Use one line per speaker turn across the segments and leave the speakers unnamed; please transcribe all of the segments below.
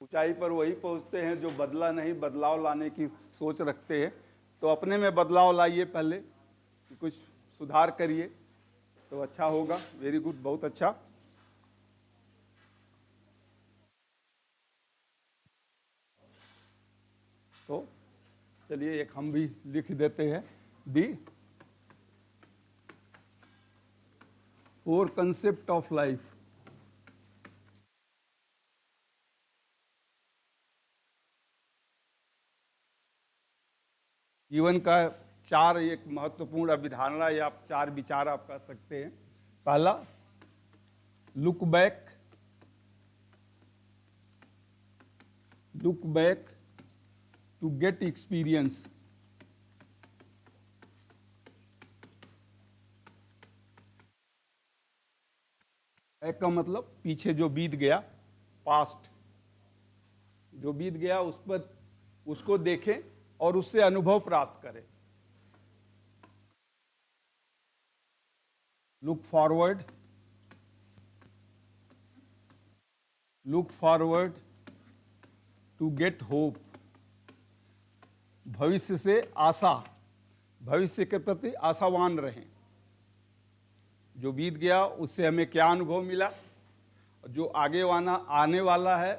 ऊंचाई पर वही पहुंचते हैं जो बदला नहीं, बदलाव लाने की सोच रखते हैं। तो अपने में बदलाव लाइए पहले, कि कुछ सुधार करिए तो अच्छा होगा। वेरी गुड, बहुत अच्छा। तो चलिए एक हम भी लिख देते हैं, दी 4 कंसेप्ट ऑफ लाइफ। जीवन का 4 एक महत्वपूर्ण अभिधारणा या 4 विचार आप कह सकते हैं। पहला, look back to get experience. Back का मतलब पीछे जो बीत गया, पास्ट जो बीत गया उस पर उसको देखें और उससे अनुभव प्राप्त करें। Look forward to get hope. भविष्य से आशा, भविष्य के प्रति आशावान रहें। जो बीत गया उससे हमें क्या अनुभव मिला, जो आगे आने वाला है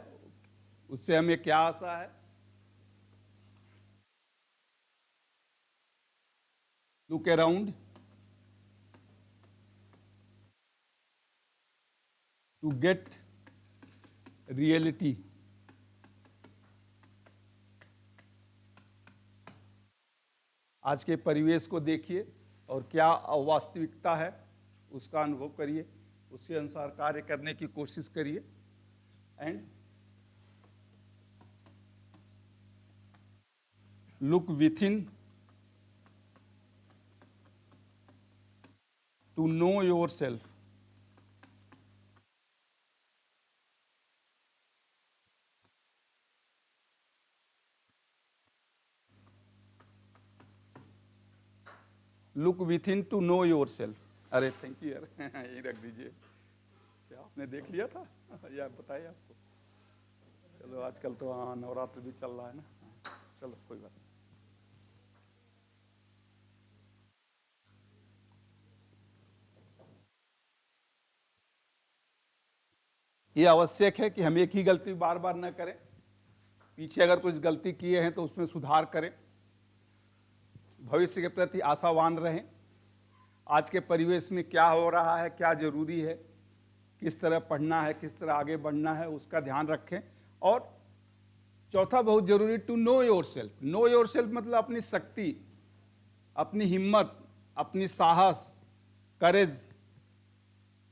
उससे हमें क्या आशा है। Look around to get reality. आज के परिवेश को देखिए और क्या अवास्तविकता है उसका अनुभव करिए, उसके अनुसार कार्य करने की कोशिश करिए। And look within to know yourself. Look within to know yourself. अरे थैंक यू यार, यही रख दीजिए। क्या आपने देख लिया था या बताइए आपको? चलो आजकल तो हाँ नवरात्र भी चल रहा है ना, चलो कोई बात नहीं। ये आवश्यक है कि हम एक ही गलती बार बार न करें। पीछे अगर कुछ गलती किए हैं तो उसमें सुधार करें। भविष्य के प्रति आशावान रहें। आज के परिवेश में क्या हो रहा है, क्या जरूरी है, किस तरह पढ़ना है, किस तरह आगे बढ़ना है, उसका ध्यान रखें। और चौथा बहुत जरूरी, to know yourself. Know yourself मतलब अपनी शक्ति, अपनी हिम्मत, अपनी साहस, करेज,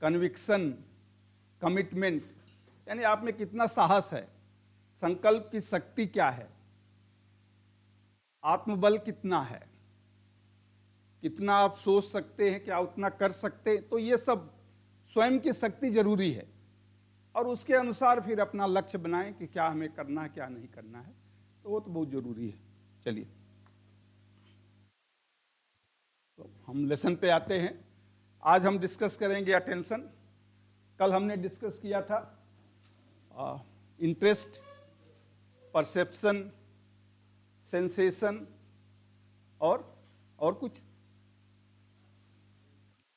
कन्विक्शन, कमिटमेंट, यानी आप में कितना साहस है, संकल्प की शक्ति क्या है, आत्मबल कितना है, कितना आप सोच सकते हैं, क्या उतना कर सकते हैं। तो ये सब स्वयं की शक्ति जरूरी है और उसके अनुसार फिर अपना लक्ष्य बनाएं कि क्या हमें करना है, क्या नहीं करना है। तो वो तो बहुत जरूरी है। चलिए तो हम लेसन पे आते हैं। आज हम डिस्कस करेंगे अटेंशन। कल हमने डिस्कस किया था इंटरेस्ट, परसेप्शन, सेंसेशन और कुछ।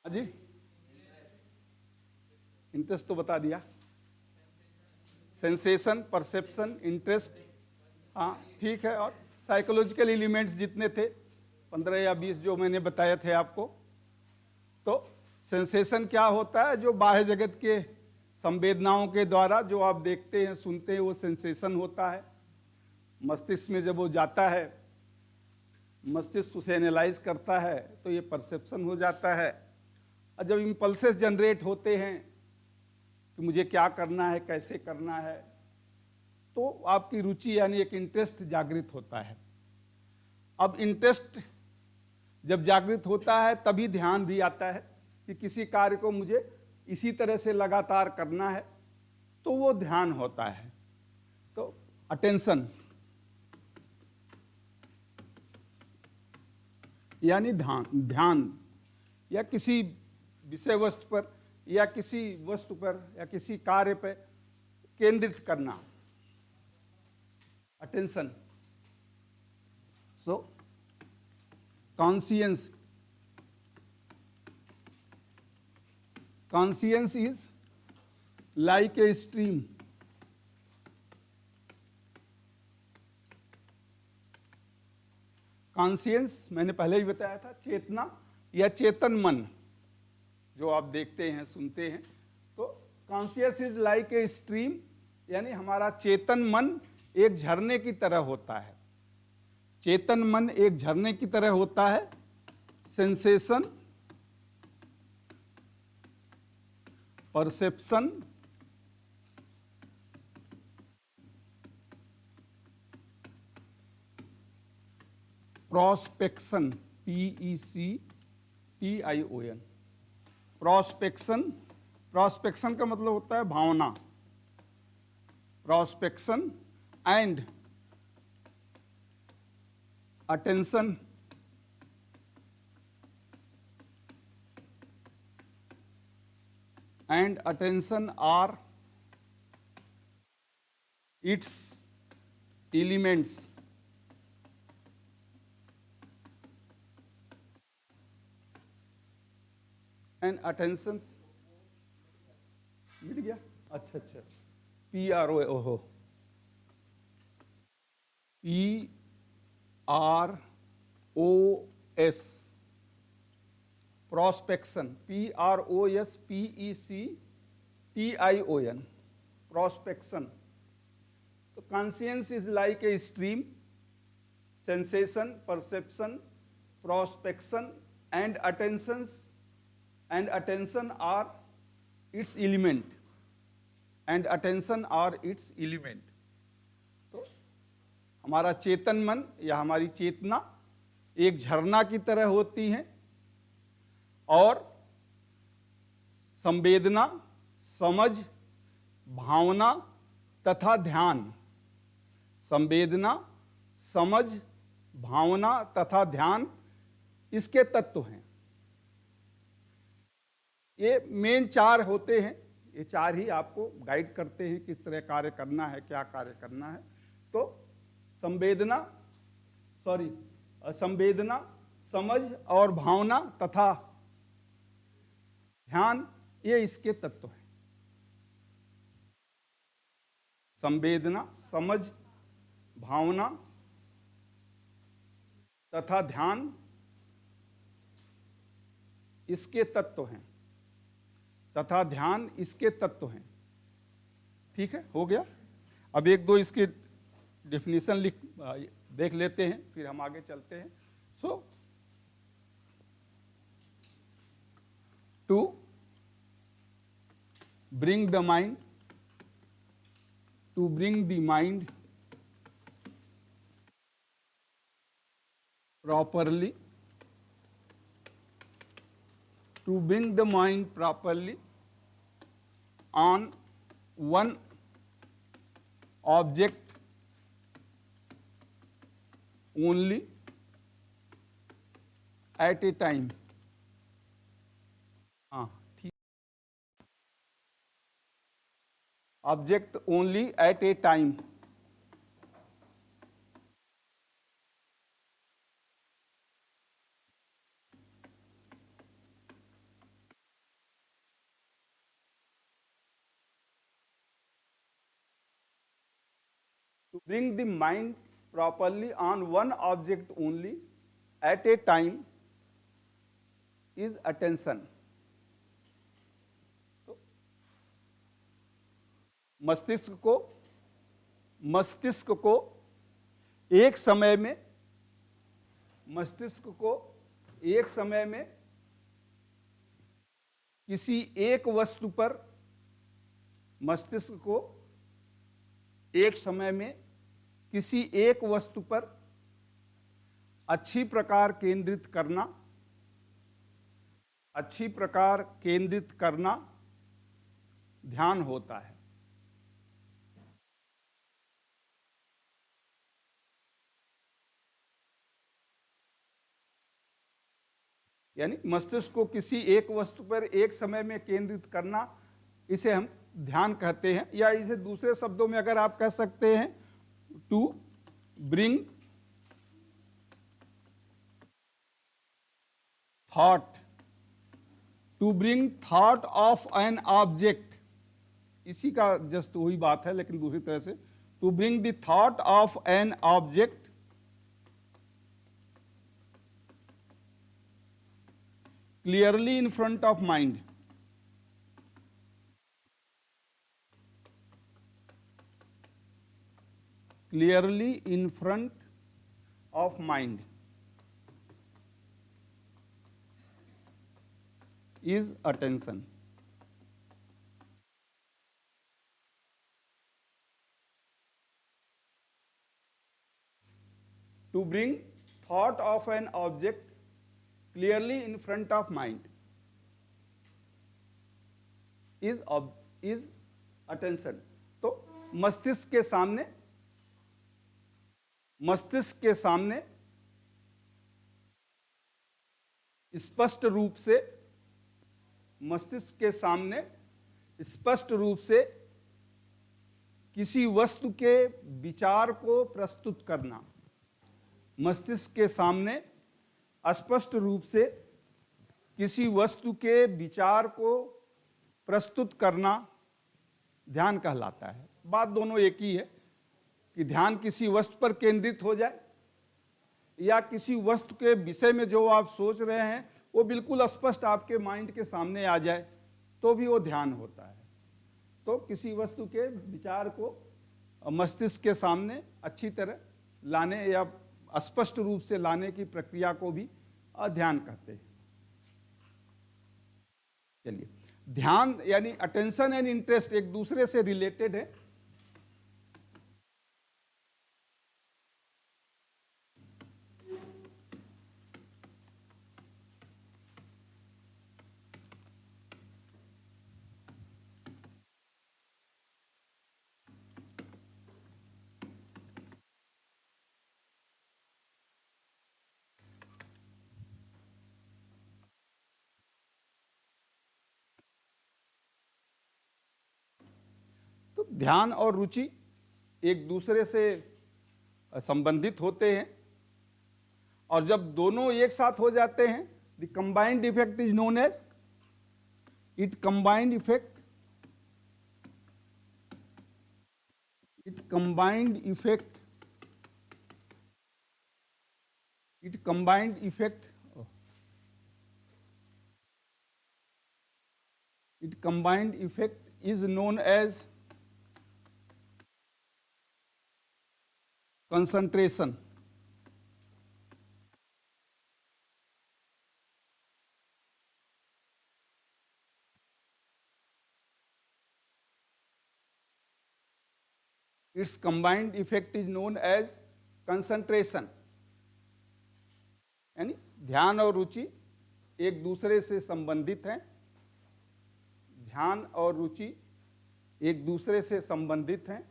हाँ जी, इंटरेस्ट तो बता दिया, सेंसेशन, परसेप्शन, इंटरेस्ट, हाँ ठीक है। और साइकोलॉजिकल एलिमेंट्स जितने थे 15 या 20 जो मैंने बताए थे आपको। तो सेंसेशन क्या होता है? जो बाह्य जगत के संवेदनाओं के द्वारा जो आप देखते हैं, सुनते हैं, वो सेंसेशन होता है। मस्तिष्क में जब वो जाता है, मस्तिष्क उसे एनालाइज करता है तो ये परसेप्शन हो जाता है। और जब इम्पल्सेस जनरेट होते हैं कि मुझे क्या करना है, कैसे करना है, तो आपकी रुचि यानी एक इंटरेस्ट जागृत होता है। अब इंटरेस्ट जब जागृत होता है तभी ध्यान भी आता है कि किसी कार्य को मुझे इसी तरह से लगातार करना है, तो वो ध्यान होता है। तो अटेंशन यानी ध्यान या किसी विषय वस्तु पर या किसी वस्तु पर या किसी कार्य पर केंद्रित करना। attention. So conscience is like a stream. Conscience मैंने पहले ही बताया था, चेतना या चेतन मन जो आप देखते हैं सुनते हैं। तो conscious is like a stream, यानी हमारा चेतन मन एक झरने की तरह होता है। चेतन मन एक झरने की तरह होता है। Sensation, perception, prospection, PECTION, prospection का मतलब होता है भावना। Prospection and attention, are its elements. And attention मिल गया। अच्छा, PRO, ओहो, PROS, प्रोस्पेक्शन, PROSPECTION, प्रोस्पेक्शन। तो conscience is like a stream, sensation, perception, prospection and attention are its element. तो हमारा चेतन मन या हमारी चेतना एक झरना की तरह होती है, और संवेदना, समझ, भावना तथा ध्यान, संवेदना, समझ, भावना तथा ध्यान इसके तत्व हैं। ये मेन 4 होते हैं। ये 4 ही आपको गाइड करते हैं किस तरह कार्य करना है, क्या कार्य करना है। तो संवेदना, समझ और भावना तथा ध्यान, ये इसके तत्व हैं। संवेदना, समझ, भावना तथा ध्यान इसके तत्व हैं, तथा ध्यान इसके तत्व हैं। ठीक है, हो गया। अब 1-2 इसके डेफिनेशन देख लेते हैं, फिर हम आगे चलते हैं। So to bring the mind, properly, to bring the mind properly on one object only at a time. ठीक, object only at a time. To bring the mind properly on one object only at a time is attention. तो मस्तिष्क को एक समय में किसी एक वस्तु पर, मस्तिष्क को एक समय में किसी एक वस्तु पर अच्छी प्रकार केंद्रित करना ध्यान होता है। यानी मस्तिष्क को किसी एक वस्तु पर एक समय में केंद्रित करना, इसे हम ध्यान कहते हैं। या इसे दूसरे शब्दों में अगर आप कह सकते हैं, to bring thought, to bring thought of an object, इसी का जस्ट वही बात है लेकिन दूसरी तरह से, to bring the thought of an object clearly in front of mind, clearly in front of mind is attention. To bring thought of an object clearly in front of mind is attention. तो मस्तिष्क के सामने, मस्तिष्क के सामने स्पष्ट रूप से, मस्तिष्क के सामने स्पष्ट रूप से किसी वस्तु के विचार को प्रस्तुत करना, मस्तिष्क के सामने स्पष्ट रूप से किसी वस्तु के विचार को प्रस्तुत करना ध्यान कहलाता है। बात दोनों एक ही है कि ध्यान किसी वस्तु पर केंद्रित हो जाए या किसी वस्तु के विषय में जो आप सोच रहे हैं वो बिल्कुल स्पष्ट आपके माइंड के सामने आ जाए तो भी वो ध्यान होता है। तो किसी वस्तु के विचार को मस्तिष्क के सामने अच्छी तरह लाने या स्पष्ट रूप से लाने की प्रक्रिया को भी ध्यान कहते हैं। चलिए, ध्यान यानी अटेंशन एंड इंटरेस्ट एक दूसरे से रिलेटेड है। तो ध्यान और रुचि एक दूसरे से संबंधित होते हैं और जब दोनों एक साथ हो जाते हैं, the combined effect is known as, its combined effect, its combined effect, its combined effect, its combined effect is known as concentration. Its combined effect is known as concentration. यानी ध्यान और रुचि एक दूसरे से संबंधित हैं, ध्यान और रुचि एक दूसरे से संबंधित हैं।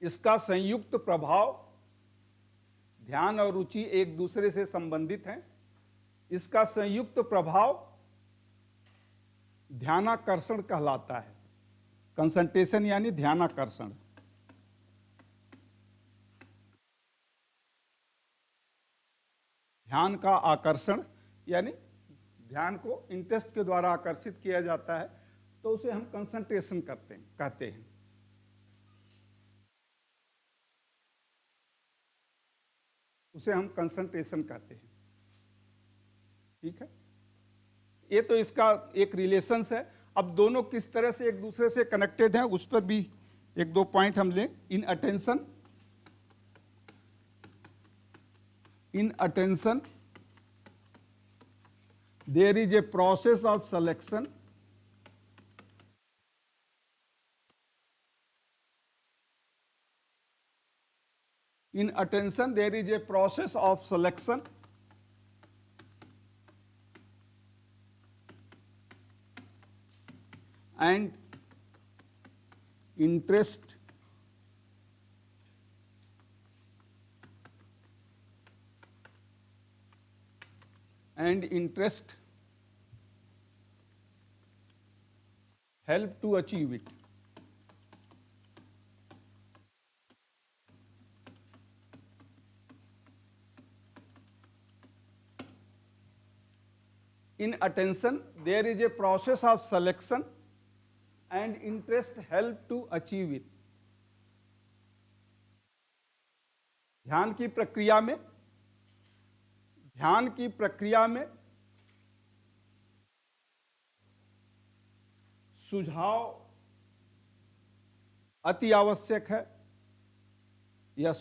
इसका संयुक्त प्रभाव, ध्यान और रुचि एक दूसरे से संबंधित हैं, इसका संयुक्त प्रभाव ध्यानाकर्षण कहलाता है। कंसंट्रेशन यानी ध्यानाकर्षण। ध्यान का आकर्षण यानी ध्यान को इंटरेस्ट के द्वारा आकर्षित किया जाता है तो उसे हम कंसंट्रेशन कहते हैं। उसे हम कंसंट्रेशन कहते हैं। ठीक है, ये तो इसका एक रिलेशंस है। अब दोनों किस तरह से एक दूसरे से कनेक्टेड हैं उस पर भी एक दो पॉइंट हम लें। In attention there is a process of selection, in attention there is a process of selection and interest help to achieve it. In attention, there is a process of selection and interest help to achieve it. ध्यान की प्रक्रिया में सुझाव अति आवश्यक है, या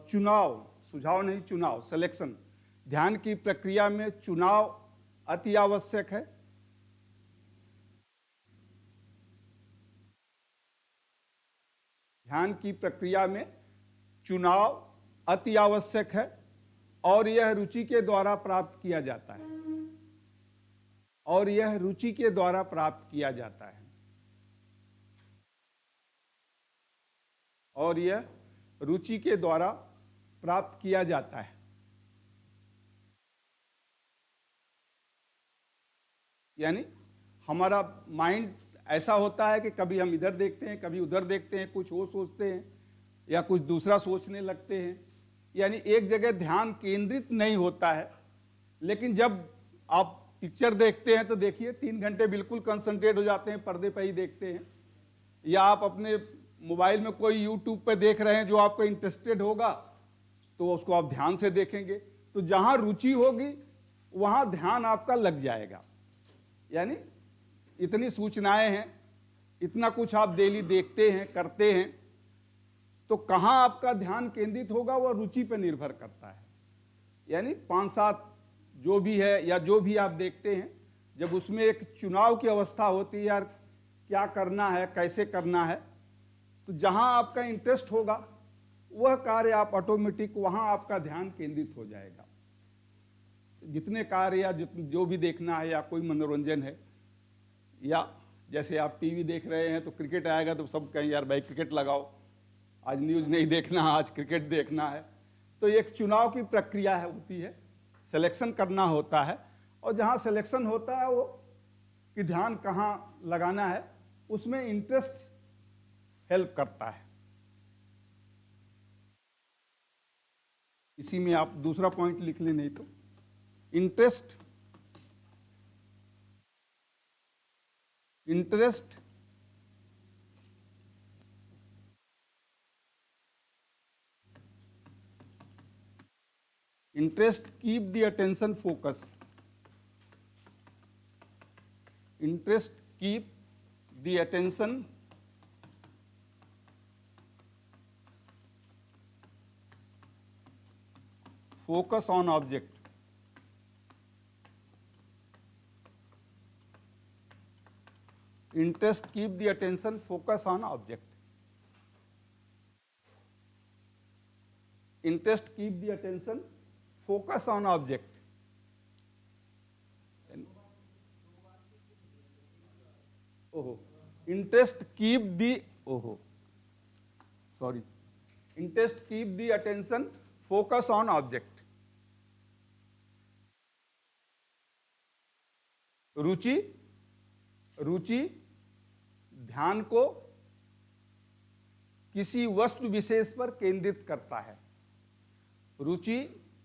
चुनाव सिलेक्शन। ध्यान की प्रक्रिया में चुनाव अति आवश्यक है। ध्यान की प्रक्रिया में चुनाव अति आवश्यक है और यह रुचि के द्वारा प्राप्त किया जाता है। और यह रुचि के द्वारा प्राप्त किया जाता है। और यह रुचि के द्वारा प्राप्त किया जाता है। यानी हमारा माइंड ऐसा होता है कि कभी हम इधर देखते हैं, कभी उधर देखते हैं, कुछ वो सोचते हैं या कुछ दूसरा सोचने लगते हैं। यानी एक जगह ध्यान केंद्रित नहीं होता है। लेकिन जब आप पिक्चर देखते हैं तो देखिए 3 घंटे बिल्कुल कंसंट्रेट हो जाते हैं, पर्दे पर ही देखते हैं। या आप अपने मोबाइल में कोई यूट्यूब पे देख रहे हैं जो आपको इंटरेस्टेड होगा तो उसको आप ध्यान से देखेंगे। तो जहां रुचि होगी वहां ध्यान आपका लग जाएगा। यानी इतनी सूचनाएं हैं, इतना कुछ आप डेली देखते हैं, करते हैं, तो कहां आपका ध्यान केंद्रित होगा वह रुचि पर निर्भर करता है। यानी 5-7 जो भी है या जो भी आप देखते हैं, जब उसमें एक चुनाव की अवस्था होती है, यार क्या करना है, कैसे करना है, तो जहां आपका इंटरेस्ट होगा वह कार्य आप ऑटोमेटिक वहां आपका ध्यान केंद्रित हो जाएगा। जितने कार्य या जो भी देखना है या कोई मनोरंजन है, या जैसे आप टीवी देख रहे हैं तो क्रिकेट आएगा तो सब कहें यार भाई क्रिकेट लगाओ, आज न्यूज़ नहीं देखना, आज क्रिकेट देखना है। तो एक चुनाव की प्रक्रिया होती है, सिलेक्शन करना होता है। और जहाँ सिलेक्शन होता है वो कि ध्यान कहाँ लगाना है, उसमें इंटरेस्ट हेल्प करता है। इसी में आप दूसरा पॉइंट लिख लें, नहीं तो interest keep the attention focused. Interest keep the attention focus on object. Interest keep the attention focus on object. Interest keep the attention focus on object. Interest keep the interest keep the attention focus on object. रुचि ध्यान को किसी वस्तु विशेष पर केंद्रित करता है। रुचि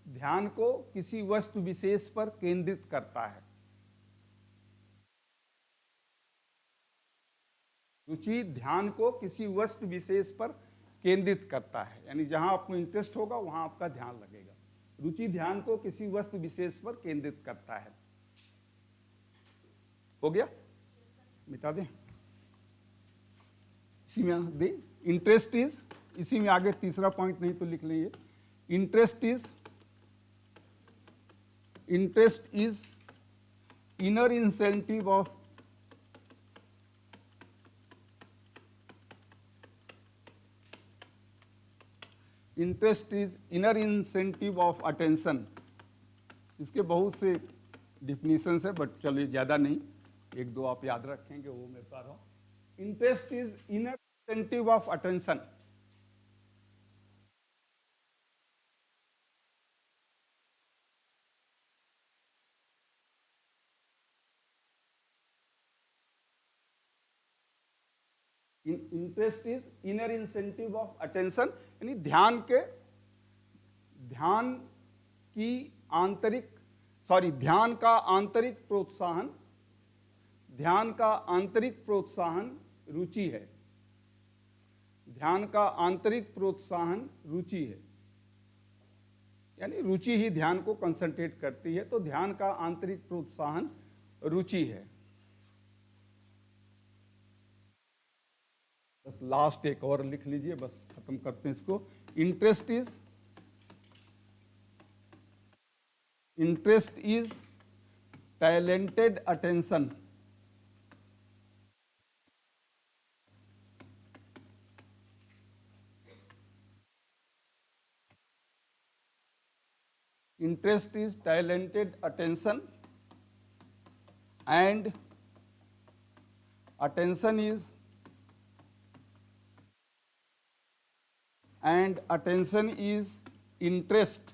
ध्यान को किसी वस्तु विशेष पर केंद्रित करता है। रुचि ध्यान को किसी वस्तु विशेष पर केंद्रित करता है। यानी जहां आपको इंटरेस्ट होगा वहां आपका ध्यान लगेगा। रुचि ध्यान को किसी वस्तु विशेष पर केंद्रित करता है। हो गया, मिटा दें, इसी में दे। इंटरेस्ट इज, इसी में आगे तीसरा पॉइंट नहीं तो लिख लेंगे। Interest is inner incentive of attention. इसके बहुत से डिफिनीशंस है, बट चलिए ज़्यादा नहीं, 1-2 आप याद रखेंगे, वो मैं बता रहा हूँ। Interest is inner incentive of attention. Interest is inner incentive of attention, यानी ध्यान की आंतरिक ध्यान का आंतरिक प्रोत्साहन, ध्यान का आंतरिक प्रोत्साहन रुचि है। ध्यान का आंतरिक प्रोत्साहन रुचि है, यानी रुचि ही ध्यान को कंसंट्रेट करती है, तो ध्यान का आंतरिक प्रोत्साहन रुचि है। बस लास्ट एक और लिख लीजिए, बस खत्म करते हैं इसको। Interest is talented attention. Interest is talented attention, and attention is interest.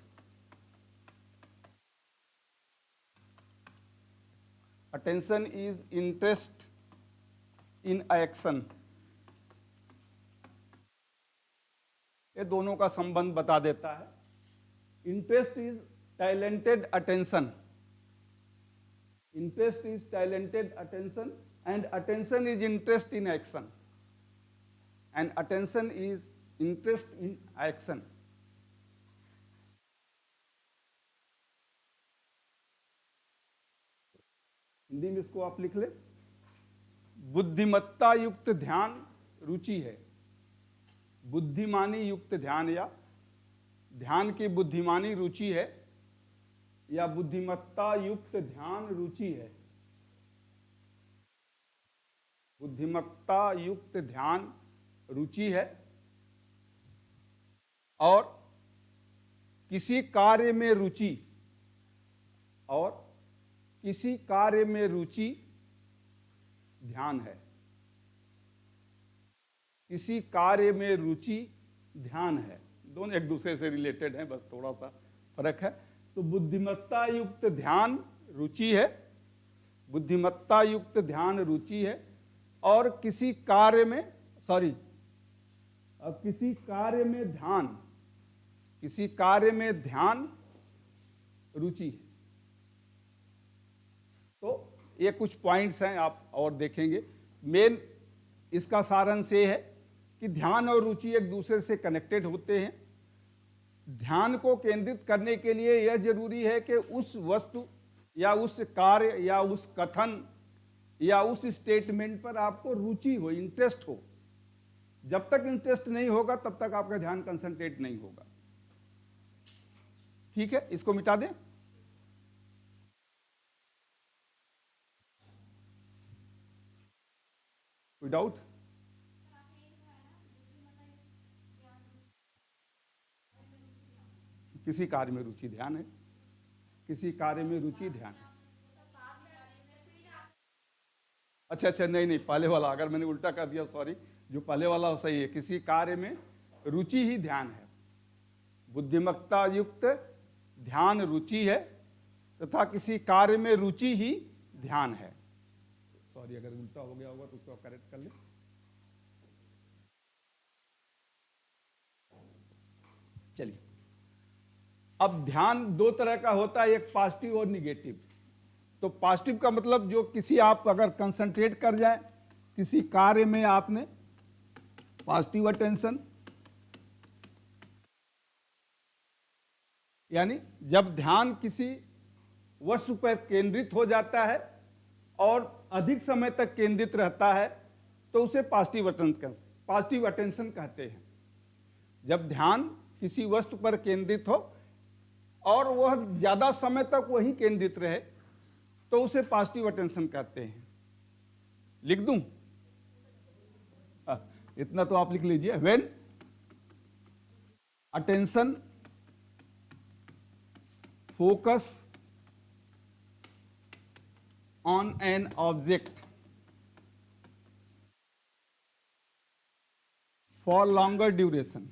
Attention is interest in action. ये दोनों का संबंध बता देता है। Interest is talented attention, interest is talented attention, and attention is interest in action, and attention is interest in action. Hindi में इसको आप लिख ले, बुद्धिमत्ता युक्त ध्यान रुचि है। बुद्धिमानी युक्त ध्यान या ध्यान की बुद्धिमानी रुचि है, या बुद्धिमत्ता युक्त ध्यान रुचि है। बुद्धिमत्ता युक्त ध्यान रुचि है, और किसी कार्य में रुचि, और किसी कार्य में रुचि ध्यान है। किसी कार्य में रुचि ध्यान है, दोनों एक दूसरे से रिलेटेड हैं, बस थोड़ा सा फर्क है। तो बुद्धिमत्ता युक्त ध्यान रुचि है, बुद्धिमत्ता युक्त ध्यान रुचि है, और किसी कार्य में ध्यान रुचि है। तो ये कुछ पॉइंट्स हैं, आप और देखेंगे। मेन इसका सारांश ये है कि ध्यान और रुचि एक दूसरे से कनेक्टेड होते हैं। ध्यान को केंद्रित करने के लिए यह जरूरी है कि उस वस्तु या उस कार्य या उस कथन या उस स्टेटमेंट पर आपको रुचि हो, इंटरेस्ट हो। जब तक इंटरेस्ट नहीं होगा तब तक आपका ध्यान कंसंट्रेट नहीं होगा। ठीक है, इसको मिटा दें। कोई डाउट? किसी कार्य में रुचि ध्यान है, किसी कार्य में रुचि ध्यान है। अच्छा, नहीं, पहले वाला अगर मैंने उल्टा कर दिया, सॉरी। जो पहले वाला सही है, किसी कार्य में रुचि ही ध्यान है। बुद्धिमत्ता युक्त ध्यान रुचि है, तथा किसी कार्य में रुचि ही ध्यान है। सॉरी, अगर उल्टा हो गया होगा तो उसको करेक्ट कर ले। चलिए, अब ध्यान दो तरह का होता है, एक पॉजिटिव और निगेटिव। तो पॉजिटिव का मतलब जो किसी आप अगर कंसंट्रेट कर जाए किसी कार्य में, आपने पॉजिटिव अटेंशन, यानी जब ध्यान किसी वस्तु पर केंद्रित हो जाता है और अधिक समय तक केंद्रित रहता है, तो उसे पॉजिटिव अटेंशन कहते हैं। जब ध्यान किसी वस्तु पर केंद्रित हो और वह ज्यादा समय तक वही केंद्रित रहे, तो उसे पॉजिटिव अटेंशन कहते हैं। लिख दूं? इतना तो आप लिख लीजिए। When attention focus on an object for longer duration,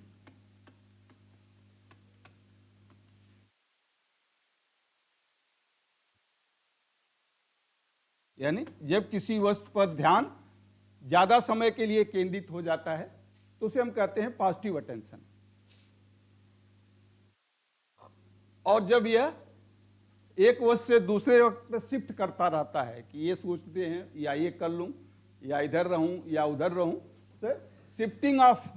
यानी जब किसी वस्तु पर ध्यान ज़्यादा समय के लिए केंद्रित हो जाता है, तो उसे हम कहते हैं पॉजिटिव अटेंशन। और जब यह एक वक्त से दूसरे वक्त पे शिफ्ट करता रहता है कि ये सोचते हैं या ये कर लूं या इधर रहूं या उधर रहूं, तो शिफ्टिंग ऑफ,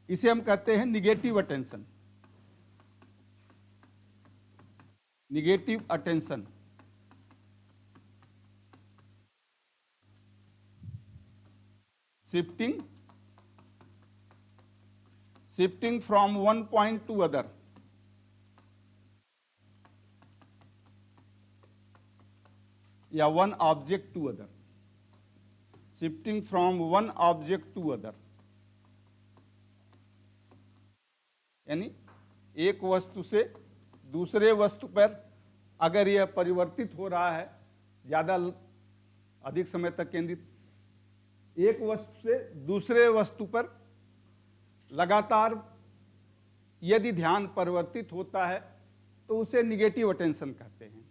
इसे हम कहते हैं negative attention. Negative attention shifting from one point to other, या one object to other, shifting from one object to other, यानी एक वस्तु से दूसरे वस्तु पर अगर यह परिवर्तित हो रहा है, ज्यादा अधिक समय तक केंद्रित, एक वस्तु से दूसरे वस्तु पर लगातार यदि ध्यान परिवर्तित होता है तो उसे निगेटिव अटेंशन कहते हैं।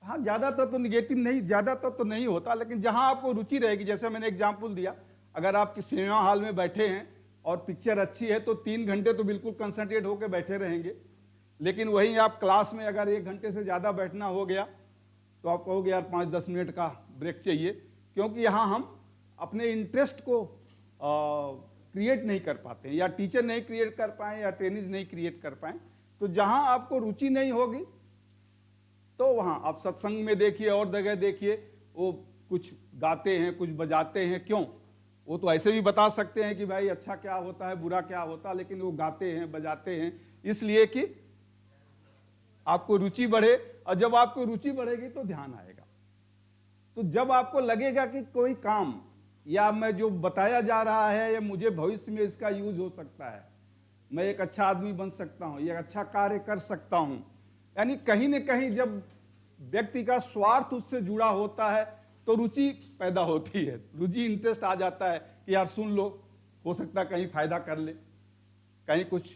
हाँ, ज्यादातर तो निगेटिव नहीं, ज्यादातर तो नहीं होता, लेकिन जहां आपको रुचि रहेगी, जैसे मैंने एग्जांपल दिया, अगर आप सिनेमा हॉल में बैठे हैं और पिक्चर अच्छी है तो 3 घंटे तो बिल्कुल कंसंट्रेट होकर बैठे रहेंगे, लेकिन वहीं आप क्लास में अगर 1 घंटे से ज़्यादा बैठना हो गया तो आप कहोगे यार 5-10 मिनट का ब्रेक चाहिए, क्योंकि यहाँ हम अपने इंटरेस्ट को क्रिएट नहीं कर पाते हैं, या टीचर नहीं क्रिएट कर पाए या ट्रेनिंग नहीं क्रिएट कर पाए। तो जहाँ आपको रुचि नहीं होगी तो वहाँ आप सत्संग में देखिए और जगह देखिए, वो कुछ गाते हैं, कुछ बजाते हैं, क्यों? वो तो ऐसे भी बता सकते हैं कि भाई अच्छा क्या होता है, बुरा क्या होता है, लेकिन वो गाते हैं, बजाते हैं इसलिए कि आपको रुचि बढ़े, और जब आपको रुचि बढ़ेगी तो ध्यान आएगा। तो जब आपको लगेगा कि कोई काम या मैं जो बताया जा रहा है या मुझे भविष्य में इसका यूज हो सकता है, मैं एक अच्छा आदमी बन सकता हूँ, या अच्छा कार्य कर सकता हूँ, यानी कहीं न कहीं जब व्यक्ति का स्वार्थ उससे जुड़ा होता है तो रुचि पैदा होती है, रुचि इंटरेस्ट आ जाता है कि यार सुन लो, हो सकता है कहीं फायदा कर ले, कहीं कुछ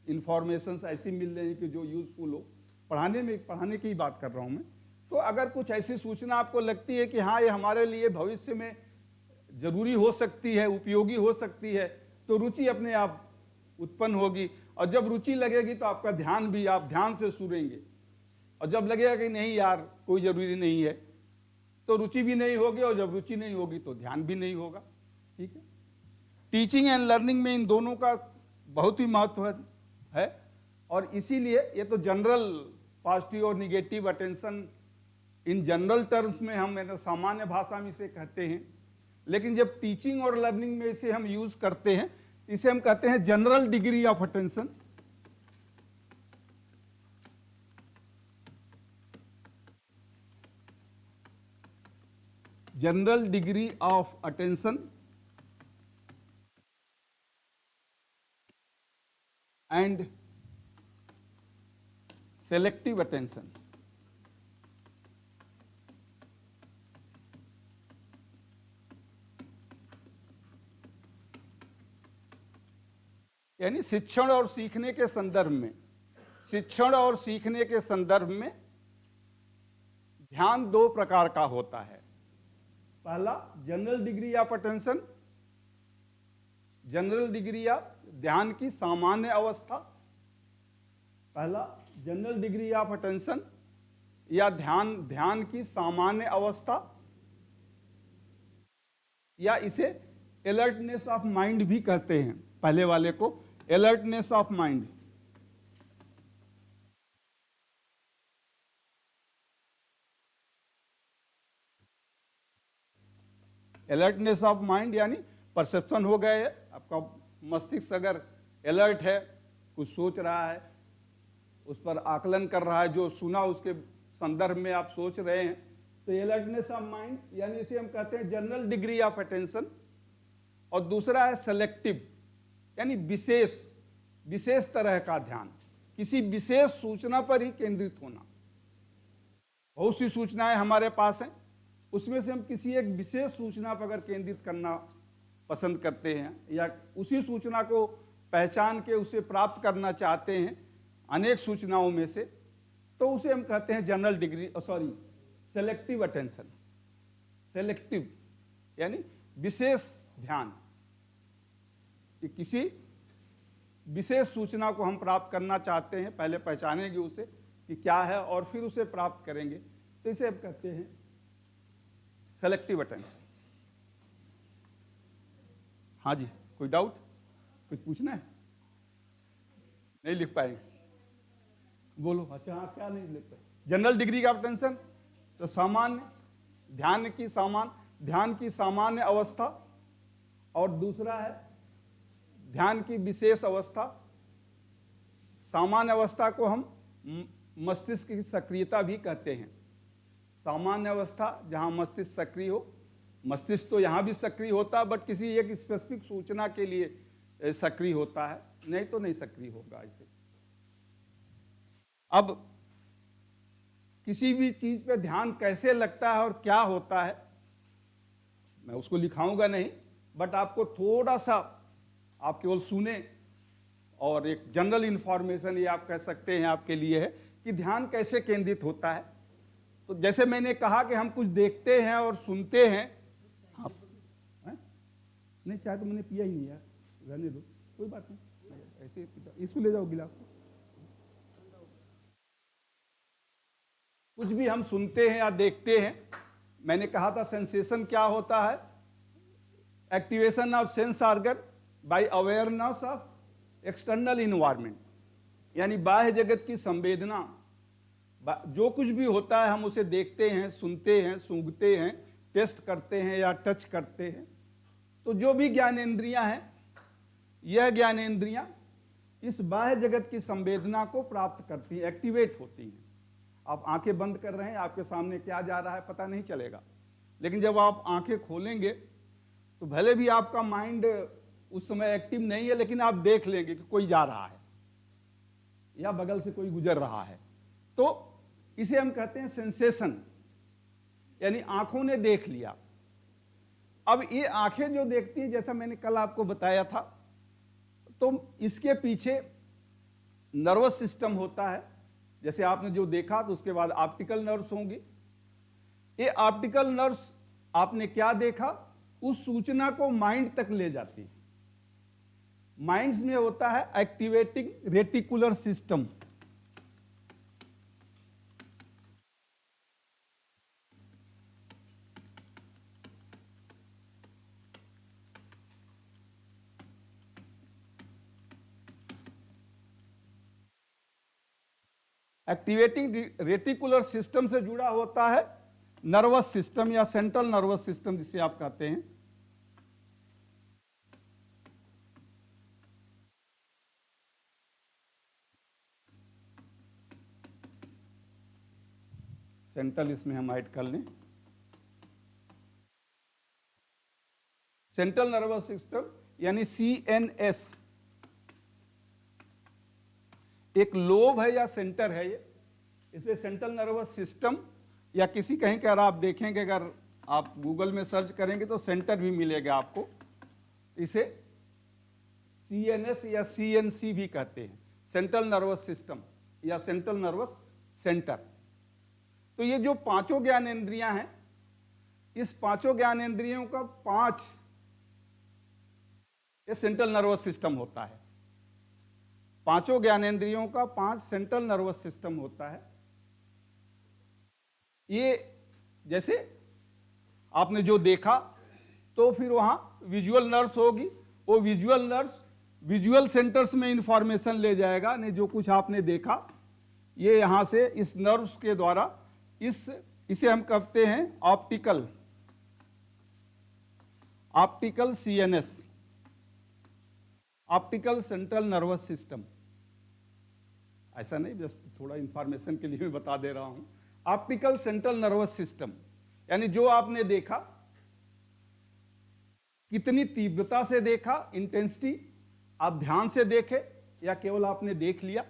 इंफॉर्मेशन ऐसी मिल रही कि जो यूजफुल हो, पढ़ाने की बात कर रहा हूं मैं। तो अगर कुछ ऐसी सूचना आपको लगती है कि हाँ ये हमारे लिए भविष्य में जरूरी हो सकती है, उपयोगी हो सकती है, तो रुचि अपने आप उत्पन्न होगी, और जब रुचि लगेगी तो आपका ध्यान भी, आप ध्यान से सुनेंगे, और जब लगेगा कि नहीं यार कोई जरूरी नहीं है तो रुचि भी नहीं होगी, और जब रुचि नहीं होगी तो ध्यान भी नहीं होगा। ठीक है, टीचिंग एंड लर्निंग में इन दोनों का बहुत ही महत्व है, और इसीलिए ये तो जनरल पॉजिटिव और negative attention in general terms में हम सामान्य भाषा में इसे कहते हैं, लेकिन जब टीचिंग और लर्निंग में इसे हम यूज करते हैं, इसे हम कहते हैं general degree of attention. General degree of attention and selective attention. यानी शिक्षण और सीखने के संदर्भ में, शिक्षण और सीखने के संदर्भ में ध्यान 2 प्रकार का होता है। पहला general degree of attention, general degree of ध्यान की सामान्य अवस्था, पहला जनरल डिग्री ऑफ अटेंशन या ध्यान की सामान्य अवस्था, या इसे अलर्टनेस ऑफ माइंड भी कहते हैं, पहले वाले को alertness of mind. Alertness of mind यानी परसेप्शन हो गए, आपका मस्तिष्क अगर अलर्ट है, कुछ सोच रहा है, उस पर आकलन कर रहा है, जो सुना उसके संदर्भ में आप सोच रहे हैं, तो अलर्टनेस ऑफ माइंड, यानी इसे हम कहते हैं जनरल डिग्री ऑफ अटेंशन। और दूसरा है सेलेक्टिव, यानी विशेष तरह का ध्यान, किसी विशेष सूचना पर ही केंद्रित होना। बहुत सी सूचनाएं हमारे पास हैं, उसमें से हम किसी एक विशेष सूचना पर अगर केंद्रित करना पसंद करते हैं, या उसी सूचना को पहचान के उसे प्राप्त करना चाहते हैं अनेक सूचनाओं में से, तो उसे हम कहते हैं general degree, sorry selective attention. Selective यानी विशेष ध्यान, कि किसी विशेष सूचना को हम प्राप्त करना चाहते हैं, पहले पहचानेंगे उसे कि क्या है और फिर उसे प्राप्त करेंगे, तो इसे हम कहते हैं सेलेक्टिव अटेंशन। हाँ जी, कोई डाउट, कुछ पूछना है? नहीं लिख पाएंगे, बोलो। अच्छा हाँ, क्या नहीं लिख पाए? जनरल डिग्री का अटेंशन तो सामान्य ध्यान की सामान्य अवस्था, और दूसरा है ध्यान की विशेष अवस्था। सामान्य अवस्था को हम मस्तिष्क की सक्रियता भी कहते हैं। सामान्य अवस्था जहां मस्तिष्क सक्रिय हो, मस्तिष्क तो यहां भी सक्रिय होता है बट किसी एक स्पेसिफिक सूचना के लिए सक्रिय होता है, नहीं तो नहीं सक्रिय होगा इसे। अब किसी भी चीज पे ध्यान कैसे लगता है और क्या होता है, मैं उसको लिखाऊंगा नहीं, बट आपको थोड़ा सा, आप केवल सुने और एक जनरल इंफॉर्मेशन ये आप कह सकते हैं आपके लिए है कि ध्यान कैसे केंद्रित होता है। तो जैसे मैंने कहा कि हम कुछ देखते हैं और सुनते हैं। हाँ नहीं, चाय तो मैंने पिया ही नहीं यार, रहने दो, कोई बात नहीं, ऐसे इसको ले जाओ गिलास में। कुछ भी हम सुनते हैं या देखते हैं, मैंने कहा था सेंसेशन क्या होता है? Activation of sense organ by awareness of external environment, यानी बाह्य जगत की संवेदना। जो कुछ भी होता है हम उसे देखते हैं, सुनते हैं, सूंघते हैं, टेस्ट करते हैं या टच करते हैं। तो जो भी ज्ञानेंद्रियां हैं, यह ज्ञानेंद्रियां इस बाह्य जगत की संवेदना को प्राप्त करती हैं, एक्टिवेट होती हैं। आप आंखें बंद कर रहे हैं, आपके सामने क्या जा रहा है पता नहीं चलेगा, लेकिन जब आप आंखें खोलेंगे तो भले भी आपका माइंड उस समय एक्टिव नहीं है, लेकिन आप देख लेंगे कि कोई जा रहा है या बगल से कोई गुजर रहा है। तो इसे हम कहते हैं सेंसेशन, यानी आंखों ने देख लिया। अब ये आंखें जो देखती हैं, जैसा मैंने कल आपको बताया था, तो इसके पीछे नर्वस सिस्टम होता है। जैसे आपने जो देखा तो उसके बाद ऑप्टिकल नर्व्स होंगी। ये ऑप्टिकल नर्व्स आपने क्या देखा, उस सूचना को माइंड तक ले जाती है। माइंड्स में होता है activating reticular system. Activating reticular system से जुड़ा होता है नर्वस सिस्टम या सेंट्रल नर्वस सिस्टम जिसे आप कहते हैं। सेंट्रल इसमें हम ऐड कर लें, सेंट्रल नर्वस सिस्टम यानी CNS एक लोब है या सेंटर है ये, इसे सेंट्रल नर्वस सिस्टम या किसी कहीं का आप देखेंगे, अगर आप गूगल में सर्च करेंगे तो सेंटर भी मिलेगा आपको। इसे CNS या CNC भी कहते हैं, सेंट्रल नर्वस सिस्टम या सेंट्रल नर्वस सेंटर। तो ये जो पांचों ज्ञानेंद्रियां हैं, इस पांचों ज्ञानेंद्रियों का 5 ये सेंट्रल नर्वस सिस्टम होता है। पांचों ज्ञानेंद्रियों का 5 सेंट्रल नर्वस सिस्टम होता है। ये जैसे आपने जो देखा तो फिर वहां विजुअल नर्व्स होगी, वो विजुअल नर्व्स विजुअल सेंटर्स में इंफॉर्मेशन ले जाएगा। नहीं, जो कुछ आपने देखा ये यहां से इस नर्व्स के द्वारा इसे हम कहते हैं optical CNS, optical central nervous system. ऐसा नहीं, जस्ट थोड़ा इंफॉर्मेशन के लिए मैं बता दे रहा हूं। ऑप्टिकल सेंट्रल नर्वस सिस्टम यानी जो आपने देखा, कितनी तीव्रता से देखा, इंटेंसिटी, आप ध्यान से देखे या केवल आपने देख लिया।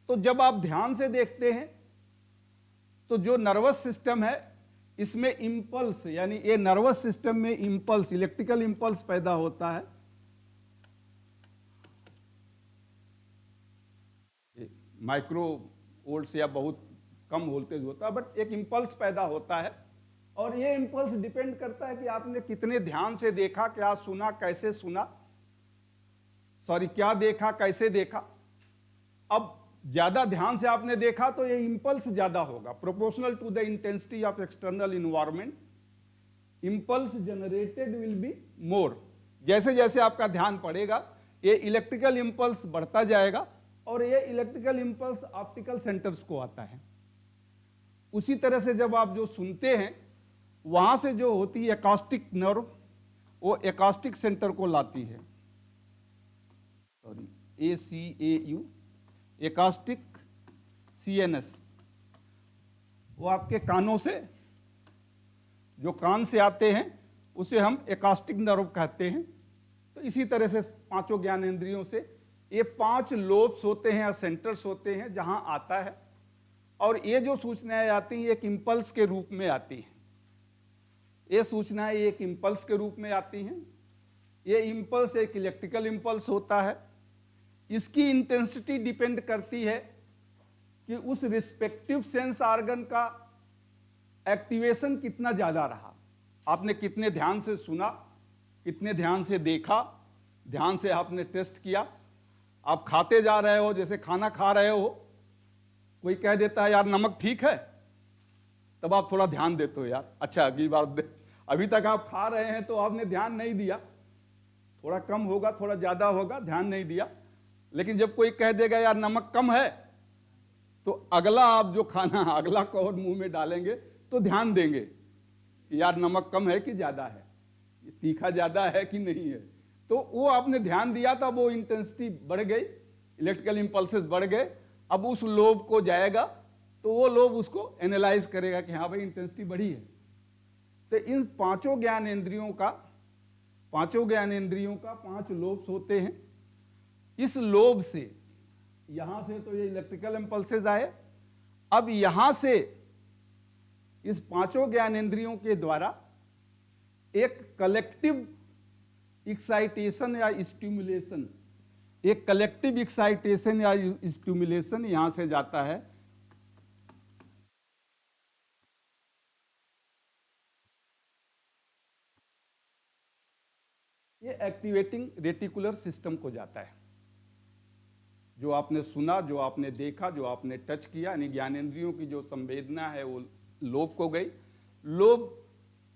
तो जब आप ध्यान से देखते हैं तो जो नर्वस सिस्टम है इसमें इंपल्स, यानी ये नर्वस सिस्टम में इंपल्स, इलेक्ट्रिकल इंपल्स पैदा होता है। माइक्रो वोल्ट से या बहुत कम वोल्टेज होता है, बट एक इम्पल्स पैदा होता है। और ये इम्पल्स डिपेंड करता है कि आपने कितने ध्यान से देखा, क्या सुना, कैसे सुना, क्या देखा, कैसे देखा। अब ज्यादा ध्यान से आपने देखा तो ये इम्पल्स ज्यादा होगा, proportional to the intensity of external environment, impulse generated will be more. जैसे जैसे आपका ध्यान पड़ेगा ये इलेक्ट्रिकल इम्पल्स बढ़ता जाएगा, और ये इलेक्ट्रिकल इम्पल्स ऑप्टिकल सेंटर्स को आता है। उसी तरह से जब आप जो सुनते हैं वहां से जो होती है एकॉस्टिक नर्व, वो एकॉस्टिक सेंटर को लाती है, सॉरी ACAU, एकॉस्टिक CNS, वो आपके कानों से, जो कान से आते हैं उसे हम एकॉस्टिक नर्व कहते हैं। तो इसी तरह से पांचों ज्ञानेंद्रियों से ये 5 लोब्स होते हैं या सेंटर्स होते हैं जहां आता है, और ये जो सूचनाएं आती हैं एक इंपल्स के रूप में आती हैं। ये सूचनाएं एक इंपल्स के रूप में आती हैं। ये इंपल्स एक इलेक्ट्रिकल इंपल्स होता है। इसकी इंटेंसिटी डिपेंड करती है कि उस रिस्पेक्टिव सेंस ऑर्गन का एक्टिवेशन कितना ज्यादा रहा, आपने कितने ध्यान से सुना, कितने ध्यान से देखा, ध्यान से आपने टेस्ट किया। आप खाते जा रहे हो, जैसे खाना खा रहे हो, कोई कह देता है यार नमक ठीक है, तब आप थोड़ा ध्यान देते हो, यार अच्छा अगली बार दे। अभी तक आप खा रहे हैं तो आपने ध्यान नहीं दिया, थोड़ा कम होगा, थोड़ा ज्यादा होगा, ध्यान नहीं दिया। लेकिन जब कोई कह देगा यार नमक कम है, तो अगला आप जो खाना अगला कौर मुंह में डालेंगे तो ध्यान देंगे कि यार नमक कम है कि ज्यादा है, तीखा ज्यादा है कि नहीं है। तो वो आपने ध्यान दिया था, वो इंटेंसिटी बढ़ गई, इलेक्ट्रिकल इंपल्सेस बढ़ गए। अब उस लोब को जाएगा तो वो लोब उसको एनालाइज करेगा कि हाँ भाई इंटेंसिटी बढ़ी है। तो इन पांचों ज्ञानेंद्रियों का 5 लोब्स होते हैं। इस लोब से, यहां से तो ये इलेक्ट्रिकल इंपल्सेस आए, अब यहां से इस 5 ज्ञानेंद्रियों के द्वारा एक कलेक्टिव एक्साइटेशन या स्टिमुलेशन, एक कलेक्टिव एक्साइटेशन या स्टिमुलेशन यहां से जाता है। ये एक्टिवेटिंग रेटिकुलर सिस्टम को जाता है। जो आपने सुना, जो आपने देखा, जो आपने टच किया, यानी ज्ञानेंद्रियों की जो संवेदना है वो लोब को गई, लोब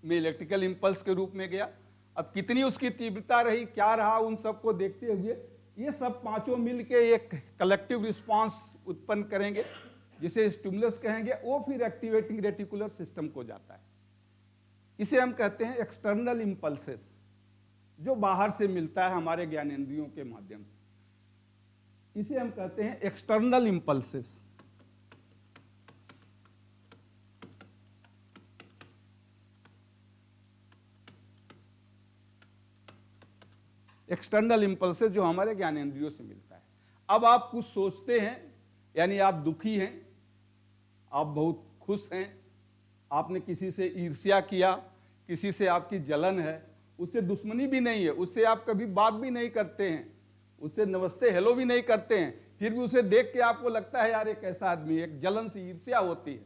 में इलेक्ट्रिकल इंपल्स के रूप में गया। अब कितनी उसकी तीव्रता रही, क्या रहा, उन सबको देखते हुए ये सब 5 मिलके एक कलेक्टिव रिस्पांस उत्पन्न करेंगे, जिसे स्टिमुलस कहेंगे। वो फिर एक्टिवेटिंग रेटिकुलर सिस्टम को जाता है। इसे हम कहते हैं एक्सटर्नल इंपल्सेस, जो बाहर से मिलता है हमारे ज्ञानेंद्रियों के माध्यम से। इसे हम कहते हैं एक्सटर्नल इंपल्सेस। एक्सटर्नल इंपल्सेस जो हमारे ज्ञानेंद्रियों से मिलता है। अब आप कुछ सोचते हैं, यानी आप दुखी हैं, आप बहुत खुश हैं, आपने किसी से ईर्ष्या किया, किसी से आपकी जलन है, उससे दुश्मनी भी नहीं है, उससे आप कभी बात भी नहीं करते हैं, उससे नमस्ते हेलो भी नहीं करते हैं, फिर भी उसे देख के आपको लगता है यार एक ऐसा आदमी, एक जलन से ईर्ष्या होती है।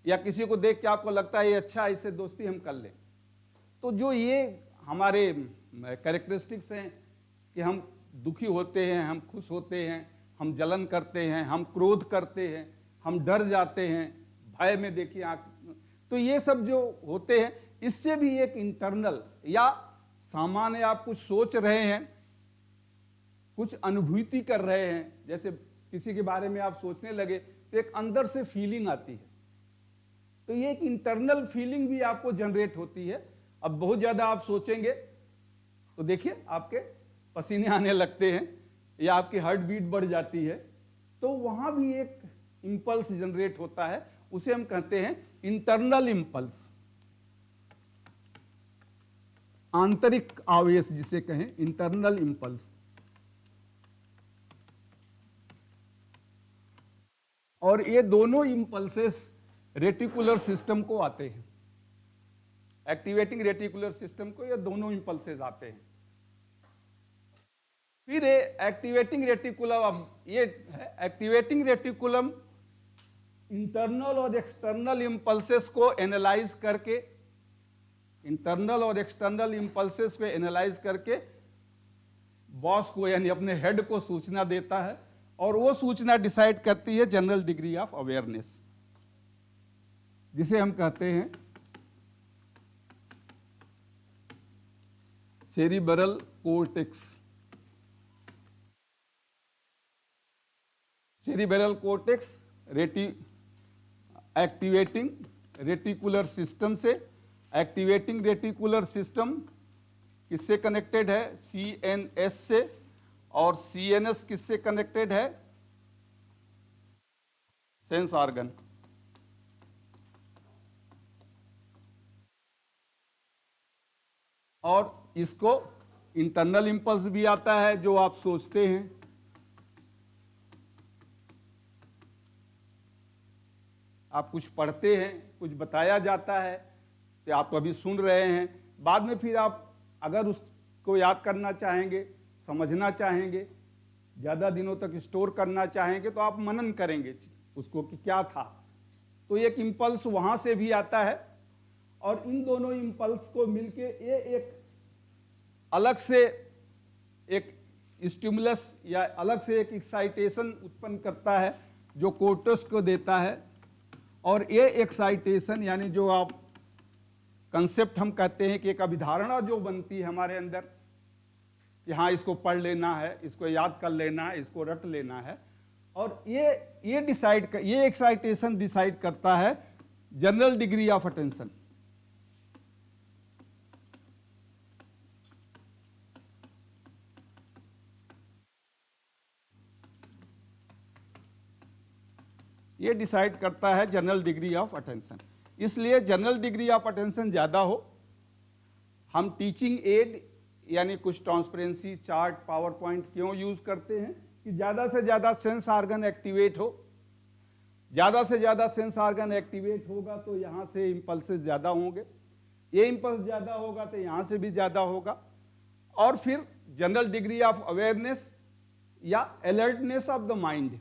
या किसी को देख के आपको लगता है ये अच्छा, इससे दोस्ती हम कर लें। तो जो ये हमारे कैरेक्टरिस्टिक्स हैं कि हम दुखी होते हैं, हम खुश होते हैं, हम जलन करते हैं, हम क्रोध करते हैं, हम डर जाते हैं, भय में देखिए आंख, तो ये सब जो होते हैं, इससे भी एक इंटरनल या सामान्य, आप कुछ सोच रहे हैं, कुछ अनुभूति कर रहे हैं, जैसे किसी के बारे में आप सोचने लगे तो एक अंदर से फीलिंग आती है। तो ये एक इंटरनल फीलिंग भी आपको जनरेट होती है। अब बहुत ज्यादा आप सोचेंगे तो देखिए आपके पसीने आने लगते हैं या आपकी हार्ट बीट बढ़ जाती है, तो वहां भी एक इंपल्स जनरेट होता है, उसे हम कहते हैं इंटरनल इंपल्स, आंतरिक आवेश जिसे कहें इंटरनल इंपल्स। और ये दोनों इंपल्सेस रेटिकुलर सिस्टम को आते हैं, एक्टिवेटिंग रेटिकुलर सिस्टम को ये दोनों इंपल्सेस आते हैं। फिर एक्टिवेटिंग रेटिकुलम, अब ये एक्टिवेटिंग रेटिकुलम इंटरनल और एक्सटर्नल इंपल्सेस को एनालाइज करके, इंटरनल और एक्सटर्नल इंपल्सेस को एनालाइज करके बॉस को यानी अपने हेड को सूचना देता है, और वो सूचना डिसाइड करती है जनरल डिग्री ऑफ अवेयरनेस, जिसे हम कहते हैं cerebral cortex. Cerebral cortex activating reticular system से, एक्टिवेटिंग रेटिकुलर सिस्टम किससे कनेक्टेड है? CNS से, और CNS किससे कनेक्टेड है? Sense organ. और इसको इंटरनल इंपल्स भी आता है, जो आप सोचते हैं, आप कुछ पढ़ते हैं, कुछ बताया जाता है, तो आप अभी सुन रहे हैं, बाद में फिर आप अगर उसको याद करना चाहेंगे, समझना चाहेंगे, ज़्यादा दिनों तक स्टोर करना चाहेंगे, तो आप मनन करेंगे उसको कि क्या था। तो एक इम्पल्स वहाँ से भी आता है, और इन दोनों इम्पल्स को मिलके ये एक अलग से एक स्टिमुलस या अलग से एक एक्साइटेशन उत्पन्न करता है, जो कोर्टेक्स को देता है। और ये एक्साइटेशन यानी जो आप कंसेप्ट हम कहते हैं कि एक अभिधारणा जो बनती है हमारे अंदर कि हाँ इसको पढ़ लेना है, इसको याद कर लेना है, इसको रट लेना है, और ये एक्साइटेशन डिसाइड करता है जनरल डिग्री ऑफ अटेंशन। ये डिसाइड करता है जनरल डिग्री ऑफ अटेंशन। इसलिए जनरल डिग्री ऑफ अटेंशन ज़्यादा हो, हम टीचिंग एड यानी कुछ ट्रांसपेरेंसी चार्ट, पावर पॉइंट क्यों यूज करते हैं कि ज़्यादा से ज़्यादा सेंस ऑर्गन एक्टिवेट हो। ज़्यादा से ज़्यादा सेंस ऑर्गन एक्टिवेट होगा तो यहाँ से इम्पल्सेस ज़्यादा होंगे, ये इम्पल्स ज़्यादा होगा तो यहाँ से भी ज़्यादा होगा, और फिर जनरल डिग्री ऑफ अवेयरनेस या अलर्टनेस ऑफ द माइंड,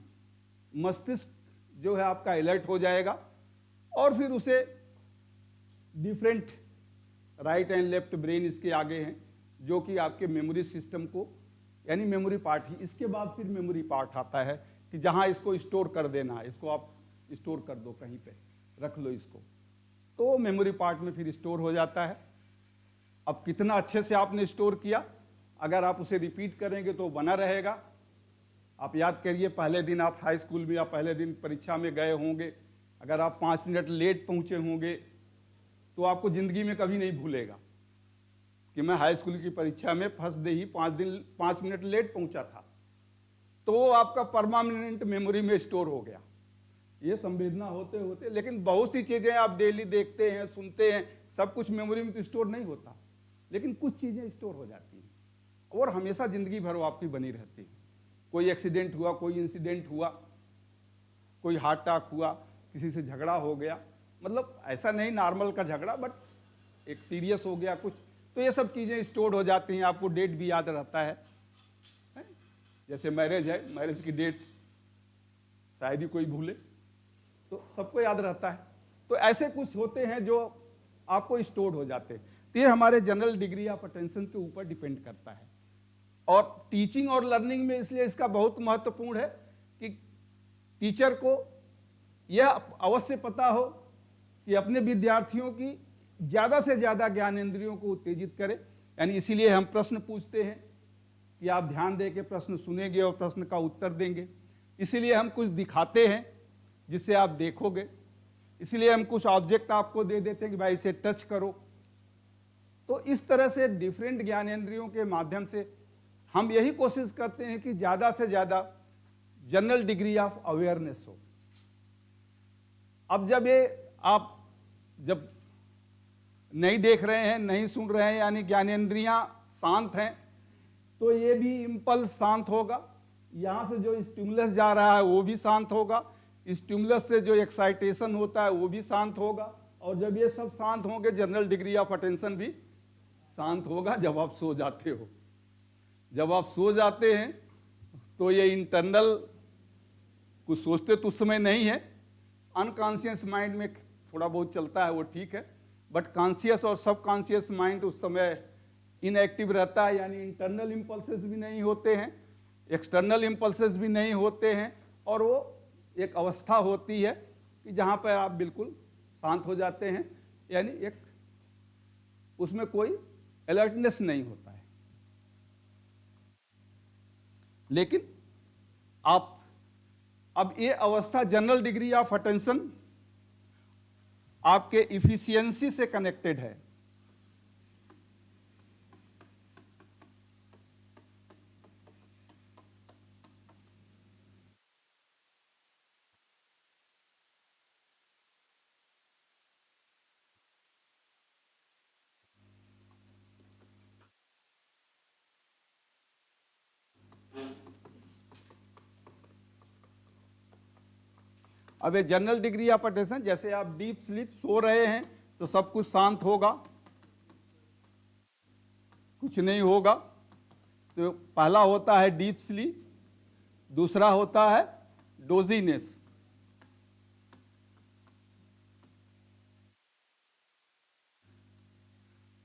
मस्तिष्क जो है आपका अलर्ट हो जाएगा, और फिर उसे different right and left brain इसके आगे हैं, जो कि आपके मेमोरी सिस्टम को यानी मेमोरी पार्ट ही, इसके बाद फिर मेमोरी पार्ट आता है कि जहां इसको स्टोर कर देना है, इसको आप स्टोर कर दो, कहीं पे रख लो इसको, तो मेमोरी पार्ट में फिर स्टोर हो जाता है। अब कितना अच्छे से आपने स्टोर किया, अगर आप उसे रिपीट करेंगे तो बना रहेगा। आप याद करिए, पहले दिन आप हाई स्कूल में या पहले दिन परीक्षा में गए होंगे, अगर आप 5 मिनट लेट पहुंचे होंगे तो आपको ज़िंदगी में कभी नहीं भूलेगा कि मैं हाई स्कूल की परीक्षा में फर्स्ट डे ही 5 मिनट लेट पहुंचा था, तो वो आपका परमानेंट मेमोरी में स्टोर हो गया। ये संवेदना होते होते, लेकिन बहुत सी चीज़ें आप डेली देखते हैं, सुनते हैं, सब कुछ मेमोरी में तो स्टोर नहीं होता, लेकिन कुछ चीज़ें स्टोर हो जाती हैं और हमेशा ज़िंदगी भर वो आपकी बनी रहती है। कोई एक्सीडेंट हुआ, कोई इंसिडेंट हुआ, कोई हार्ट अटैक हुआ, किसी से झगड़ा हो गया, मतलब ऐसा नहीं नॉर्मल का झगड़ा, बट एक सीरियस हो गया कुछ, तो ये सब चीज़ें स्टोर हो जाती हैं। आपको डेट भी याद रहता है, जैसे मैरिज है, मैरिज की डेट शायद ही कोई भूले, तो सबको याद रहता है। तो ऐसे कुछ होते हैं जो आपको स्टोर हो जाते हैं। तो ये हमारे जनरल डिग्री ऑफ अटेंशन के ऊपर डिपेंड करता है। और टीचिंग और लर्निंग में इसलिए इसका बहुत महत्वपूर्ण है कि टीचर को यह अवश्य पता हो कि अपने विद्यार्थियों की ज़्यादा से ज़्यादा ज्ञानेंद्रियों को उत्तेजित करे। यानी इसीलिए हम प्रश्न पूछते हैं कि आप ध्यान दे के प्रश्न सुनेंगे और प्रश्न का उत्तर देंगे। इसीलिए हम कुछ दिखाते हैं जिससे आप देखोगे। इसीलिए हम कुछ ऑब्जेक्ट आपको दे देते हैं कि भाई इसे टच करो। तो इस तरह से डिफरेंट ज्ञानेंद्रियों के माध्यम से हम यही कोशिश करते हैं कि ज़्यादा से ज़्यादा जनरल डिग्री ऑफ अवेयरनेस हो। अब जब आप जब नहीं देख रहे हैं, नहीं सुन रहे हैं, यानी ज्ञानेंद्रियां शांत हैं, तो ये भी इम्पल्स शांत होगा। यहाँ से जो स्टिमुलस जा रहा है वो भी शांत होगा, स्टिमुलस से जो एक्साइटेशन होता है वो भी शांत होगा, और जब ये सब शांत होंगे जनरल डिग्री ऑफ अटेंशन भी शांत होगा। जब आप सो जाते हो, जब आप सो जाते हैं तो ये इंटरनल कुछ सोचते तो उस समय नहीं है, अनकॉन्शियस माइंड में थोड़ा बहुत चलता है, वो ठीक है, बट कॉन्शियस और सबकॉन्शियस माइंड उस समय इनएक्टिव रहता है, यानी इंटरनल इम्पल्सेस भी नहीं होते हैं, एक्सटर्नल इम्पल्सेस भी नहीं होते हैं, और वो एक अवस्था होती है कि जहाँ पर आप बिल्कुल शांत हो जाते हैं, यानी एक उसमें कोई अलर्टनेस नहीं होता है। लेकिन आप अब ये अवस्था जनरल डिग्री ऑफ अटेंशन आपके इफिशियंसी से कनेक्टेड है। अब ये जनरल डिग्री ऑफ अटेंशन, जैसे आप डीप स्लीप सो रहे हैं तो सब कुछ शांत होगा, कुछ नहीं होगा। तो पहला होता है डीप स्लीप, दूसरा होता है डोजीनेस।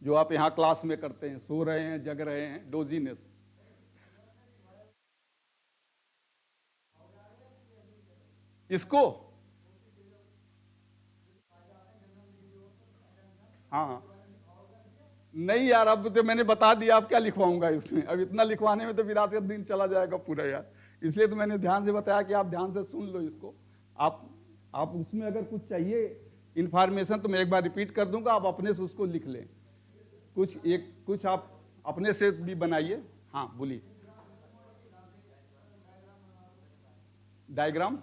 जो आप यहां क्लास में करते हैं, सो रहे हैं, जग रहे हैं, डोजीनेस। इसको हाँ नहीं यार, अब तो मैंने बता दिया, अब क्या लिखवाऊंगा इसमें, अब इतना लिखवाने में तो विरासत दिन चला जाएगा पूरा यार। इसलिए तो मैंने ध्यान से बताया कि आप ध्यान से सुन लो इसको। आप उसमें अगर कुछ चाहिए इंफॉर्मेशन तो मैं एक बार रिपीट कर दूंगा, आप अपने से उसको लिख लें। कुछ आप अपने से भी बनाइए। हाँ बोलिए। डायग्राम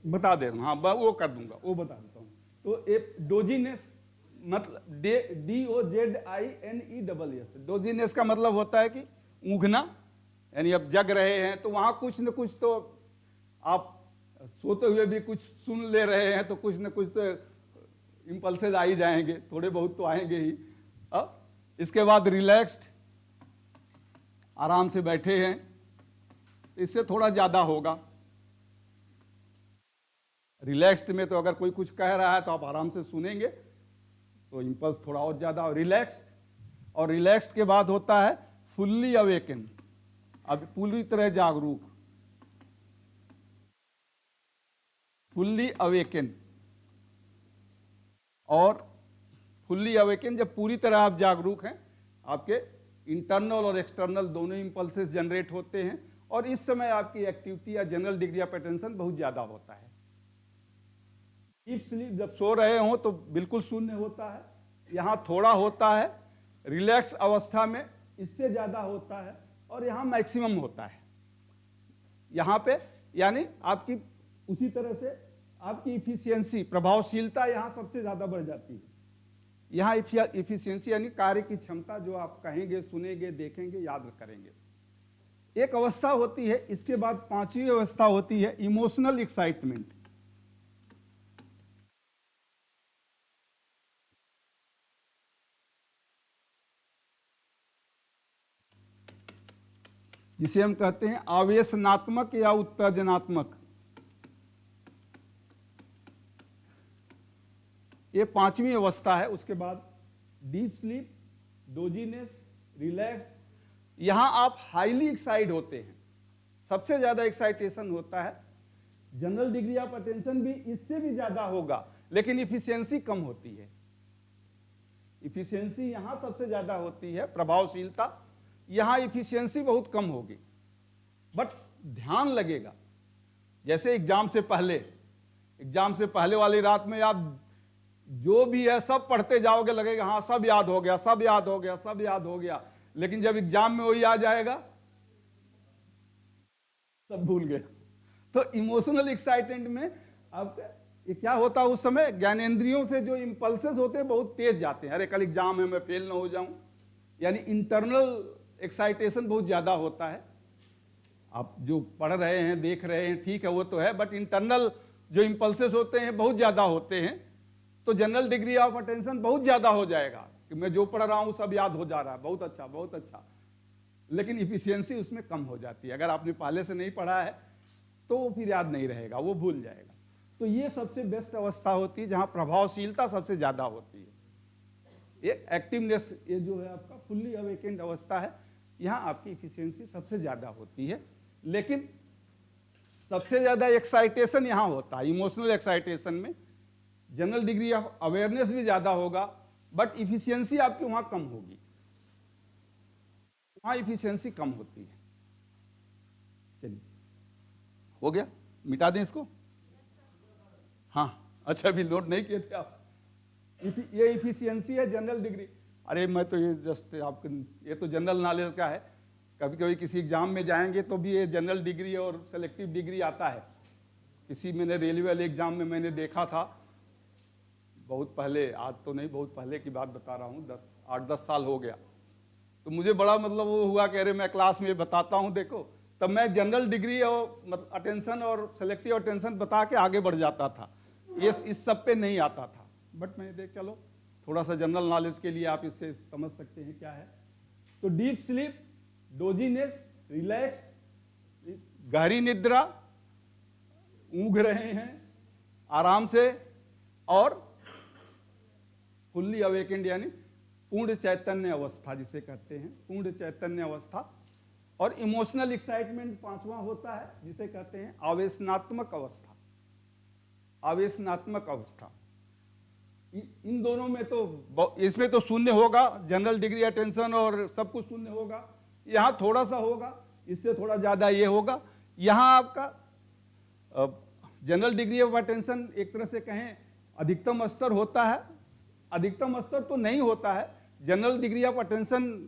बता दे रहा हूँ, हाँ वो कर दूंगा, वो बता देता हूँ। तो एक डोजीनेस मतलब DOZINESS, डोजीनेस का मतलब होता है कि ऊँघना, यानी अब जग रहे हैं तो वहाँ कुछ न कुछ तो आप सोते हुए भी कुछ सुन ले रहे हैं, तो कुछ न कुछ तो इम्पल्सेस आ ही जाएंगे, थोड़े बहुत तो आएंगे ही। अब इसके बाद रिलैक्स्ड, आराम से बैठे हैं, इससे थोड़ा ज़्यादा होगा। रिलैक्स्ड में तो अगर कोई कुछ कह रहा है तो आप आराम से सुनेंगे, तो इम्पल्स थोड़ा और ज़्यादा। रिलैक्स्ड, और रिलैक्स्ड के बाद होता है फुल्ली अवेकन, अब पूरी तरह जागरूक, फुल्ली अवेकन। और फुल्ली अवेकन जब पूरी तरह आप जागरूक हैं, आपके इंटरनल और एक्सटर्नल दोनों इम्पल्सेस जनरेट होते हैं, और इस समय आपकी एक्टिविटी या जनरल डिग्री ऑफ अटेंशन बहुत ज़्यादा होता है। डीप स्लीप जब सो रहे हो तो बिल्कुल शून्य होता है, यहाँ थोड़ा होता है, रिलैक्स अवस्था में इससे ज़्यादा होता है, और यहाँ मैक्सिमम होता है यहाँ पे, यानी आपकी उसी तरह से आपकी इफिशियंसी, प्रभावशीलता यहाँ सबसे ज़्यादा बढ़ जाती है। यहाँ इफिशियंसी यानी कार्य की क्षमता, जो आप कहेंगे, सुनेंगे, देखेंगे, याद करेंगे। एक अवस्था होती है, इसके बाद पांचवी अवस्था होती है इमोशनल एक्साइटमेंट। जिसे हम कहते हैं आवेशनात्मक या उत्तेजनात्मक। ये पांचवी अवस्था है। उसके बाद डीप स्लीप, डोजीनेस, रिलैक्स। यहां आप हाईली एक्साइट होते हैं, सबसे ज्यादा एक्साइटेशन होता है। जनरल डिग्री ऑफ अटेंशन भी इससे भी ज्यादा होगा, लेकिन इफिशियंसी कम होती है। इफिशियंसी यहां सबसे ज्यादा होती है, प्रभावशीलता। यहां इफिशियंसी बहुत कम होगी, बट ध्यान लगेगा। जैसे एग्जाम से पहले वाली रात में आप जो भी है सब पढ़ते जाओगे, लगेगा हाँ सब याद हो गया, सब याद हो गया, सब याद हो गया, लेकिन जब एग्जाम में वही आ जाएगा सब भूल गए। तो इमोशनल एक्साइटमेंट में अब ये क्या होता है, उस समय ज्ञानेंद्रियों से जो इंपल्सेस होते हैं बहुत तेज जाते हैं, अरे कल एग्जाम है मैं फेल ना हो जाऊं, यानी इंटरनल एक्साइटेशन बहुत ज्यादा होता है। आप जो पढ़ रहे हैं, देख रहे हैं, ठीक है वो तो है, बट इंटरनल जो इंपल्सेस होते हैं बहुत ज्यादा होते हैं। तो जनरल डिग्री ऑफ अटेंशन बहुत ज्यादा हो जाएगा कि मैं जो पढ़ रहा हूं सब याद हो जा रहा है, बहुत अच्छा बहुत अच्छा, लेकिन इफिशियंसी उसमें कम हो जाती है। अगर आपने पहले से नहीं पढ़ा है तो वो फिर याद नहीं रहेगा, वो भूल जाएगा। तो ये सबसे बेस्ट अवस्था होती है जहां प्रभावशीलता सबसे ज्यादा होती है। ये एक्टिवनेस, ये जो है आपका फुल्ली अवेकेंड अवस्था है, यहाँ आपकी इफिशियंसी सबसे ज्यादा होती है। लेकिन सबसे ज्यादा एक्साइटेशन यहाँ होता है, इमोशनल एक्साइटेशन में जनरल डिग्री ऑफ अवेयरनेस भी ज्यादा होगा, बट इफिशियंसी आपकी वहां कम होगी, वहां इफिशियंसी कम होती है। चलिए, हो गया, मिटा दें इसको। हाँ, अच्छा, अभी नोट नहीं किए थे आप। ये इफिशियंसी है जनरल डिग्री। अरे मैं तो ये जस्ट आपको, ये तो जनरल नॉलेज का है, कभी कभी किसी एग्जाम में जाएंगे तो भी ये जनरल डिग्री और सेलेक्टिव डिग्री आता है। किसी मैंने रेलवे वाले एग्जाम में मैंने देखा था बहुत पहले, आज तो नहीं, बहुत पहले की बात बता रहा हूँ, 8-10 साल हो गया। तो मुझे बड़ा मतलब वो हुआ कि अरे मैं क्लास में बताता हूँ देखो, तब मैं जनरल डिग्री और अटेंशन और सेलेक्टिव अटेंशन बता के आगे बढ़ जाता था, ये इस सब पे नहीं आता था। बट मैंने देख, चलो थोड़ा सा जनरल नॉलेज के लिए आप इससे समझ सकते हैं क्या है। तो डीप स्लीप, डोजीनेस, रिलैक्स, गहरी निद्रा, ऊँघ रहे हैं आराम से, और फुल्ली अवेकेंड यानी पूर्ण चैतन्य अवस्था जिसे कहते हैं, पूर्ण चैतन्य अवस्था। और इमोशनल एक्साइटमेंट पांचवा होता है जिसे कहते हैं आवेशनात्मक अवस्था। आवेशनात्मक अवस्था, इन दोनों में तो, इसमें तो शून्य होगा, जनरल डिग्री अटेंशन और सब कुछ शून्य होगा, यहां थोड़ा सा होगा, इससे थोड़ा ज्यादा ये होगा। यहां आपका जनरल डिग्री ऑफ अटेंशन एक तरह से कहें अधिकतम स्तर होता है, अधिकतम स्तर तो नहीं होता है, general degree of attention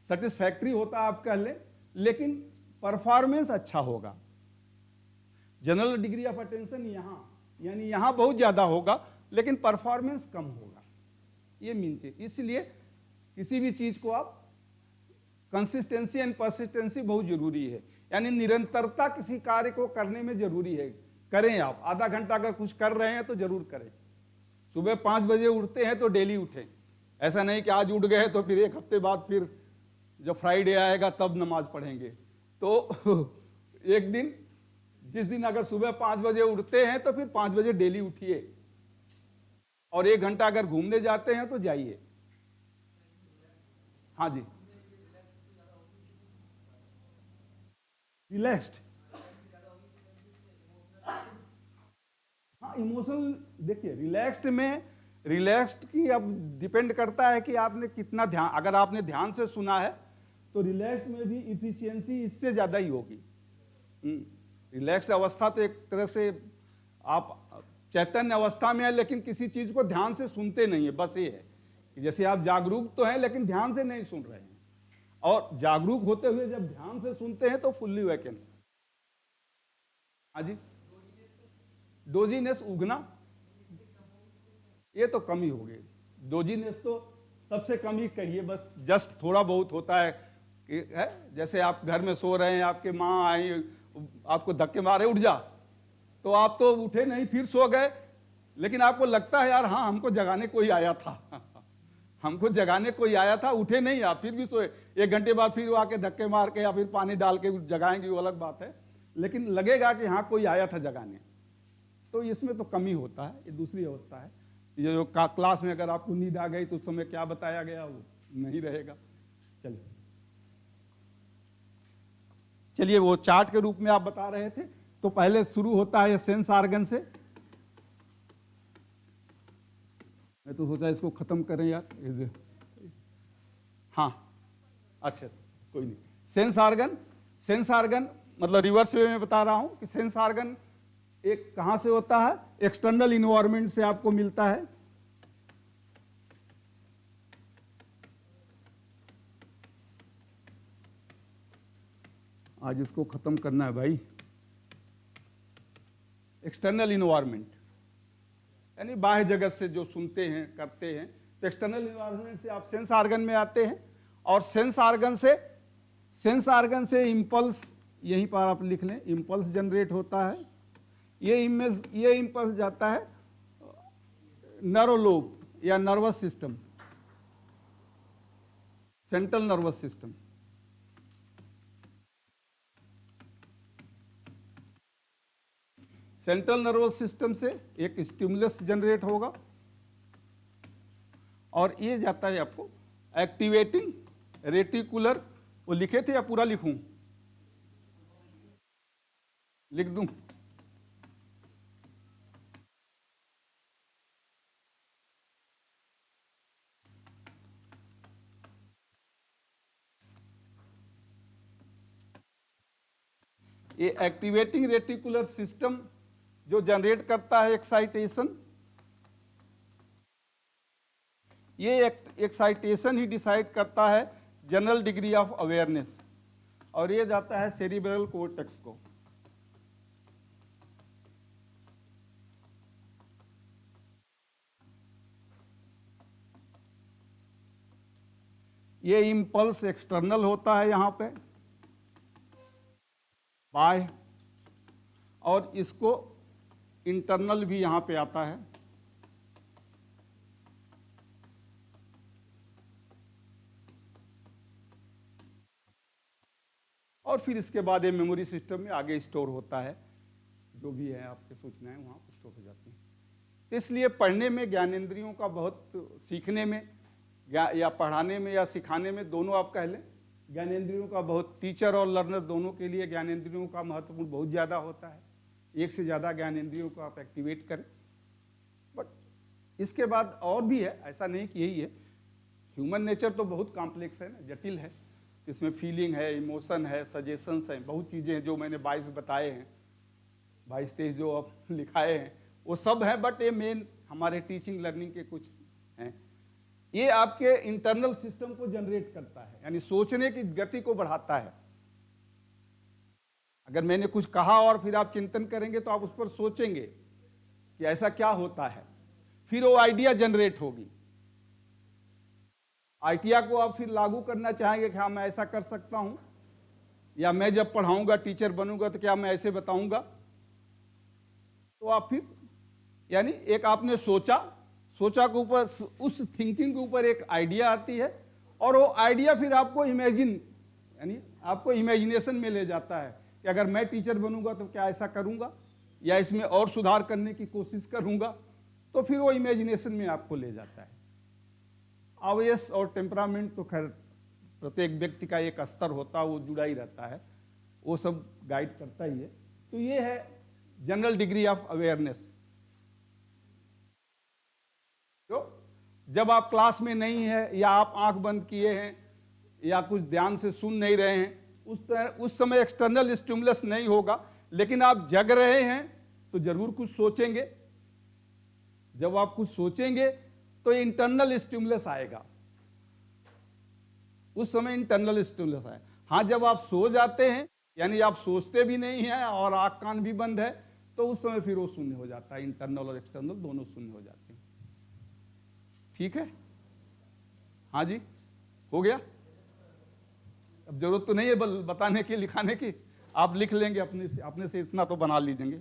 satisfactory होता है आप कह लें, लेकिन परफॉर्मेंस अच्छा होगा। जनरल डिग्री ऑफ अटेंशन यहाँ, यानी यहाँ बहुत ज्यादा होगा लेकिन परफॉर्मेंस कम होगा, ये मीन चीज। इसलिए किसी भी चीज को आप, कंसिस्टेंसी एंड परसिस्टेंसी बहुत जरूरी है, यानी निरंतरता किसी कार्य को करने में जरूरी है। करें आप, आधा घंटा अगर कुछ कर रहे हैं तो जरूर करें। सुबह 5 बजे उठते हैं तो डेली उठें, ऐसा नहीं कि आज उठ गए तो फिर एक हफ्ते बाद फिर जब फ्राइडे आएगा तब नमाज पढ़ेंगे। तो एक दिन, जिस दिन अगर सुबह 5 बजे उठते हैं तो फिर 5 बजे डेली उठिए, और 1 घंटा अगर घूमने जाते हैं तो जाइए। हाँ जी, रिलैक्स्ड, हाँ इमोशनल, देखिए रिलैक्स्ड में, रिलैक्स्ड की अब डिपेंड करता है कि आपने कितना ध्यान, अगर आपने ध्यान से सुना है तो रिलैक्स्ड में भी इफिशियंसी इससे ज्यादा ही होगी। रिलैक्स्ड अवस्था तो एक तरह से आप चैतन्य अवस्था में है लेकिन किसी चीज को ध्यान से सुनते नहीं है, बस ये है कि जैसे आप जागरूक तो हैं लेकिन ध्यान से नहीं सुन रहे हैं, और जागरूक होते हुए जब ध्यान से सुनते हैं तो फुल्ली वैकेंट। हाँ जी, डोजीनेस, उगना, ये तो कम ही हो गई। डोजीनेस तो सबसे कम ही कहिए, बस जस्ट थोड़ा बहुत होता है कि है, जैसे आप घर में सो रहे हैं, आपके माँ आई आपको धक्के मारे उठ जा, तो आप तो उठे नहीं, फिर सो गए, लेकिन आपको लगता है यार हाँ हमको जगाने कोई आया था हमको जगाने कोई आया था, उठे नहीं आप, फिर भी सोए। 1 घंटे बाद फिर वो आके धक्के मार के या फिर पानी डाल के जगाएंगे, वो अलग बात है, लेकिन लगेगा कि हाँ कोई आया था जगाने। तो इसमें तो कमी होता है, ये दूसरी अवस्था है। ये जो क्लास में अगर आपको नींद आ गई तो उस समय क्या बताया गया वो नहीं रहेगा। चलिए चलिए, वो चार्ट के रूप में आप बता रहे थे, तो पहले शुरू होता है सेंस ऑर्गन से। मैं तो सोचा इसको खत्म करें यार, हाँ अच्छा कोई नहीं। सेंस ऑर्गन, सेंस ऑर्गन मतलब रिवर्स वे में बता रहा हूं कि सेंस ऑर्गन एक कहां से होता है, एक्सटर्नल इन्वायरमेंट से आपको मिलता है। आज इसको खत्म करना है भाई। एक्सटर्नल इन्वायरमेंट यानी बाह्य जगत से जो सुनते हैं करते हैं, तो एक्सटर्नल इन्वायरमेंट से आप सेंस ऑर्गन में आते हैं, और सेंस ऑर्गन से इंपल्स, यहीं पर आप लिख लें, इंपल्स जनरेट होता है। ये इंपल्स जाता है नर्व लोब या nervous system, central nervous system. Central nervous system से एक स्टिमुलस जनरेट होगा और ये जाता है आपको एक्टिवेटिंग रेटिकुलर, वो लिखे थे या पूरा लिखूं? लिख दूं? ये एक्टिवेटिंग रेटिकुलर सिस्टम जो जनरेट करता है एक्साइटेशन, ये एक्साइटेशन ही डिसाइड करता है जनरल डिग्री ऑफ अवेयरनेस, और ये जाता है सेरिब्रल कोर्टेक्स को। ये इम्पल्स एक्सटर्नल होता है यहां पे बाय, और इसको इंटरनल भी यहां पे आता है। और फिर इसके बाद ये मेमोरी सिस्टम में आगे स्टोर होता है, जो भी है आपके सूचनाएं वहां स्टोर हो जाती हैं। तो इसलिए पढ़ने में ज्ञानेंद्रियों का बहुत, सीखने में या पढ़ाने में या सिखाने में, दोनों आप कह लें, ज्ञानेंद्रियों का बहुत, टीचर और लर्नर दोनों के लिए ज्ञानेंद्रियों का महत्वपूर्ण बहुत ज़्यादा होता है। एक से ज़्यादा ज्ञानेंद्रियों को आप एक्टिवेट करें। बट इसके बाद और भी है, ऐसा नहीं कि यही है। ह्यूमन नेचर तो बहुत कॉम्प्लेक्स है ना, जटिल है। इसमें फीलिंग है, इमोशन है, सजेशंस हैं, बहुत चीज़ें हैं जो मैंने 22 बताए हैं, 22-23 जो आप लिखाए हैं वो सब है। बट ये मेन हमारे टीचिंग लर्निंग के कुछ हैं। ये आपके इंटरनल सिस्टम को जनरेट करता है, यानी सोचने की गति को बढ़ाता है। अगर मैंने कुछ कहा और फिर आप चिंतन करेंगे तो आप उस पर सोचेंगे कि ऐसा क्या होता है, फिर वो आइडिया जनरेट होगी। आइडिया को आप फिर लागू करना चाहेंगे कि हाँ मैं ऐसा कर सकता हूं, या मैं जब पढ़ाऊंगा, टीचर बनूंगा तो क्या मैं ऐसे बताऊंगा। तो आप फिर, यानी एक आपने सोचा के ऊपर, उस थिंकिंग के ऊपर एक आइडिया आती है, और वो आइडिया फिर आपको इमेजिन, यानी आपको इमेजिनेशन में ले जाता है कि अगर मैं टीचर बनूंगा तो क्या ऐसा करूंगा, या इसमें और सुधार करने की कोशिश करूंगा। तो फिर वो इमेजिनेशन में आपको ले जाता है। अवेयस और टेम्परामेंट तो खैर प्रत्येक व्यक्ति का एक स्तर होता है, वो जुड़ा ही रहता है, वो सब गाइड करता ही है। तो ये है जनरल डिग्री ऑफ अवेयरनेस। तो जब आप क्लास में नहीं है, या आप आंख बंद किए हैं, या कुछ ध्यान से सुन नहीं रहे हैं, उस समय एक्सटर्नल स्टिमुलस नहीं होगा, लेकिन आप जग रहे हैं तो जरूर कुछ सोचेंगे। जब आप कुछ सोचेंगे तो इंटरनल स्टिमुलस आएगा, उस समय इंटरनल स्टिमुलस आएगा। हाँ, जब आप सो जाते हैं, यानी आप सोचते भी नहीं हैं और आंख कान भी बंद है, तो उस समय फिर वो शून्य हो जाता है, इंटरनल और एक्सटर्नल दोनों शून्य हो जाते हैं। ठीक है, हाँ जी, हो गया। अब जरूरत तो नहीं है बताने की, लिखाने की, आप लिख लेंगे अपने से इतना तो बना लीजिएंगे।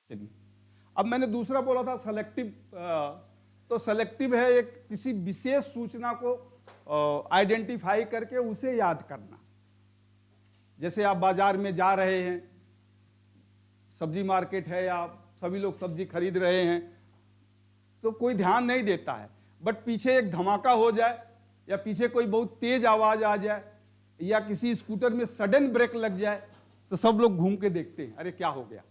चलिए, अब मैंने दूसरा बोला था सेलेक्टिव। तो सेलेक्टिव है एक किसी विशेष सूचना को आइडेंटिफाई करके उसे याद करना। जैसे आप बाजार में जा रहे हैं, सब्जी मार्केट है, या सभी लोग सब्जी खरीद रहे हैं, तो कोई ध्यान नहीं देता है, बट पीछे एक धमाका हो जाए, या पीछे कोई बहुत तेज आवाज आ जाए, या किसी स्कूटर में सडन ब्रेक लग जाए, तो सब लोग घूम के देखते हैं, अरे क्या हो गया,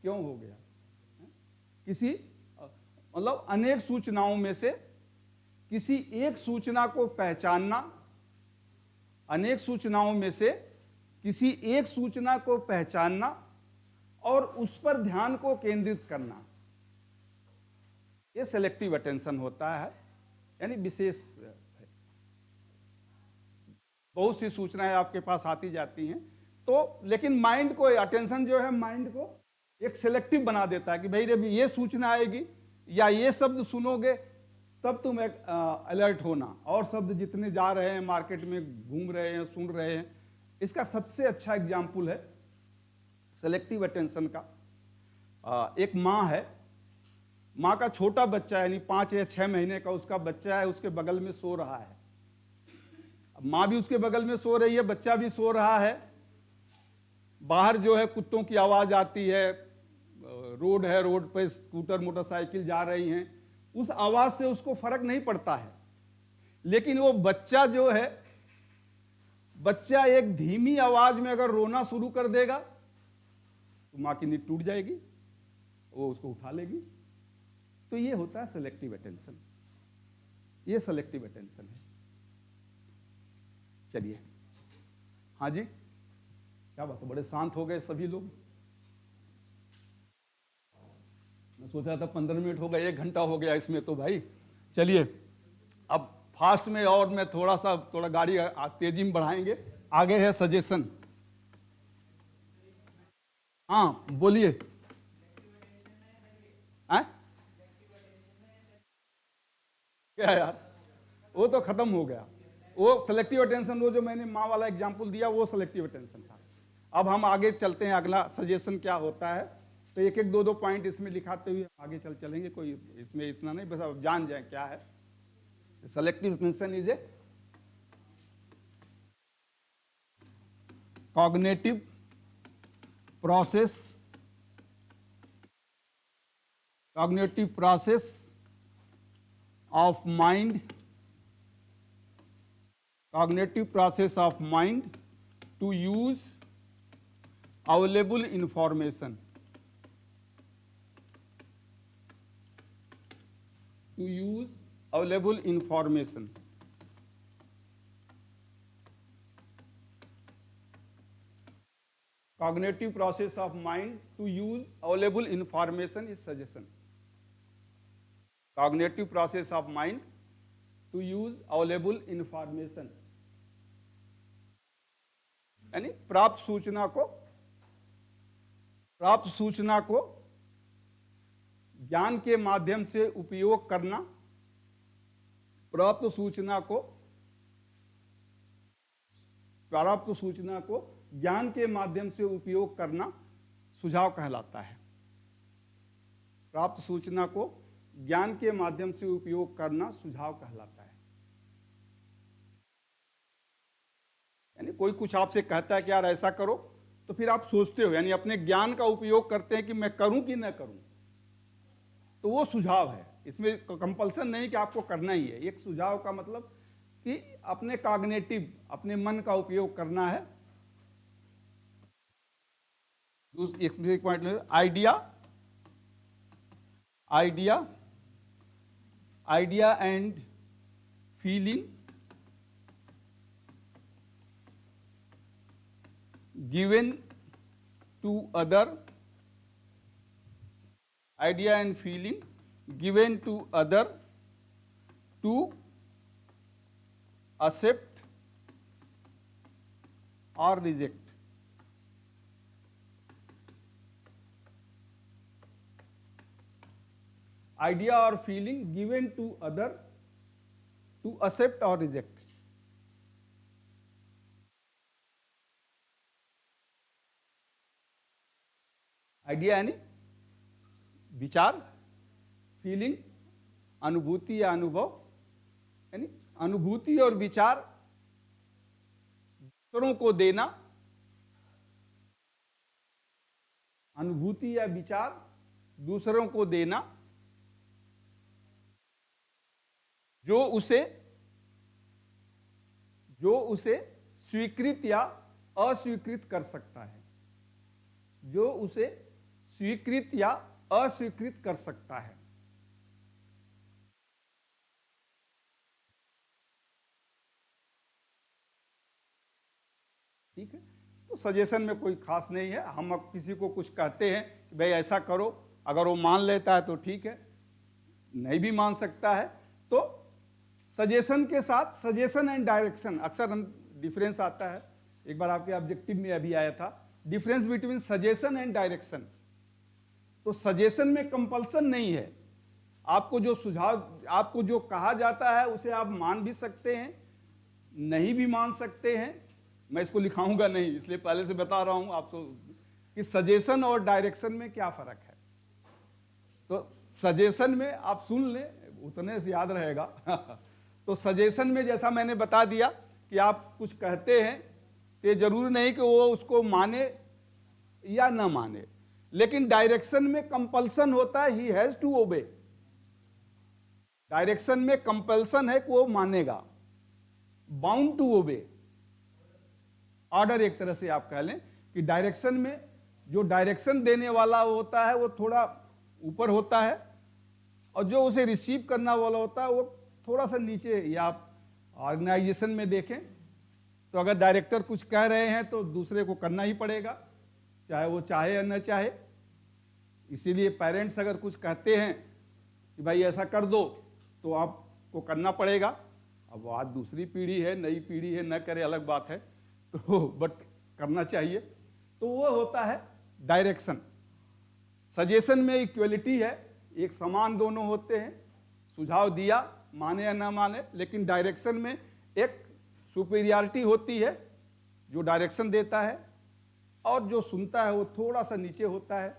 क्यों हो गया। किसी, मतलब अनेक सूचनाओं में से किसी एक सूचना को पहचानना, अनेक सूचनाओं में से किसी एक सूचना को पहचानना और उस पर ध्यान को केंद्रित करना, यह सेलेक्टिव अटेंशन होता है। यानी विशेष, बहुत सी सूचनाएं आपके पास आती जाती हैं, तो लेकिन माइंड को, अटेंशन जो है माइंड को एक सेलेक्टिव बना देता है कि भाई जब ये सूचना आएगी या ये शब्द सुनोगे तब तुम एक अलर्ट होना, और शब्द जितने जा रहे हैं मार्केट में, घूम रहे हैं, सुन रहे हैं। इसका सबसे अच्छा एग्जाम्पल है सेलेक्टिव अटेंशन का। एक माँ है, माँ का छोटा बच्चा है, यानी 5 या 6 महीने का उसका बच्चा है, उसके बगल में सो रहा है। अब माँ भी उसके बगल में सो रही है, बच्चा भी सो रहा है। बाहर जो है कुत्तों की आवाज़ आती है, रोड है, रोड पे स्कूटर मोटरसाइकिल जा रही हैं, उस आवाज़ से उसको फर्क नहीं पड़ता है। लेकिन वो बच्चा जो है, बच्चा एक धीमी आवाज में अगर रोना शुरू कर देगा तो मां की नींद टूट जाएगी, वो उसको उठा लेगी। तो ये होता है सेलेक्टिव अटेंशन, ये सेलेक्टिव अटेंशन है। चलिए, हाँ जी, क्या बात है, बड़े शांत हो गए सभी लोग। मैं सोच रहा था 15 मिनट हो गए, 1 घंटा हो गया इसमें तो भाई। चलिए अब फास्ट में, और मैं थोड़ा गाड़ी तेजी में बढ़ाएंगे। आगे है सजेशन। हाँ बोलिए। क्या यार, वो तो खत्म हो गया। वो सेलेक्टिव अटेंशन, वो जो मैंने माँ वाला एग्जांपल दिया, वो सेलेक्टिव अटेंशन था। अब हम आगे चलते हैं, अगला सजेशन क्या होता है। तो एक एक दो दो पॉइंट इसमें लिखाते हुए आगे चलेंगे, कोई इसमें इतना नहीं, बस अब जान जाए क्या है। Selective attention is a cognitive process of mind to use available information Cognitive process of mind to use available information is suggestion. Cognitive process of mind to use available information, यानी प्राप्त सूचना को ज्ञान के माध्यम से उपयोग करना, प्राप्त सूचना को ज्ञान के माध्यम से उपयोग करना सुझाव कहलाता है। प्राप्त सूचना को ज्ञान के माध्यम से उपयोग करना सुझाव कहलाता है। यानी कोई कुछ आपसे कहता है कि यार ऐसा करो, तो फिर आप सोचते हो, यानी अपने ज्ञान का उपयोग करते हैं कि मैं करूं कि न करूं, तो वो सुझाव है। इसमें कंपल्सन नहीं कि आपको करना ही है। एक सुझाव का मतलब कि अपने कॉग्निटिव, अपने मन का उपयोग करना है। एक point, idea and feeling given to other, idea and feeling given to other to accept or reject. Idea or feeling given to other to accept or reject. Idea यानी विचार, फीलिंग अनुभूति या अनुभव, यानी अनुभूति और विचार दूसरों को देना, अनुभूति या विचार दूसरों को देना जो उसे स्वीकृत या अस्वीकृत कर सकता है, जो उसे स्वीकृत या अस्वीकृत कर सकता है। ठीक है, तो सजेशन में कोई खास नहीं है। हम अब किसी को कुछ कहते हैं कि भाई ऐसा करो, अगर वो मान लेता है तो ठीक है, नहीं भी मान सकता है तो सजेशन के साथ सजेशन एंड डायरेक्शन, अक्सर हम डिफरेंस आता है, एक बार आपके ऑब्जेक्टिव में अभी आया था, difference between suggestion and direction. तो सजेशन में कंपल्सन नहीं है, आपको जो सुझाव, आपको जो कहा जाता है उसे आप मान भी सकते हैं, नहीं भी मान सकते हैं। मैं इसको लिखाऊंगा नहीं, इसलिए पहले से बता रहा हूं आपको कि सजेशन और डायरेक्शन में क्या फर्क है। तो सजेशन में आप सुन लें, उतने से याद रहेगा। तो सजेशन में जैसा मैंने बता दिया कि आप कुछ कहते हैं तो ये जरूरी नहीं कि वो उसको माने या ना माने। लेकिन डायरेक्शन में कंपल्सन होता है, he has to obey. Direction में कंपल्सन है कि वो मानेगा, बाउंड टू ओबे। ऑर्डर एक तरह से आप कह लें कि डायरेक्शन में जो डायरेक्शन देने वाला होता है वो थोड़ा ऊपर होता है, और जो उसे रिसीव करना वाला होता है वो थोड़ा सा नीचे। या आप ऑर्गेनाइजेशन में देखें तो अगर डायरेक्टर कुछ कह रहे हैं तो दूसरे को करना ही पड़ेगा, चाहे वो चाहे या न चाहे। इसीलिए पेरेंट्स अगर कुछ कहते हैं कि भाई ऐसा कर दो, तो आपको करना पड़ेगा। अब आज दूसरी पीढ़ी है, नई पीढ़ी है, न करे अलग बात है, तो बट करना चाहिए। तो वो होता है डायरेक्शन। सजेशन में इक्वलिटी है, एक समान दोनों होते हैं, सुझाव दिया माने या ना माने। लेकिन डायरेक्शन में एक सुपीरियरिटी होती है, जो डायरेक्शन देता है, और जो सुनता है वो थोड़ा सा नीचे होता है,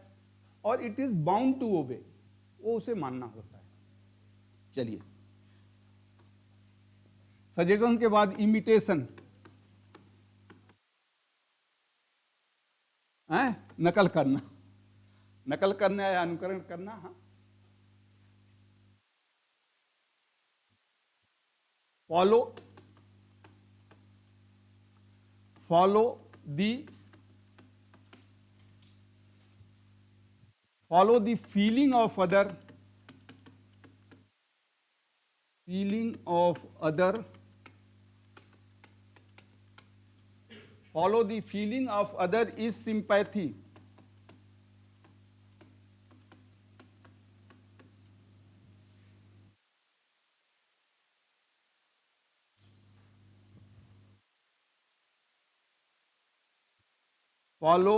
और it is bound to obey, वो उसे मानना होता है। चलिए, सजेशन के बाद इमिटेशन है, नकल करना। नकल करना या अनुकरण करना। हाँ, follow the feeling of other, follow the feeling of other is sympathy. Follow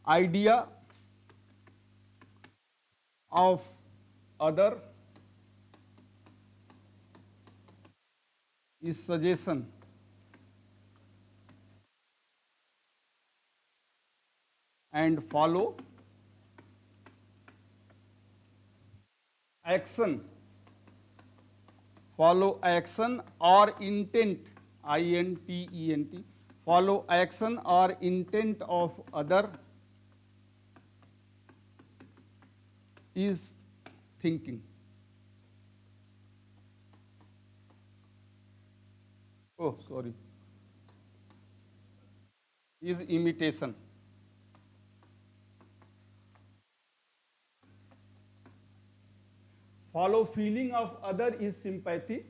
idea of other is suggestion. And follow action or intent, INTENT, follow action or intent of other is thinking. Oh, sorry, is imitation. Follow feeling of other is sympathy,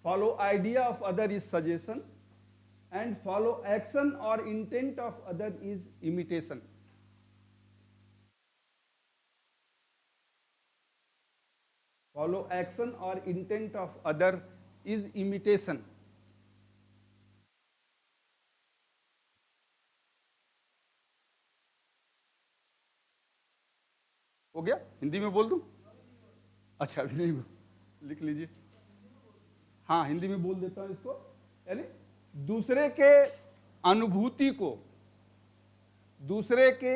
follow idea of other is suggestion, and follow action or intent of other is imitation. Follow action or intent of other is imitation. हो गया? हिंदी में बोल दूं? अच्छा, अभी नहीं, लिख लीजिए। हाँ, हिंदी में बोल देता हूं इसको। यानी दूसरे के अनुभूति को, दूसरे के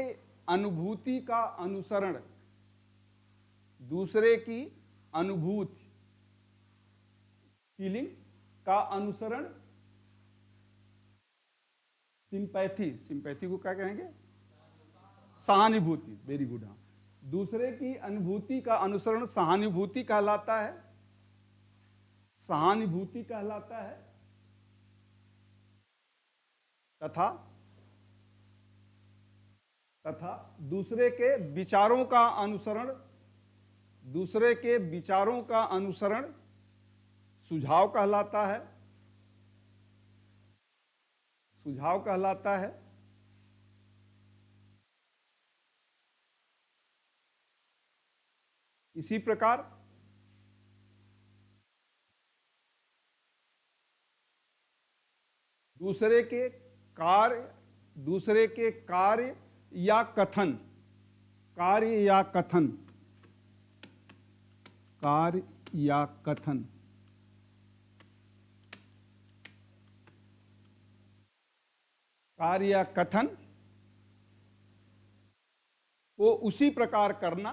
अनुभूति का अनुसरण, दूसरे की अनुभूति, फीलिंग का अनुसरण, सिंपैथी को क्या कहेंगे? सहानुभूति। Very good. हाँ, दूसरे की अनुभूति का अनुसरण सहानुभूति कहलाता है, सहानुभूति कहलाता है। तथा दूसरे के विचारों का अनुसरण, दूसरे के विचारों का अनुसरण सुझाव कहलाता है, सुझाव कहलाता है। इसी प्रकार दूसरे के कार्य या कथन, कार्य या कथन, कार्य या कथन, कार्य या कथन को उसी प्रकार करना,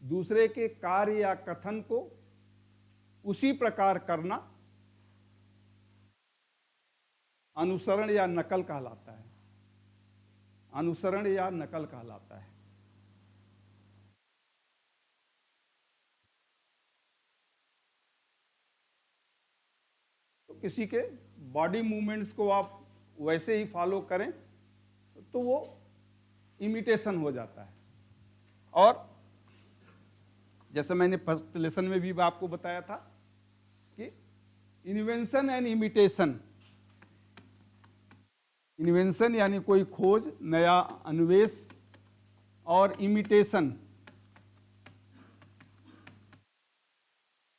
दूसरे के कार्य या कथन को उसी प्रकार करना अनुसरण या नकल कहलाता है। अनुसरण या नकल कहलाता है। तो किसी के बॉडी मूवमेंट्स को आप वैसे ही फॉलो करें तो वो इमिटेशन हो जाता है। और जैसे मैंने फर्स्ट लेसन में भी आपको बताया था कि इन्वेंशन एंड इमिटेशन, इन्वेंशन यानी कोई खोज, नया अन्वेष, और इमिटेशन,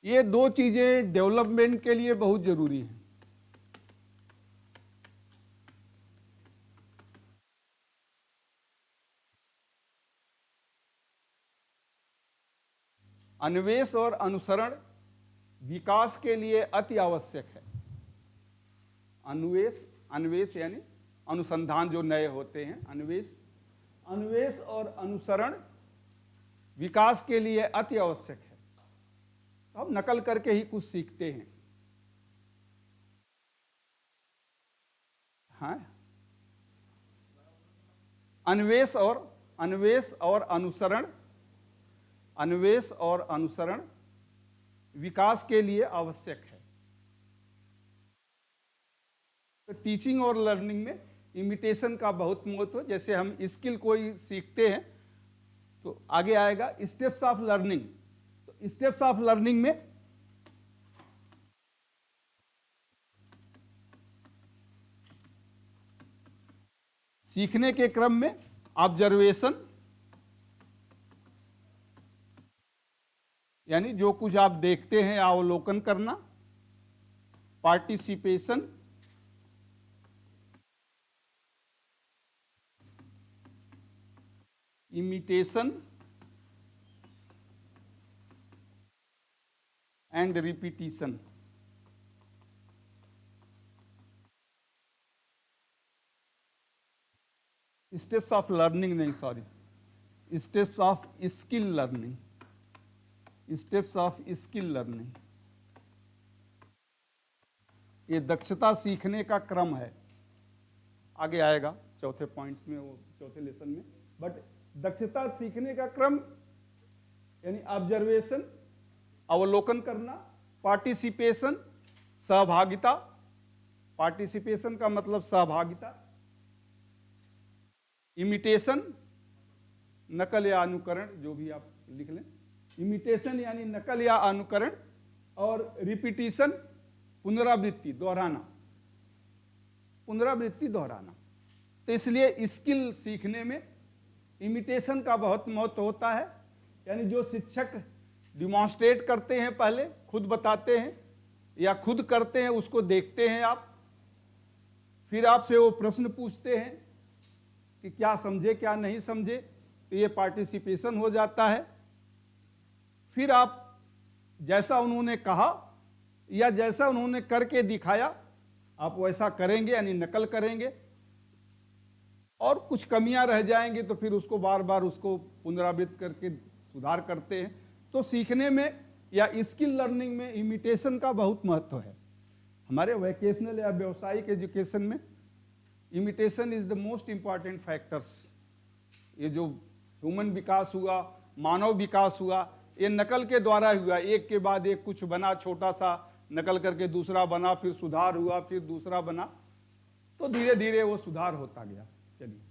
ये दो चीजें डेवलपमेंट के लिए बहुत जरूरी हैं। अन्वेष और अनुसरण विकास के लिए अति आवश्यक है। अन्वेष यानी अनुसंधान जो नए होते हैं, अन्वेष और अनुसरण विकास के लिए अति आवश्यक है। तो हम नकल करके ही कुछ सीखते हैं। हाँ, अन्वेष और अनुसरण विकास के लिए आवश्यक है। तो टीचिंग और लर्निंग में इमिटेशन का बहुत महत्व है। जैसे हम स्किल कोई सीखते हैं तो आगे आएगा स्टेप्स ऑफ लर्निंग। तो स्टेप्स ऑफ लर्निंग में सीखने के क्रम में ऑब्जर्वेशन यानी जो कुछ आप देखते हैं अवलोकन करना, participation, imitation and repetition. Steps of learning नहीं, sorry, steps of skill learning, steps of skill learning, ये दक्षता सीखने का क्रम है। आगे आएगा चौथे पॉइंट्स में, वो चौथे लेसन में। बट दक्षता सीखने का क्रम यानी ऑब्जर्वेशन, अवलोकन करना, पार्टिसिपेशन, सहभागिता, पार्टिसिपेशन का मतलब सहभागिता, इमिटेशन, नकल या अनुकरण, जो भी आप लिख लें, इमिटेशन यानी नकल या अनुकरण, और रिपीटिशन पुनरावृत्ति, दोहराना, पुनरावृत्ति दोहराना। तो इसलिए स्किल सीखने में इमिटेशन का बहुत महत्व होता है। यानी जो शिक्षक डिमॉन्स्ट्रेट करते हैं, पहले खुद बताते हैं या खुद करते हैं, उसको देखते हैं आप, फिर आपसे वो प्रश्न पूछते हैं कि क्या समझे क्या नहीं समझे, तो ये पार्टिसिपेशन हो जाता है। फिर आप जैसा उन्होंने कहा या जैसा उन्होंने करके दिखाया आप वैसा करेंगे, यानी नकल करेंगे, और कुछ कमियां रह जाएंगी तो फिर उसको बार बार उसको पुनरावृत्त करके सुधार करते हैं। तो सीखने में या स्किल लर्निंग में इमिटेशन का बहुत महत्व है। हमारे वोकेशनल या व्यावसायिक एजुकेशन में imitation is the most important factors. ये जो ह्यूमन विकास हुआ, मानव विकास हुआ, ये नकल के द्वारा हुआ। एक के बाद एक कुछ बना, छोटा सा नकल करके दूसरा बना, फिर सुधार हुआ, फिर दूसरा बना, तो धीरे धीरे वो सुधार होता गया। चलिए,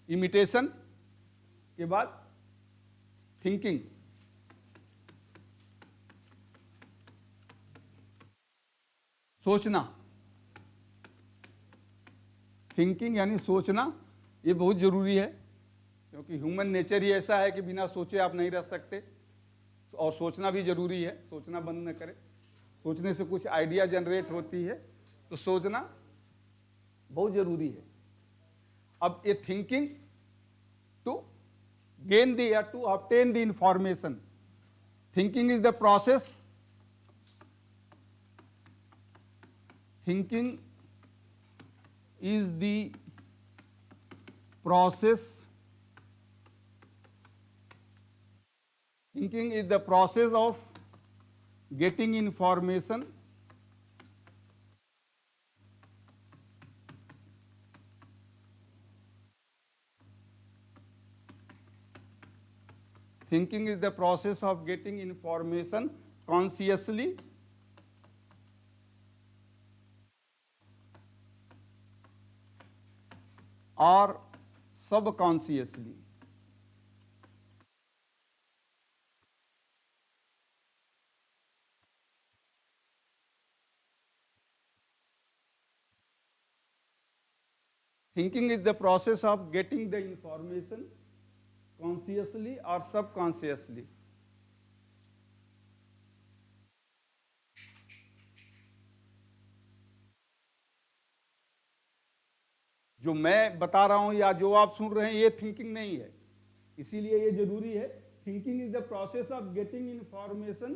इमिटेशन के बाद थिंकिंग। सोचना, थिंकिंग यानी सोचना, ये बहुत जरूरी है, क्योंकि ह्यूमन नेचर ही ऐसा है कि बिना सोचे आप नहीं रह सकते, और सोचना भी जरूरी है। सोचना बंद न करें, सोचने से कुछ आइडिया जनरेट होती है, तो सोचना बहुत जरूरी है। अब ये थिंकिंग टू गेन द या to obtain the information, thinking is the process, thinking is the process, thinking is the process of getting information thinking is the process of getting information consciously और subconsciously. Thinking is the process of getting the information consciously और subconsciously. जो मैं बता रहा हूं या जो आप सुन रहे हैं ये थिंकिंग नहीं है, इसीलिए ये जरूरी है। Thinking is the process of getting information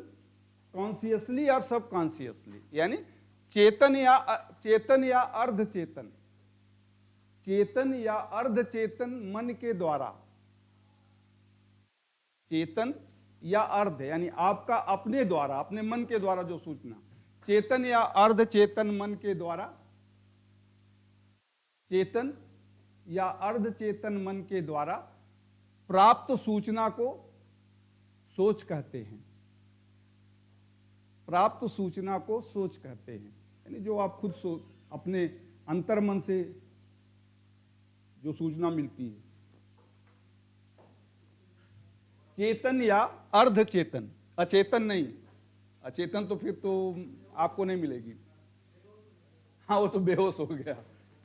consciously और सबकॉन्शियसली, यानी चेतन या अर्ध चेतन, चेतन या अर्ध चेतन मन के द्वारा, चेतन या अर्ध यानी आपका अपने द्वारा, अपने मन के द्वारा जो सूचना, चेतन या अर्ध चेतन मन के द्वारा, चेतन या अर्ध चेतन मन के द्वारा प्राप्त सूचना को सोच कहते हैं। प्राप्त सूचना को सोच कहते हैं, यानी जो आप खुद अपने अंतर्मन से जो सूचना मिलती है। चेतन या अर्ध चेतन, अचेतन नहीं, अचेतन तो फिर तो आपको नहीं मिलेगी। हाँ, वो तो बेहोश हो गया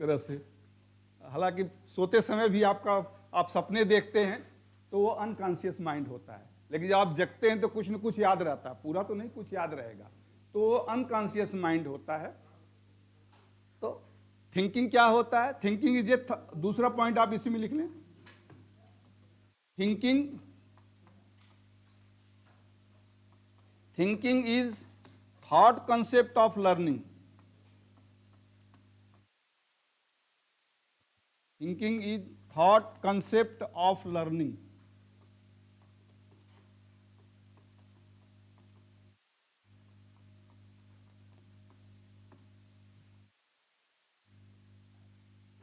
तरह से। हालांकि सोते समय भी आप सपने देखते हैं तो वो अनकॉन्शियस माइंड होता है, लेकिन जब आप जगते हैं तो कुछ न कुछ याद रहता है, पूरा तो नहीं, कुछ याद रहेगा, तो वो अनकॉन्शियस माइंड होता है। तो थिंकिंग क्या होता है? थिंकिंग इज ए, दूसरा पॉइंट आप इसी में लिख लें, thinking is thought concept of learning. Thinking is thought concept of learning.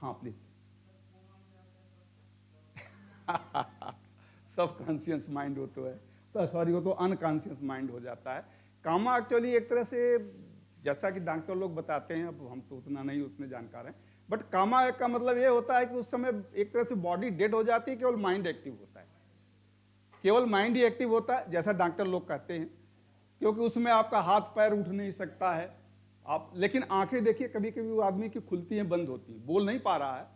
हाँ प्लीज। सब कॉन्शियस माइंड हो तो है, सॉरी, वो तो अनकॉन्शियस माइंड हो जाता है। कामा एक्चुअली एक तरह से, जैसा कि डॉक्टर लोग बताते हैं, अब हम तो उतना नहीं उसमें जानकार हैं, बट कामा का मतलब ये होता है कि उस समय एक तरह से बॉडी डेड हो जाती है, केवल माइंड एक्टिव होता है, केवल माइंड ही एक्टिव होता है, जैसा डॉक्टर लोग कहते हैं, क्योंकि उसमें आपका हाथ पैर उठ नहीं सकता है आप, लेकिन आंखें देखिए कभी कभी वो आदमी की खुलती हैं, बंद होती हैं, बोल नहीं पा रहा है,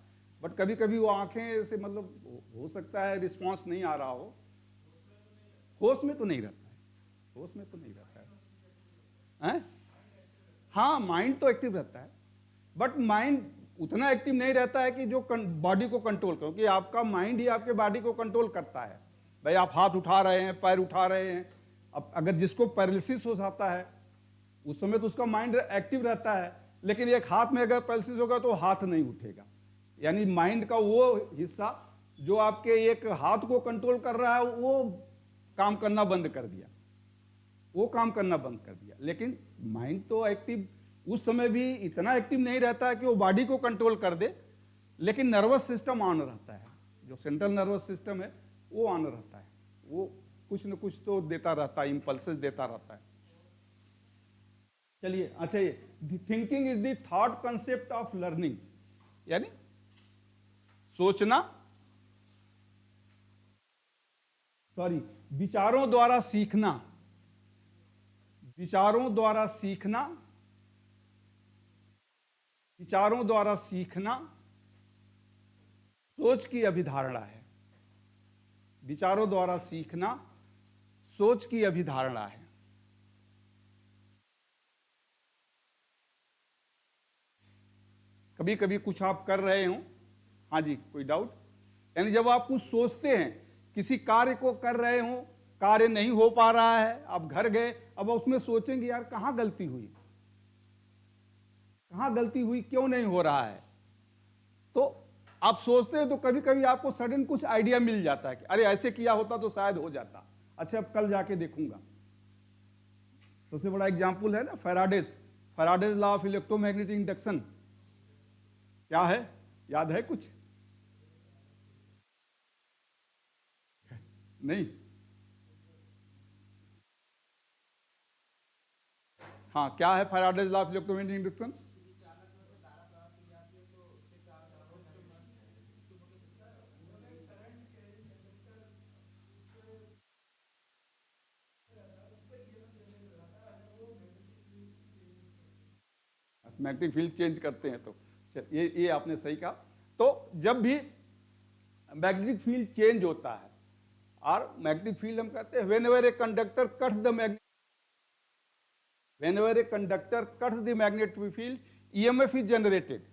बट कभी कभी वो आंखें से मतलब हो सकता है रिस्पॉन्स नहीं आ रहा हो। होश में तो नहीं रहता है, होश में तो नहीं रहता है। हाँ, माइंड तो एक्टिव रहता है, बट माइंड उतना एक्टिव नहीं रहता है कि जो बॉडी को कंट्रोल, क्योंकि आपका माइंड ही आपके बॉडी को कंट्रोल करता है। भाई आप हाथ उठा रहे हैं, पैर उठा रहे हैं, अब अगर जिसको पैरालिसिस हो जाता है उस समय तो उसका माइंड एक्टिव रहता है, लेकिन एक हाथ में अगर पैरालिसिस होगा तो हाथ नहीं उठेगा, यानी माइंड का वो हिस्सा जो आपके एक हाथ को कंट्रोल कर रहा है वो काम करना बंद कर दिया, वो काम करना बंद कर दिया। लेकिन माइंड तो एक्टिव उस समय भी इतना एक्टिव नहीं रहता है कि वो बॉडी को कंट्रोल कर दे, लेकिन नर्वस सिस्टम ऑन रहता है, जो सेंट्रल नर्वस सिस्टम है वो ऑन रहता है, वो कुछ न कुछ तो देता रहता है, इंपल्सेस देता रहता है। चलिए, अच्छा, ये thinking is the thought concept of learning, यानी सोचना, सॉरी, विचारों द्वारा सीखना, विचारों द्वारा सीखना, विचारों द्वारा सीखना सोच की अभिधारणा है। विचारों द्वारा सीखना सोच की अभिधारणा है। कभी कभी कुछ आप कर रहे हो, हाँ जी, कोई डाउट? यानी जब आप कुछ सोचते हैं, किसी कार्य को कर रहे हो, कार्य नहीं हो पा रहा है, आप घर गए, अब उसमें सोचेंगे यार कहाँ गलती हुई, कहाँ गलती हुई, क्यों नहीं हो रहा है, तो आप सोचते हैं तो कभी कभी आपको सडन कुछ आइडिया मिल जाता है कि अरे ऐसे किया होता तो शायद हो जाता, अच्छा अब कल जाके देखूंगा। सबसे बड़ा एग्जाम्पल है ना Faraday's law of electromagnetic induction, क्या है, याद है कुछ? नहीं, हाँ, क्या है Faraday's law of electromagnetic induction? Magnetic field change करते हैं तो ये आपने सही कहा। तो जब भी मैग्नेटिक फील्ड चेंज होता है, और मैग्नेटिक फील्ड हम कहते हैं whenever a conductor cuts the magnet, whenever a conductor cuts the magnetic field EMF is generated.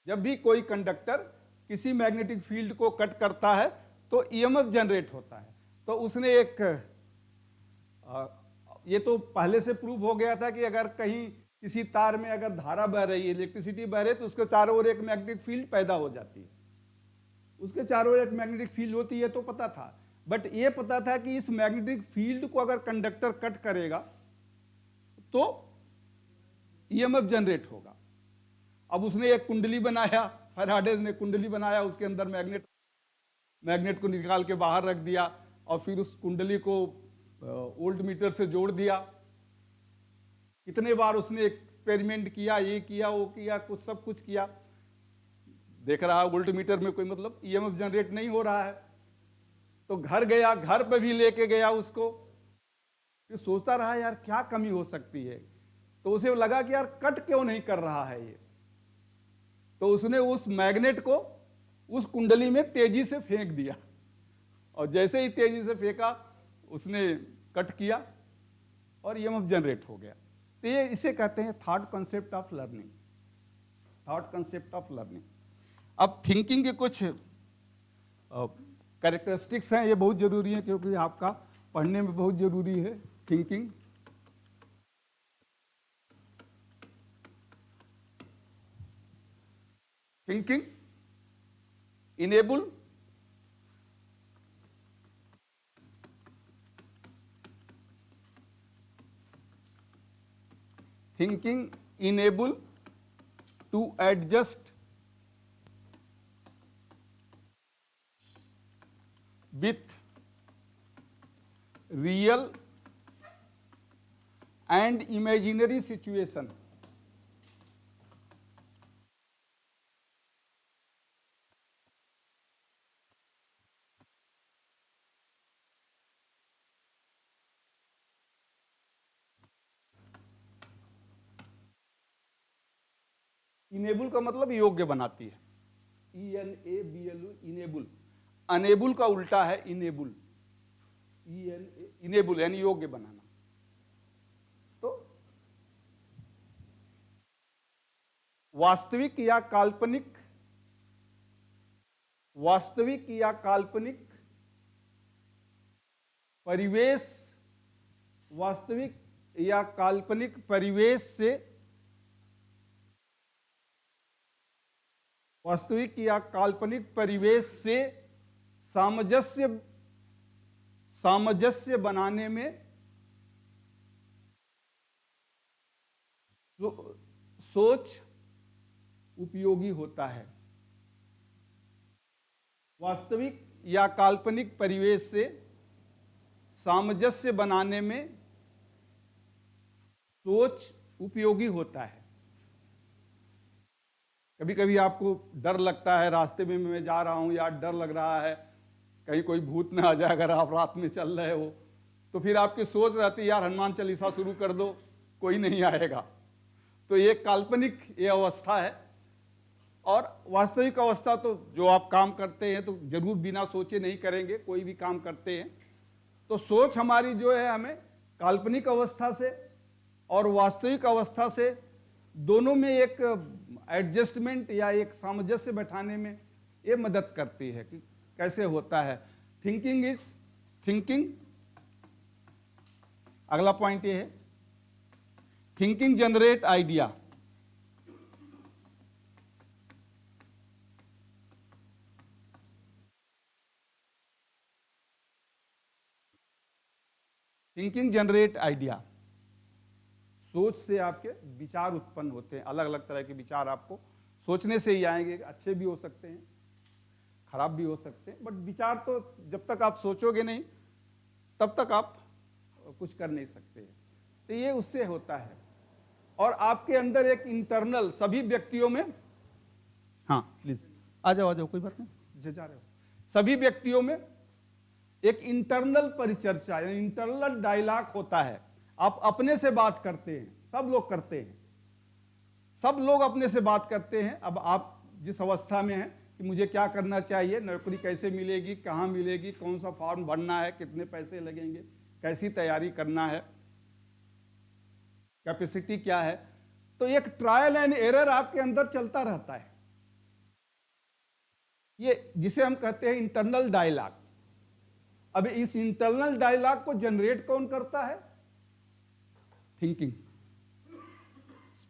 जब भी कोई कंडक्टर किसी मैग्नेटिक फील्ड को कट करता है तो ईएमएफ जनरेट होता है। तो उसने एक ये तो पहले से प्रूव हो गया था कि अगर कहीं किसी तार में अगर धारा बह रही है, इलेक्ट्रिसिटी बह रही है, तो उसके चारों ओर एक मैग्नेटिक फील्ड पैदा हो जाती है, उसके चारों ओर एक मैग्नेटिक फील्ड होती है, तो पता था। बट ये पता था कि इस मैग्नेटिक फील्ड को अगर कंडक्टर कट करेगा तो ईएमएफ जनरेट होगा। अब उसने एक कुंडली बनाया, फैराडेज ने कुंडली बनाया, उसके अंदर मैग्नेट को निकाल के बाहर रख दिया, और फिर उस कुंडली को वोल्ट मीटर से जोड़ दिया। कितने बार उसने एक्सपेरिमेंट किया, ये किया वो किया, कुछ सब कुछ किया, देख रहा है वोल्ट मीटर में कोई मतलब ईएमएफ जनरेट नहीं हो रहा है। तो घर गया, घर पे भी लेके गया उसको, फिर सोचता रहा यार क्या कमी हो सकती है। तो उसे लगा कि यार कट क्यों नहीं कर रहा है ये। तो उसने उस मैग्नेट को उस कुंडली में तेजी से फेंक दिया, और जैसे ही तेजी से फेंका उसने कट किया और ईएमएफ जनरेट हो गया। तो ये इसे कहते हैं thought concept of learning, thought concept of learning. अब थिंकिंग के कुछ कैरेक्टरिस्टिक्स हैं, ये बहुत जरूरी है क्योंकि आपका पढ़ने में बहुत जरूरी है thinking. Thinking enable to adjust with real and imaginary situation. Enable का मतलब योग्य बनाती है, ENABLE, इनेबल। अनेबल का उल्टा है इनेबल, इनेबल यानी योग्य बनाना। तो वास्तविक या काल्पनिक परिवेश, वास्तविक या काल्पनिक परिवेश से, वास्तविक या काल्पनिक परिवेश से सामंजस्य बनाने में सोच उपयोगी होता है। वास्तविक या काल्पनिक परिवेश से सामंजस्य बनाने में सोच उपयोगी होता है। कभी कभी आपको डर लगता है, रास्ते में मैं जा रहा हूं यार डर लग रहा है कहीं कोई भूत ना आ जाए, अगर आप रात में चल रहे हो तो फिर आपकी सोच रहती है यार हनुमान चालीसा शुरू कर दो, कोई नहीं आएगा। तो ये काल्पनिक ये अवस्था है। और वास्तविक अवस्था तो जो आप काम करते हैं तो जरूर बिना सोचे नहीं करेंगे, कोई भी काम करते हैं तो सोच हमारी जो है हमें काल्पनिक अवस्था से और वास्तविक अवस्था से दोनों में एक एडजस्टमेंट या एक सामंजस्य बैठाने में ये मदद करती है कि कैसे होता है। थिंकिंग, अगला पॉइंट ये है thinking generate idea. Thinking generate idea, सोच से आपके विचार उत्पन्न होते हैं। अलग अलग तरह के विचार आपको सोचने से ही आएंगे, अच्छे भी हो सकते हैं खराब भी हो सकते हैं, बट विचार तो जब तक आप सोचोगे नहीं तब तक आप कुछ कर नहीं सकते हैं। तो ये उससे होता है। और आपके अंदर एक इंटरनल, सभी व्यक्तियों में, हाँ प्लीज आ जाओ, कोई बात नहीं, जा रहे हो, सभी व्यक्तियों में एक इंटरनल परिचर्चा यानी इंटरनल डायलॉग होता है। आप अपने से बात करते हैं, सब लोग करते हैं, सब लोग अपने से बात करते हैं। अब आप जिस अवस्था में हैं कि मुझे क्या करना चाहिए, नौकरी कैसे मिलेगी, कहाँ मिलेगी, कौन सा फॉर्म भरना है, कितने पैसे लगेंगे, कैसी तैयारी करना है, कैपेसिटी क्या है, तो एक ट्रायल एंड एरर आपके अंदर चलता रहता है। ये जिसे हम कहते हैं इंटरनल डायलॉग। अब इस इंटरनल डायलॉग को जनरेट कौन करता है? थिंकिंग।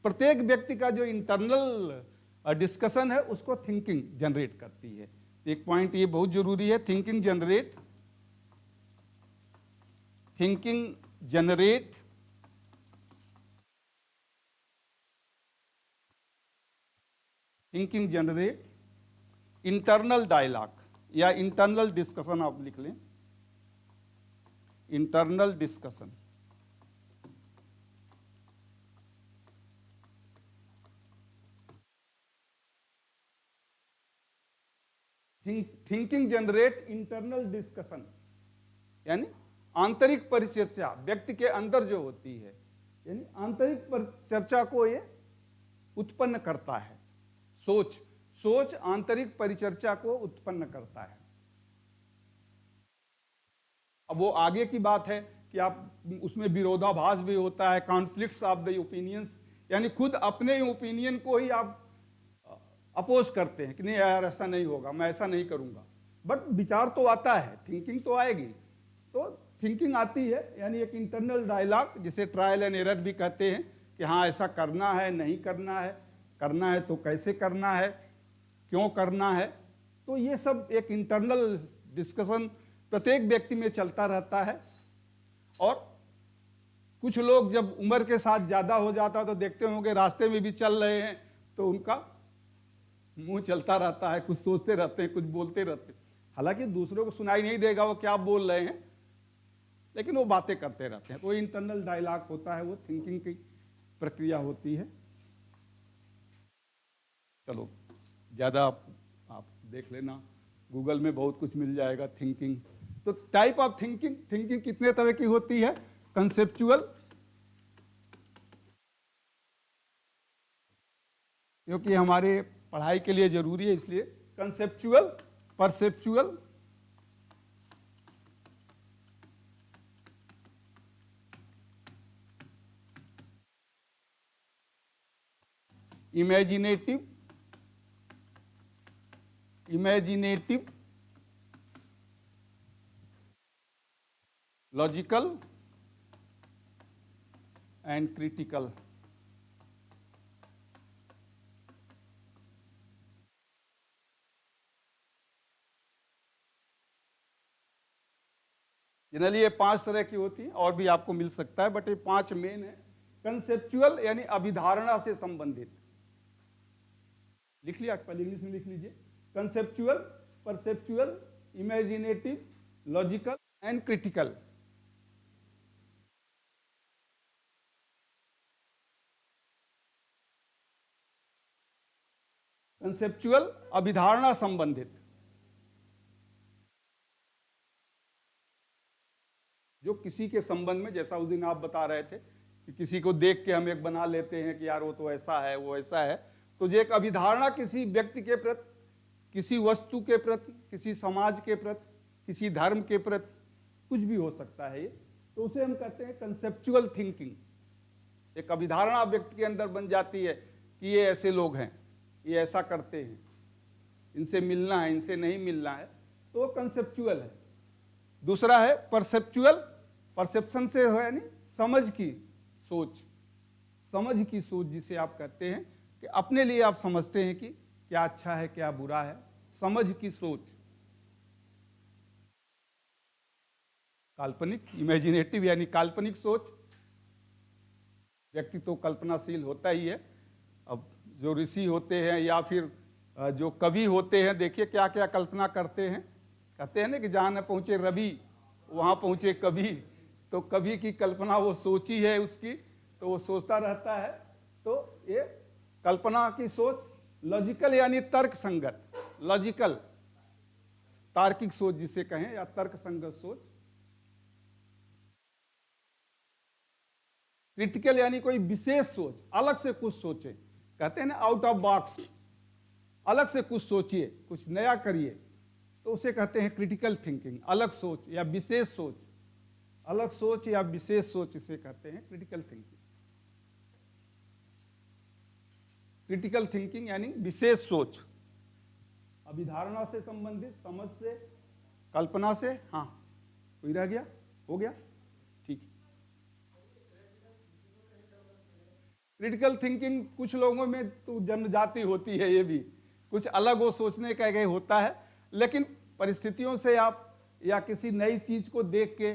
प्रत्येक व्यक्ति का जो इंटरनल डिस्कशन है उसको थिंकिंग जनरेट करती है। एक पॉइंट ये बहुत जरूरी है, थिंकिंग जनरेट इंटरनल डायलॉग या इंटरनल डिस्कशन, आप लिख लें internal discussion. Thinking generate internal discussion, यानी आंतरिक परिचर्चा व्यक्ति के अंदर जो होती है, यानी आंतरिक चर्चा को ये उत्पन्न करता है। सोच आंतरिक परिचर्चा को उत्पन्न करता है। अब वो आगे की बात है कि आप उसमें विरोधाभास भी होता है, कॉन्फ्लिक्ट्स ऑफ द ओपिनियंस, यानी खुद अपने ओपिनियन को ही आप अपोज करते हैं कि नहीं यार ऐसा नहीं होगा, मैं ऐसा नहीं करूंगा। बट विचार तो आता है, थिंकिंग तो आएगी। तो थिंकिंग आती है, यानी एक इंटरनल डायलॉग जिसे ट्रायल एंड एरर भी कहते हैं कि हाँ ऐसा करना है, नहीं करना है तो कैसे करना है, क्यों करना है। तो ये सब एक इंटरनल डिस्कशन प्रत्येक व्यक्ति में चलता रहता है। और कुछ लोग जब उम्र के साथ ज़्यादा हो जाता है तो देखते होंगे रास्ते में भी चल रहे हैं तो उनका मुंह चलता रहता है, कुछ सोचते रहते हैं, कुछ बोलते रहते हैं। हालांकि दूसरों को सुनाई नहीं देगा वो क्या बोल रहे हैं, लेकिन वो बातें करते रहते हैं। तो इंटरनल डायलॉग होता है, वो थिंकिंग की प्रक्रिया होती है। चलो ज़्यादा आप देख लेना, गूगल में बहुत कुछ मिल जाएगा थिंकिंग। तो टाइप ऑफ थिंकिंग कितने तरह की होती है? कंसेप्चुअल, क्योंकि हमारे पढ़ाई के लिए जरूरी है इसलिए conceptual, perceptual, imaginative, logical and critical. Generally ये 5 तरह की होती है, और भी आपको मिल सकता है, बट ये 5 मेन है। कंसेप्चुअल यानी अभिधारणा से संबंधित, लिख लिया, पहले इंग्लिश में लिख लीजिए। Conceptual, perceptual, imaginative, logical and critical. Conceptual अभिधारणा संबंधित, जो किसी के संबंध में, जैसा उस दिन आप बता रहे थे कि किसी को देख के हम एक बना लेते हैं कि यार वो तो ऐसा है, वो ऐसा है। तो जो एक अभिधारणा किसी व्यक्ति के प्रति, किसी वस्तु के प्रति, किसी समाज के प्रति, किसी धर्म के प्रति, कुछ भी हो सकता है ये, तो उसे हम कहते हैं कंसेप्चुअल थिंकिंग। एक अभिधारणा व्यक्ति के अंदर बन जाती है कि ये ऐसे लोग हैं, ये ऐसा करते हैं, इनसे मिलना है, इनसे नहीं मिलना है, तो वो कंसेप्चुअल है। दूसरा है परसेप्चुअल, परसेप्शन से है यानी समझ की सोच जिसे आप कहते हैं कि अपने लिए आप समझते हैं कि क्या अच्छा है क्या बुरा है, समझ की सोच। काल्पनिक, इमेजिनेटिव यानी काल्पनिक सोच, व्यक्ति तो कल्पनाशील होता ही है। अब जो ऋषि होते हैं या फिर जो कवि होते हैं, देखिए क्या क्या कल्पना करते हैं। कहते हैं ना कि जहाँ न पहुँचे रवि वहाँ पहुँचे कवि, तो कभी की कल्पना वो सोची है उसकी, तो वो सोचता रहता है। तो ये कल्पना की सोच लॉजिकल यानी तर्क संगत, लॉजिकल तार्किक सोच जिसे कहें, या तर्क संगत सोच। क्रिटिकल यानी कोई विशेष सोच, अलग से कुछ सोचे, कहते हैं ना आउट ऑफ बॉक्स, अलग से कुछ सोचिए, कुछ नया करिए, तो उसे कहते हैं क्रिटिकल थिंकिंग। अलग सोच या विशेष सोच, अलग सोच या विशेष सोच, इसे कहते हैं क्रिटिकल थिंकिंग। क्रिटिकल थिंकिंग यानी विशेष सोच, अभिधारणा से संबंधित, समझ से, कल्पना से। हाँ, कोई रह गया? हो गया, ठीक है। क्रिटिकल थिंकिंग कुछ लोगों में तो जन्मजाति होती है, ये भी कुछ अलग वो सोचने का एक होता है, लेकिन परिस्थितियों से आप या किसी नई चीज को देख के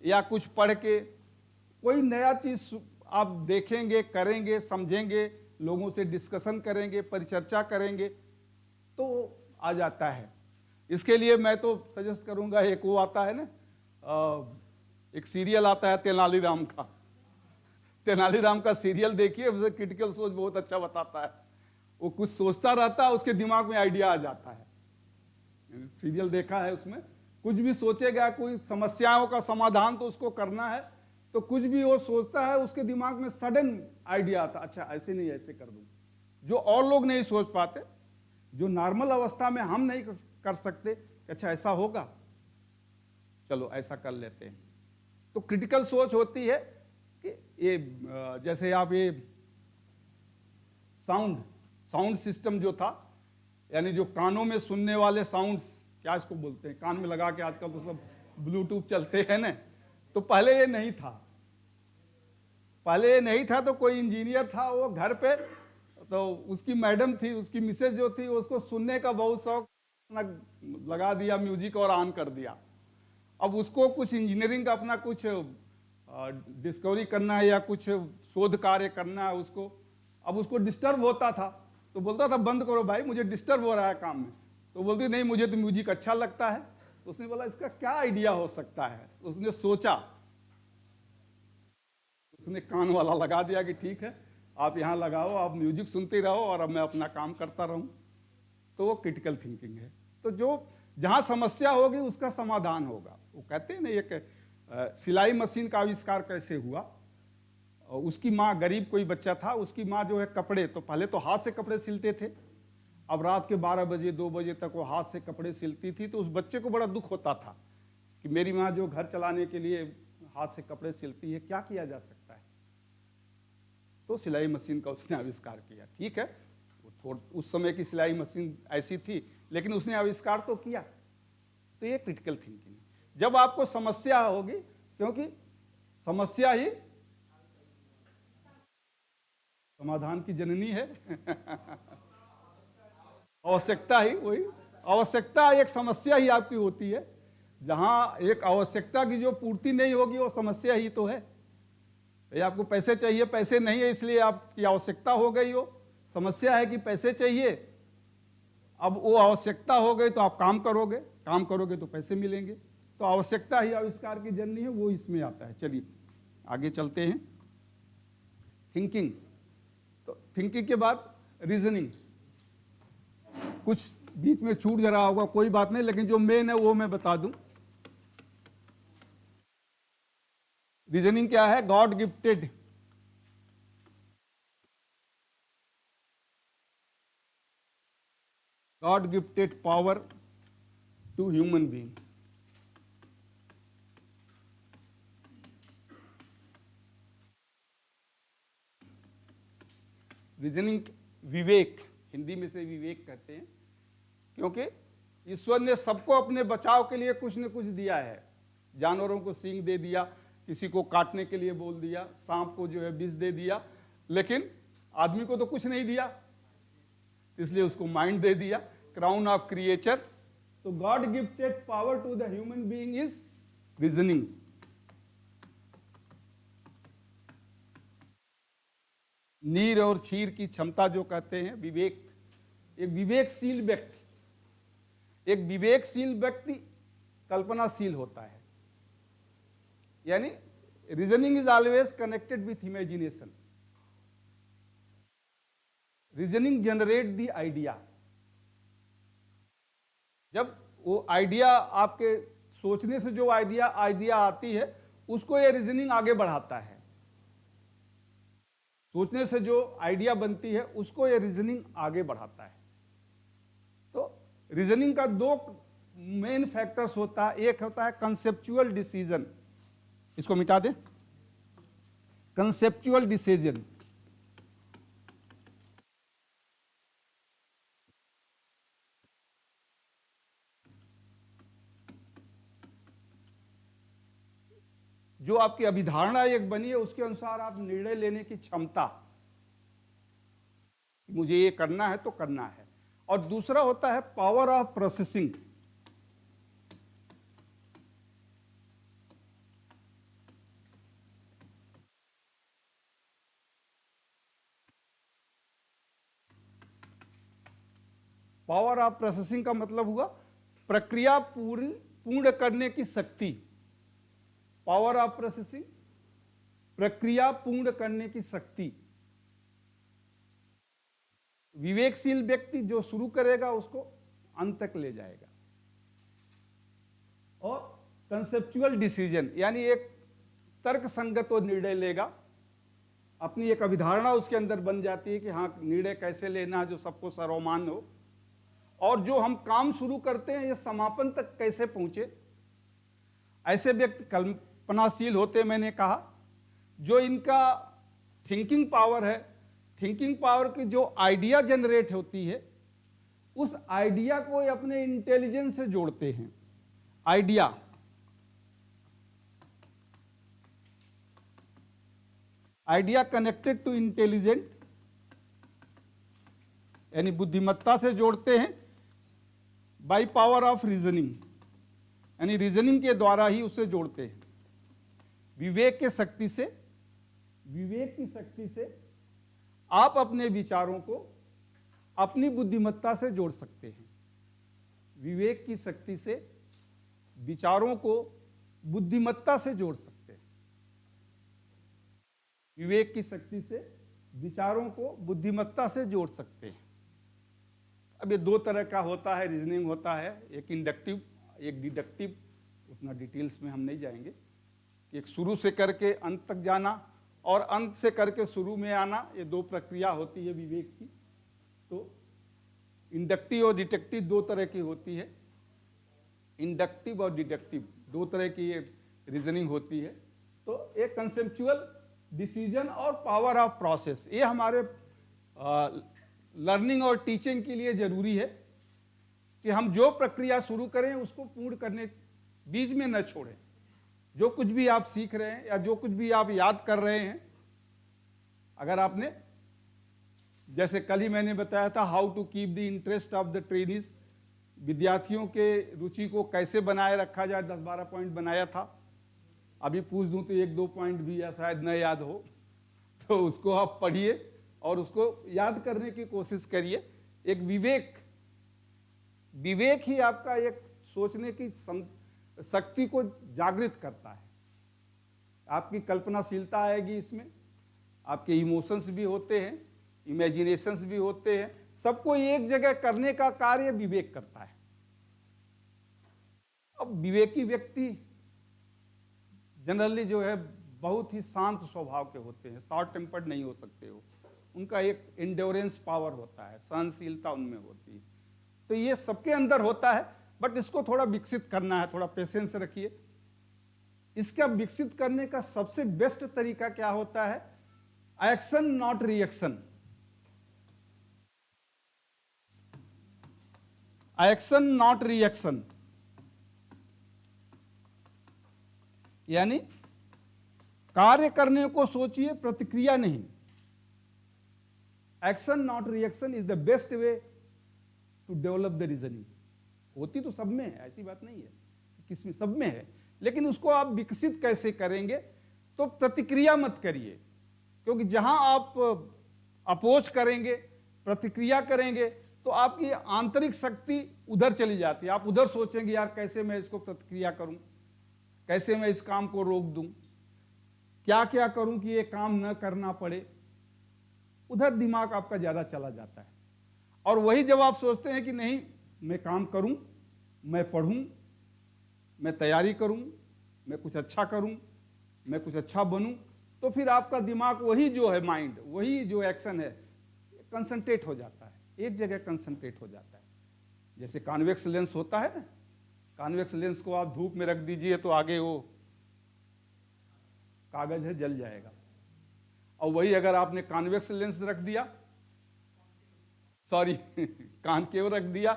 या कुछ पढ़ के कोई नया चीज आप देखेंगे, करेंगे, समझेंगे, लोगों से डिस्कशन करेंगे, परिचर्चा करेंगे, तो आ जाता है। इसके लिए मैं तो सजेस्ट करूंगा, एक वो आता है ना, एक सीरियल आता है तेनालीराम का, तेनालीराम का सीरियल देखिए, उसे क्रिटिकल सोच बहुत अच्छा बताता है। वो कुछ सोचता रहता है, उसके दिमाग में आइडिया आ जाता है। सीरियल देखा है, उसमें कुछ भी सोचेगा, कोई समस्याओं का समाधान तो उसको करना है, तो कुछ भी वो सोचता है, उसके दिमाग में सडन आइडिया आता, अच्छा ऐसे नहीं ऐसे कर दूं, जो और लोग नहीं सोच पाते, जो नॉर्मल अवस्था में हम नहीं कर सकते, अच्छा ऐसा होगा, चलो ऐसा कर लेते हैं। तो क्रिटिकल सोच होती है कि ये जैसे आप ये साउंड सिस्टम जो था, यानी जो कानों में सुनने वाले साउंड्स, क्या इसको बोलते हैं, कान में लगा के आजकल तो सब ब्लूटूथ चलते हैं ना, तो पहले ये नहीं था। पहले ये नहीं था, तो कोई इंजीनियर था, वो घर पे, तो उसकी मैडम थी, उसकी मिसेज जो थी, उसको सुनने का बहुत शौक, लगा दिया म्यूजिक और ऑन कर दिया। अब उसको कुछ इंजीनियरिंग का अपना कुछ डिस्कवरी करना है या कुछ शोध कार्य करना है उसको, अब उसको डिस्टर्ब होता था, तो बोलता था बंद करो भाई, मुझे डिस्टर्ब हो रहा है काम में। तो बोलती नहीं, मुझे तो म्यूजिक अच्छा लगता है। तो उसने बोला इसका क्या आइडिया हो सकता है, उसने सोचा, उसने कान वाला लगा दिया कि ठीक है, आप यहाँ लगाओ, आप म्यूजिक सुनते रहो और अब मैं अपना काम करता रहूं। तो वो क्रिटिकल थिंकिंग है। तो जो जहां समस्या होगी उसका समाधान होगा। वो कहते हैं ना, एक सिलाई मशीन का आविष्कार कैसे हुआ, उसकी माँ, गरीब कोई बच्चा था, उसकी माँ जो है कपड़े, तो पहले तो हाथ से कपड़े सिलते थे, अब रात के 12 बजे 2 बजे तक वो हाथ से कपड़े सिलती थी। तो उस बच्चे को बड़ा दुख होता था कि मेरी माँ जो घर चलाने के लिए हाथ से कपड़े सिलती है, क्या किया जा सकता है। तो सिलाई मशीन का उसने आविष्कार किया। ठीक है, उस समय की सिलाई मशीन ऐसी थी, लेकिन उसने आविष्कार तो किया। तो ये क्रिटिकल थिंकिंग। जब आपको समस्या होगी, क्योंकि समस्या ही समाधान की जननी है आवश्यकता ही, वही आवश्यकता एक समस्या ही आपकी होती है। जहां एक आवश्यकता की जो पूर्ति नहीं होगी, वो समस्या ही तो है। ये आपको पैसे चाहिए, पैसे नहीं है, इसलिए आपकी आवश्यकता हो गई हो। समस्या है कि पैसे चाहिए, अब वो आवश्यकता हो गई तो आप काम करोगे, काम करोगे तो पैसे मिलेंगे। तो आवश्यकता ही आविष्कार की जननी है, वो इसमें आता है। चलिए आगे चलते हैं। थिंकिंग, तो थिंकिंग के बाद रीजनिंग। कुछ बीच में छूट जा रहा होगा, कोई बात नहीं, लेकिन जो मेन है वो मैं बता दूं। रीजनिंग क्या है? God gifted power to human being. Reasoning, विवेक, हिंदी में से विवेक कहते हैं, क्योंकि ईश्वर ने सबको अपने बचाव के लिए कुछ न कुछ दिया है। जानवरों को सींग दे दिया, किसी को काटने के लिए बोल दिया, सांप को जो है विष दे दिया, लेकिन आदमी को तो कुछ नहीं दिया, इसलिए उसको माइंड दे दिया, क्राउन ऑफ क्रिएचर। तो God gifted power to the human being is reasoning. नीर और क्षीर की क्षमता जो कहते हैं विवेक। एक विवेकशील व्यक्ति, एक विवेकशील व्यक्ति कल्पनाशील होता है। यानी reasoning is always connected with imagination. Reasoning generate the idea. जब वो आइडिया आपके सोचने से जो आइडिया आती है उसको ये रीजनिंग आगे बढ़ाता है. सोचने से जो आइडिया बनती है उसको ये रीजनिंग आगे बढ़ाता है. तो रीजनिंग का दो मेन फैक्टर्स होता है. एक होता है कंसेप्चुअल डिसीजन, इसको मिटा दें. कंसेप्चुअल डिसीजन जो आपकी अभिधारणा एक बनी है उसके अनुसार आप निर्णय लेने की क्षमता, मुझे ये करना है तो करना है. और दूसरा होता है power of processing. Power of processing का मतलब हुआ प्रक्रिया पूर्ण करने की शक्ति. पावर ऑफ प्रोसेसिंग, प्रक्रिया पूर्ण करने की शक्ति. विवेकशील व्यक्ति जो शुरू करेगा उसको अंत तक ले जाएगा. और कंसेप्चुअल डिसीजन यानी एक तर्क संगत वो निर्णय लेगा. अपनी एक अभिधारणा उसके अंदर बन जाती है कि हाँ निर्णय कैसे लेना है जो सबको सर्वमान्य हो. और जो हम काम शुरू करते हैं ये समापन तक कैसे पहुंचे. ऐसे व्यक्ति कल्पनाशील होते, मैंने कहा, जो इनका थिंकिंग पावर है, थिंकिंग पावर की जो आइडिया जनरेट होती है उस आइडिया को अपने इंटेलिजेंस से जोड़ते हैं. आइडिया कनेक्टेड टू इंटेलिजेंट यानी बुद्धिमत्ता से जोड़ते हैं. बाय पावर ऑफ रीजनिंग यानी रीजनिंग के द्वारा ही उसे जोड़ते हैं. विवेक की शक्ति से आप अपने विचारों को अपनी बुद्धिमत्ता से जोड़ सकते हैं. विवेक की शक्ति से विचारों को बुद्धिमत्ता से जोड़ सकते हैं. विवेक की शक्ति से विचारों को बुद्धिमत्ता से जोड़ सकते हैं. अब ये दो तरह का होता है रीजनिंग होता है, एक इंडक्टिव एक डिडक्टिव. उतना डिटेल्स में हम नहीं जाएंगे. एक शुरू से करके अंत तक जाना और अंत से करके शुरू में आना, ये दो प्रक्रिया होती है विवेक की. तो इंडक्टिव और डिडक्टिव दो तरह की होती है. इंडक्टिव और डिडक्टिव दो तरह की ये रीजनिंग होती है. तो एक कंसेप्चुअल डिसीजन और पावर ऑफ प्रोसेस, ये हमारे लर्निंग और टीचिंग के लिए जरूरी है कि हम जो प्रक्रिया शुरू करें उसको पूर्ण करने बीच में न छोड़ें. जो कुछ भी आप सीख रहे हैं या जो कुछ भी आप याद कर रहे हैं, अगर आपने, जैसे कल ही मैंने बताया था how to keep the interest of the trainees, विद्यार्थियों के रुचि को कैसे बनाए रखा जाए, 10-12 पॉइंट बनाया था. अभी पूछ दूं तो 1-2 पॉइंट भी या शायद न याद हो, तो उसको आप पढ़िए और उसको याद करने की कोशिश करिए. एक विवेक ही आपका एक सोचने की शक्ति को जागृत करता है. आपकी कल्पनाशीलता आएगी इसमें, आपके इमोशंस भी होते हैं, इमेजिनेशंस भी होते हैं. सबको एक जगह करने का कार्य विवेक करता है. अब विवेकी व्यक्ति जनरली जो है बहुत ही शांत स्वभाव के होते हैं, शॉर्ट टेम्पर्ड नहीं हो सकते हो. उनका एक एंड्योरेंस पावर होता है, सहनशीलता उनमें होती है. तो ये सबके अंदर होता है, बट इसको थोड़ा विकसित करना है. थोड़ा पेशेंस रखिए. इसका विकसित करने का सबसे बेस्ट तरीका क्या होता है? Action not reaction. Action not reaction यानी कार्य करने को सोचिए, प्रतिक्रिया नहीं. Action not reaction is the best way to develop the reasoning. होती तो सब में है, ऐसी बात नहीं है किसमें, सब में है. लेकिन उसको आप विकसित कैसे करेंगे? तो प्रतिक्रिया मत करिए, क्योंकि जहां आप अपोज करेंगे, प्रतिक्रिया करेंगे, तो आपकी आंतरिक शक्ति उधर चली जाती है. आप उधर सोचेंगे यार कैसे मैं इसको प्रतिक्रिया करूं, कैसे मैं इस काम को रोक दूं. क्या क्या करूं कि ये काम न करना पड़े, उधर दिमाग आपका ज्यादा चला जाता है। और वही जब आप सोचते हैं कि नहीं मैं काम करूं, मैं पढ़ूं, मैं तैयारी करूं, मैं कुछ अच्छा करूं, मैं कुछ अच्छा बनूं, तो फिर आपका दिमाग वही जो है माइंड, वही जो एक्शन है कंसंट्रेट हो जाता है, एक जगह कंसंट्रेट हो जाता है। जैसे कॉन्वेक्स लेंस होता है ना, कॉन्वेक्स लेंस को आप धूप में रख दीजिए तो आगे वो कागज है जल जाएगा, और वही अगर आपने कॉन्वेक्स लेंस रख दिया, सॉरी कॉनकेव रख दिया,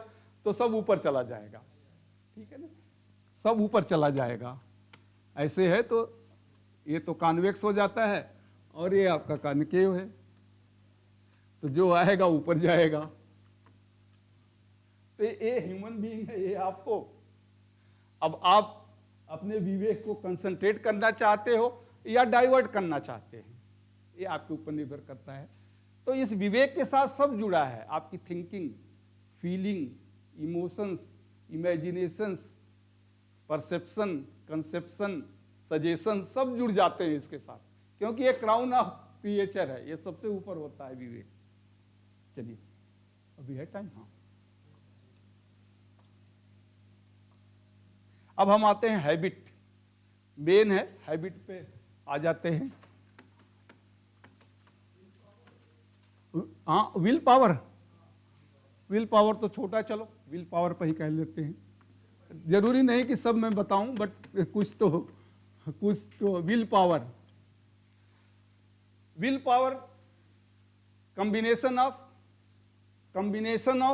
तो सब ऊपर चला जाएगा। ठीक है ना, सब ऊपर चला जाएगा। ऐसे है तो ये तो कॉन्वेक्स हो जाता है और ये आपका कॉनकेव है, तो जो आएगा ऊपर जाएगा। तो ये ह्यूमन बीइंग है, ये आपको, अब आप अपने विवेक को कंसंट्रेट करना चाहते हो या डाइवर्ट करना चाहते हैं, ये आपके ऊपर निर्भर करता है। तो इस विवेक के साथ सब जुड़ा है, आपकी thinking, feeling, emotions, imaginations, perception, conception, suggestion, सब जुड़ जाते हैं इसके साथ, क्योंकि ये क्राउन ऑफ क्रिएचर है, ये सबसे ऊपर होता है विवेक। चलिए अभी है टाइम, हाँ। अब हम आते हैं हैबिट, मेन है, हैबिट पे आ जाते हैं। हाँ, विल पावर, विल पावर तो छोटा, चलो विल पावर पर ही कह लेते हैं। जरूरी नहीं कि सब मैं बताऊं, बट कुछ तो will power, will power combination of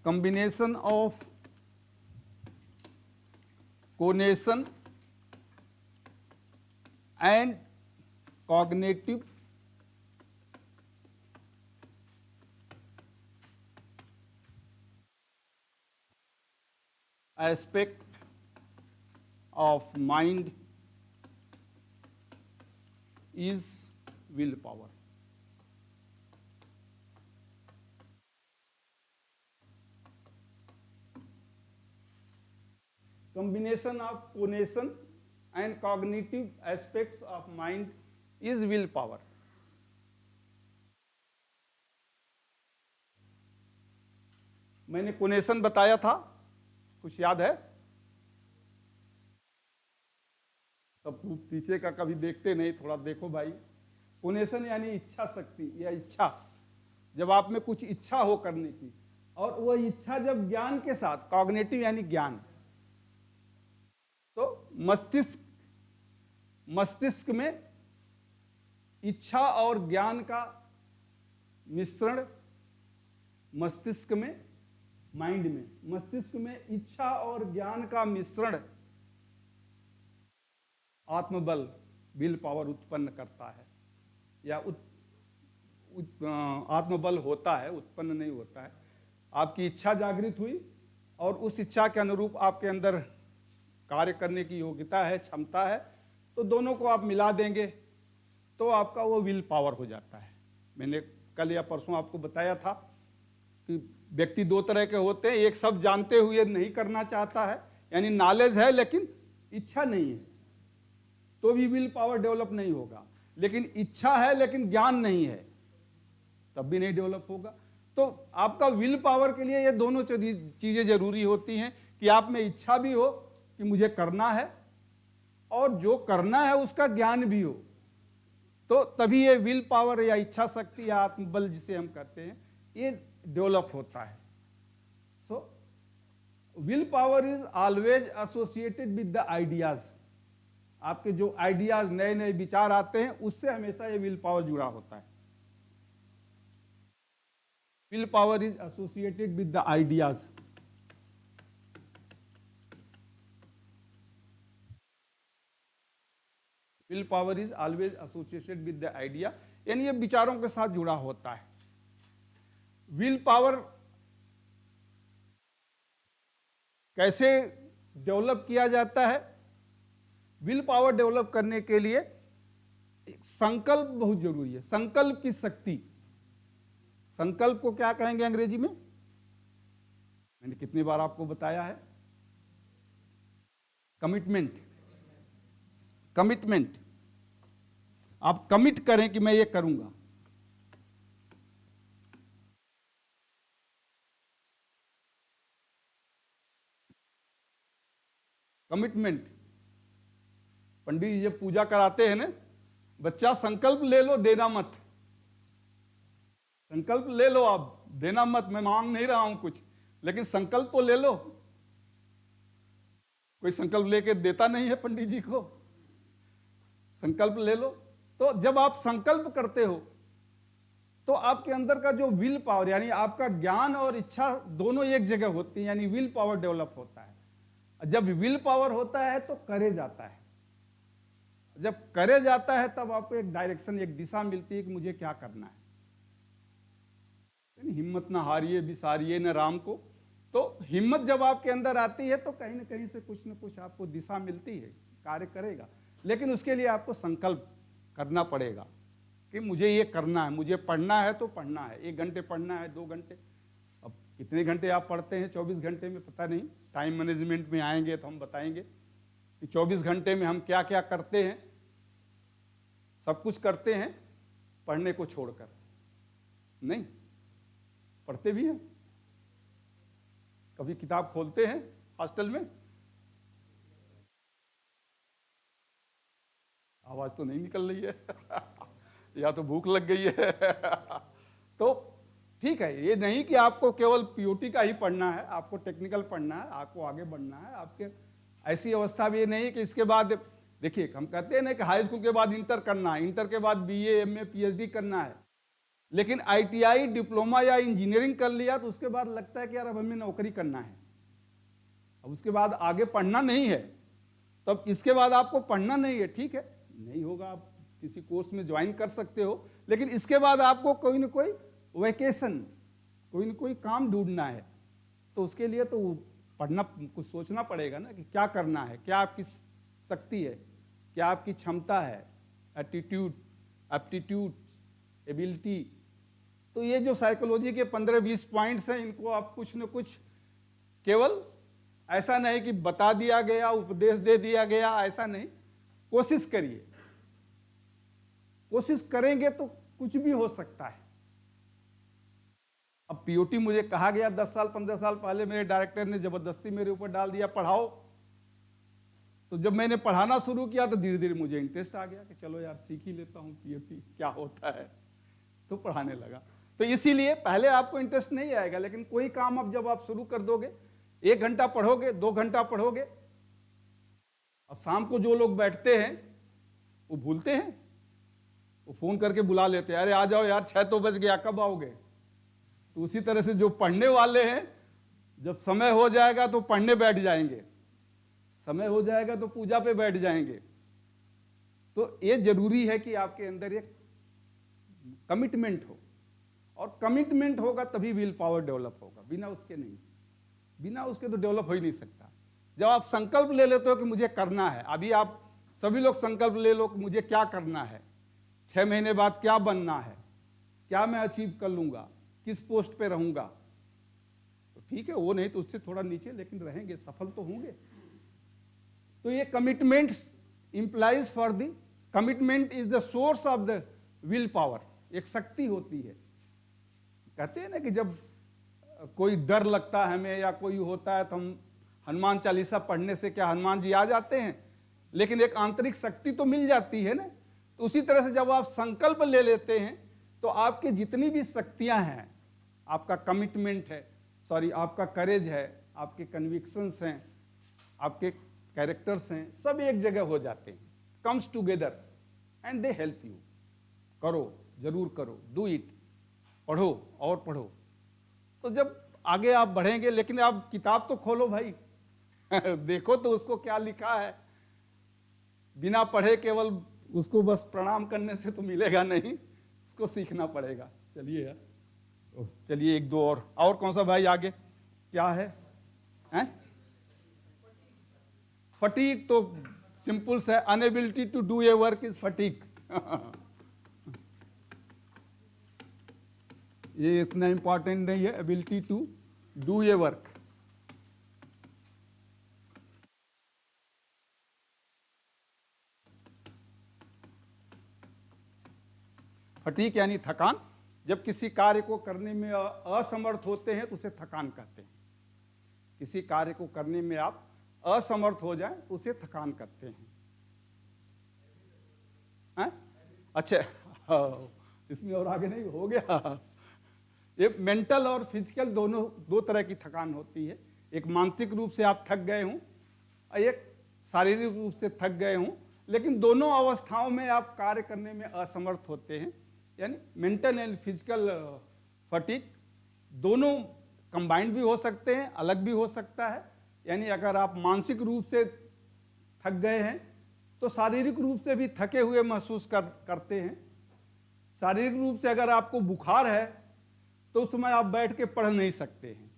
combination of conation and cognitive aspect of mind is willpower. Combination of conation and cognitive aspects of mind is willpower. मैंने कोनेशन बताया था, कुछ याद है? तब पीछे का कभी देखते नहीं, थोड़ा देखो भाई। कोनेशन यानी इच्छा शक्ति या इच्छा, जब आप में कुछ इच्छा हो करने की, और वह इच्छा जब ज्ञान के साथ, कॉग्निटिव यानी ज्ञान, तो मस्तिष्क में इच्छा और ज्ञान का मिश्रण, मस्तिष्क में, माइंड में, मस्तिष्क में इच्छा और ज्ञान का मिश्रण आत्मबल, विल पावर उत्पन्न करता है, या आत्मबल होता है, उत्पन्न नहीं होता है। आपकी इच्छा जागृत हुई और उस इच्छा के अनुरूप आपके अंदर कार्य करने की योग्यता है, क्षमता है, तो दोनों को आप मिला देंगे तो आपका वो विल पावर हो जाता है। मैंने कल या परसों आपको बताया था कि व्यक्ति दो तरह के होते हैं, एक सब जानते हुए नहीं करना चाहता है, यानी नॉलेज है लेकिन इच्छा नहीं है, तो भी विल पावर डेवलप नहीं होगा। लेकिन इच्छा है लेकिन ज्ञान नहीं है, तब भी नहीं डेवलप होगा। तो आपका विल पावर के लिए ये दोनों चीजें जरूरी होती हैं कि आप में इच्छा भी हो कि मुझे करना है, और जो करना है उसका ज्ञान भी हो, तो तभी ये विल पावर या इच्छा शक्ति या आत्मबल जिसे हम कहते हैं, ये डेवलप होता है। So will power is always associated with the ideas. आपके जो आइडियाज, नए नए विचार आते हैं, उससे हमेशा ये विल पावर जुड़ा होता है। Will power is associated with the ideas. Will power is always associated with the idea, यानी ये विचारों के साथ जुड़ा होता है। विल पावर कैसे डेवलप किया जाता है? विल पावर डेवलप करने के लिए एक संकल्प बहुत जरूरी है, संकल्प की शक्ति। संकल्प को क्या कहेंगे अंग्रेजी में? मैंने कितनी बार आपको बताया है? कमिटमेंट। कमिटमेंट, आप कमिट करें कि मैं ये करूंगा। कमिटमेंट। पंडित जी जब पूजा कराते हैं ना, बच्चा संकल्प ले लो, देना मत। संकल्प ले लो, आप देना मत। मैं मांग नहीं रहा हूं कुछ, लेकिन संकल्प तो ले लो। कोई संकल्प लेके देता नहीं है पंडित जी को। संकल्प ले लो। तो जब आप संकल्प करते हो तो आपके अंदर का जो विल पावर, यानी आपका ज्ञान और इच्छा दोनों एक जगह होती है, यानी विल पावर डेवलप होता है। जब विल पावर होता है तो करे जाता है। जब करे जाता है तब आपको एक डायरेक्शन, एक दिशा मिलती है कि मुझे क्या करना है। हिम्मत ना हारिए बिसारिए न राम को। तो हिम्मत जब आपके अंदर आती है तो कहीं ना कहीं से कुछ ना कुछ आपको दिशा मिलती है, कार्य करेगा। लेकिन उसके लिए आपको संकल्प करना पड़ेगा कि मुझे ये करना है। मुझे पढ़ना है तो पढ़ना है, 1 घंटे पढ़ना है, 2 घंटे। अब कितने घंटे आप पढ़ते हैं 24 घंटे में, पता नहीं। टाइम मैनेजमेंट में आएंगे तो हम बताएंगे कि 24 घंटे में हम क्या क्या करते हैं। सब कुछ करते हैं, पढ़ने को छोड़कर नहीं। पढ़ते भी हैं, कभी किताब खोलते हैं हॉस्टल में। आवाज तो नहीं निकल रही है या तो भूख लग गई है तो ठीक है, ये नहीं कि आपको केवल पीओटी का ही पढ़ना है, आपको टेक्निकल पढ़ना है, आपको आगे बढ़ना है। आपके ऐसी अवस्था भी नहीं कि इसके बाद, देखिए हम कहते हैं ना कि हाई स्कूल के बाद इंटर करना है, इंटर के बाद बीए एमए पीएचडी करना है। लेकिन आईटीआई डिप्लोमा या इंजीनियरिंग कर लिया तो उसके बाद लगता है कि यार अब हमें नौकरी करना है, अब उसके बाद आगे पढ़ना नहीं है। तब इसके बाद आपको पढ़ना नहीं है, ठीक है, नहीं होगा, आप किसी कोर्स में ज्वाइन कर सकते हो। लेकिन इसके बाद आपको कोई ना कोई वैकेशन, कोई ना कोई काम ढूंढना है। तो उसके लिए तो पढ़ना, कुछ सोचना पड़ेगा ना कि क्या करना है, क्या आपकी शक्ति है, क्या आपकी क्षमता है, एटीट्यूड, एप्टीट्यूड, एबिलिटी। तो ये जो साइकोलॉजी के 15-20 पॉइंट्स हैं, इनको आप कुछ न कुछ, केवल ऐसा नहीं कि बता दिया गया, उपदेश दे दिया गया, ऐसा नहीं। कोशिश करिए, कोशिश करेंगे तो कुछ भी हो सकता है। अब पीओटी मुझे कहा गया 10 साल 15 साल पहले, मेरे डायरेक्टर ने जबरदस्ती मेरे ऊपर डाल दिया पढ़ाओ। तो जब मैंने पढ़ाना शुरू किया तो धीरे धीरे मुझे इंटरेस्ट आ गया कि चलो यार सीख ही लेता हूँ पीओटी क्या होता है, तो पढ़ाने लगा। तो इसीलिए पहले आपको इंटरेस्ट नहीं आएगा, लेकिन कोई काम अब जब आप शुरू कर दोगे, 1 घंटा पढ़ोगे, 2 घंटा पढ़ोगे। अब शाम को जो लोग बैठते हैं वो भूलते हैं, वो फोन करके बुला लेते हैं, अरे आ जाओ यार 6 तो बज गया, कब आओगे। तो उसी तरह से जो पढ़ने वाले हैं, जब समय हो जाएगा तो पढ़ने बैठ जाएंगे, समय हो जाएगा तो पूजा पे बैठ जाएंगे। तो ये जरूरी है कि आपके अंदर एक कमिटमेंट हो, और कमिटमेंट होगा तभी विल पावर डेवलप होगा, बिना उसके नहीं। बिना उसके तो डेवलप हो ही नहीं सकता। जब आप संकल्प ले लेते हो कि मुझे करना है, अभी आप सभी लोग संकल्प ले लो कि मुझे क्या करना है, 6 महीने बाद क्या बनना है, क्या मैं अचीव कर लूंगा, किस पोस्ट पे रहूंगा, तो ठीक है, वो नहीं तो उससे थोड़ा नीचे, लेकिन रहेंगे, सफल तो होंगे। तो ये commitments implies for the commitment is the source of the will power, एक शक्ति होती है। कहते हैं ना कि जब कोई डर लगता है हमें या कोई होता है तो हम हनुमान चालीसा पढ़ने से क्या हनुमान जी आ जाते हैं, लेकिन एक आंतरिक शक्ति तो मिल जाती है ना। तो उसी तरह से जब आप संकल्प ले लेते हैं तो आपके जितनी भी शक्तियां हैं, आपका कमिटमेंट है, सॉरी आपका करेज है, आपके कन्विक्शंस हैं, आपके कैरेक्टर्स हैं, सब एक जगह हो जाते हैं, comes together and they help you. करो, जरूर करो, डू इट, पढ़ो और पढ़ो। तो जब आगे आप बढ़ेंगे, लेकिन आप किताब तो खोलो भाई देखो तो उसको क्या लिखा है। बिना पढ़े केवल उसको बस प्रणाम करने से तो मिलेगा नहीं, उसको सीखना पड़ेगा। चलिए यार, चलिए 1-2 और कौन सा भाई आगे क्या है, हैं? फटीक तो सिंपल है, inability to do a work is fatigue ये इतना इंपॉर्टेंट नहीं है, ability to do a work. Fatigue यानी थकान। जब किसी कार्य को करने में असमर्थ होते हैं तो उसे थकान कहते हैं। किसी कार्य को करने में आप असमर्थ हो जाएं तो उसे थकान कहते हैं। अच्छा, इसमें और आगे नहीं हो गया। ये मेंटल और फिजिकल दोनों दो तरह की थकान होती है। एक मानसिक रूप से आप थक गए हों और एक शारीरिक रूप से थक गए हों, लेकिन दोनों अवस्थाओं में आप कार्य करने में असमर्थ होते हैं। यानी मेंटल एंड फिजिकल फटीग दोनों कंबाइंड भी हो सकते हैं, अलग भी हो सकता है। यानी अगर आप मानसिक रूप से थक गए हैं तो शारीरिक रूप से भी थके हुए महसूस करते हैं। शारीरिक रूप से अगर आपको बुखार है तो उस समय आप बैठ के पढ़ नहीं सकते हैं।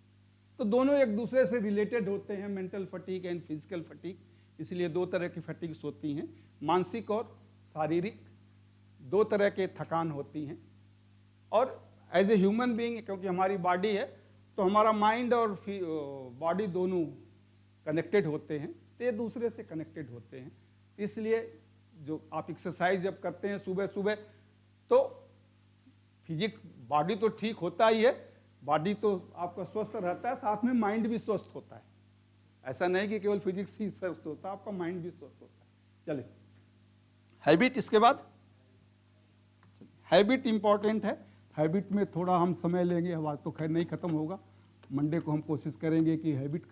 तो दोनों एक दूसरे से रिलेटेड होते हैं, mental fatigue and physical fatigue. इसलिए दो तरह की फटीग्स होती हैं, मानसिक और शारीरिक, दो तरह के थकान होती हैं। और एज ए ह्यूमन बीइंग, क्योंकि हमारी बॉडी है तो हमारा माइंड और बॉडी दोनों कनेक्टेड होते हैं, तो ये दूसरे से कनेक्टेड होते हैं। इसलिए जो आप एक्सरसाइज जब करते हैं सुबह सुबह, तो फिजिक्स बॉडी तो ठीक होता ही है, बॉडी तो आपका स्वस्थ रहता है, साथ में माइंड भी स्वस्थ होता है। ऐसा नहीं कि केवल फिजिक्स ही स्वस्थ होता है, आपका माइंड भी स्वस्थ होता है। चलिए हैबिट, इसके बाद हैबिट इंपॉर्टेंट है। हैबिट में थोड़ा हम समय लेंगे, अब आज तो खैर नहीं खत्म होगा, मंडे को हम कोशिश करेंगे कि हैबिट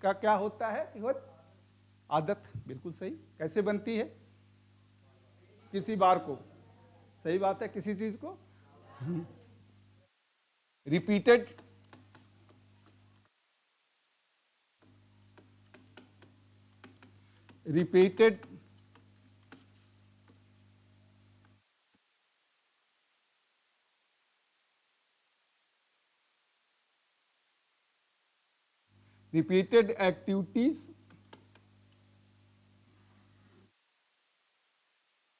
का क्या होता है। आदत, बिल्कुल सही। कैसे बनती है? किसी बार को, सही बात है, किसी चीज को रिपीटेड एक्टिविटीज,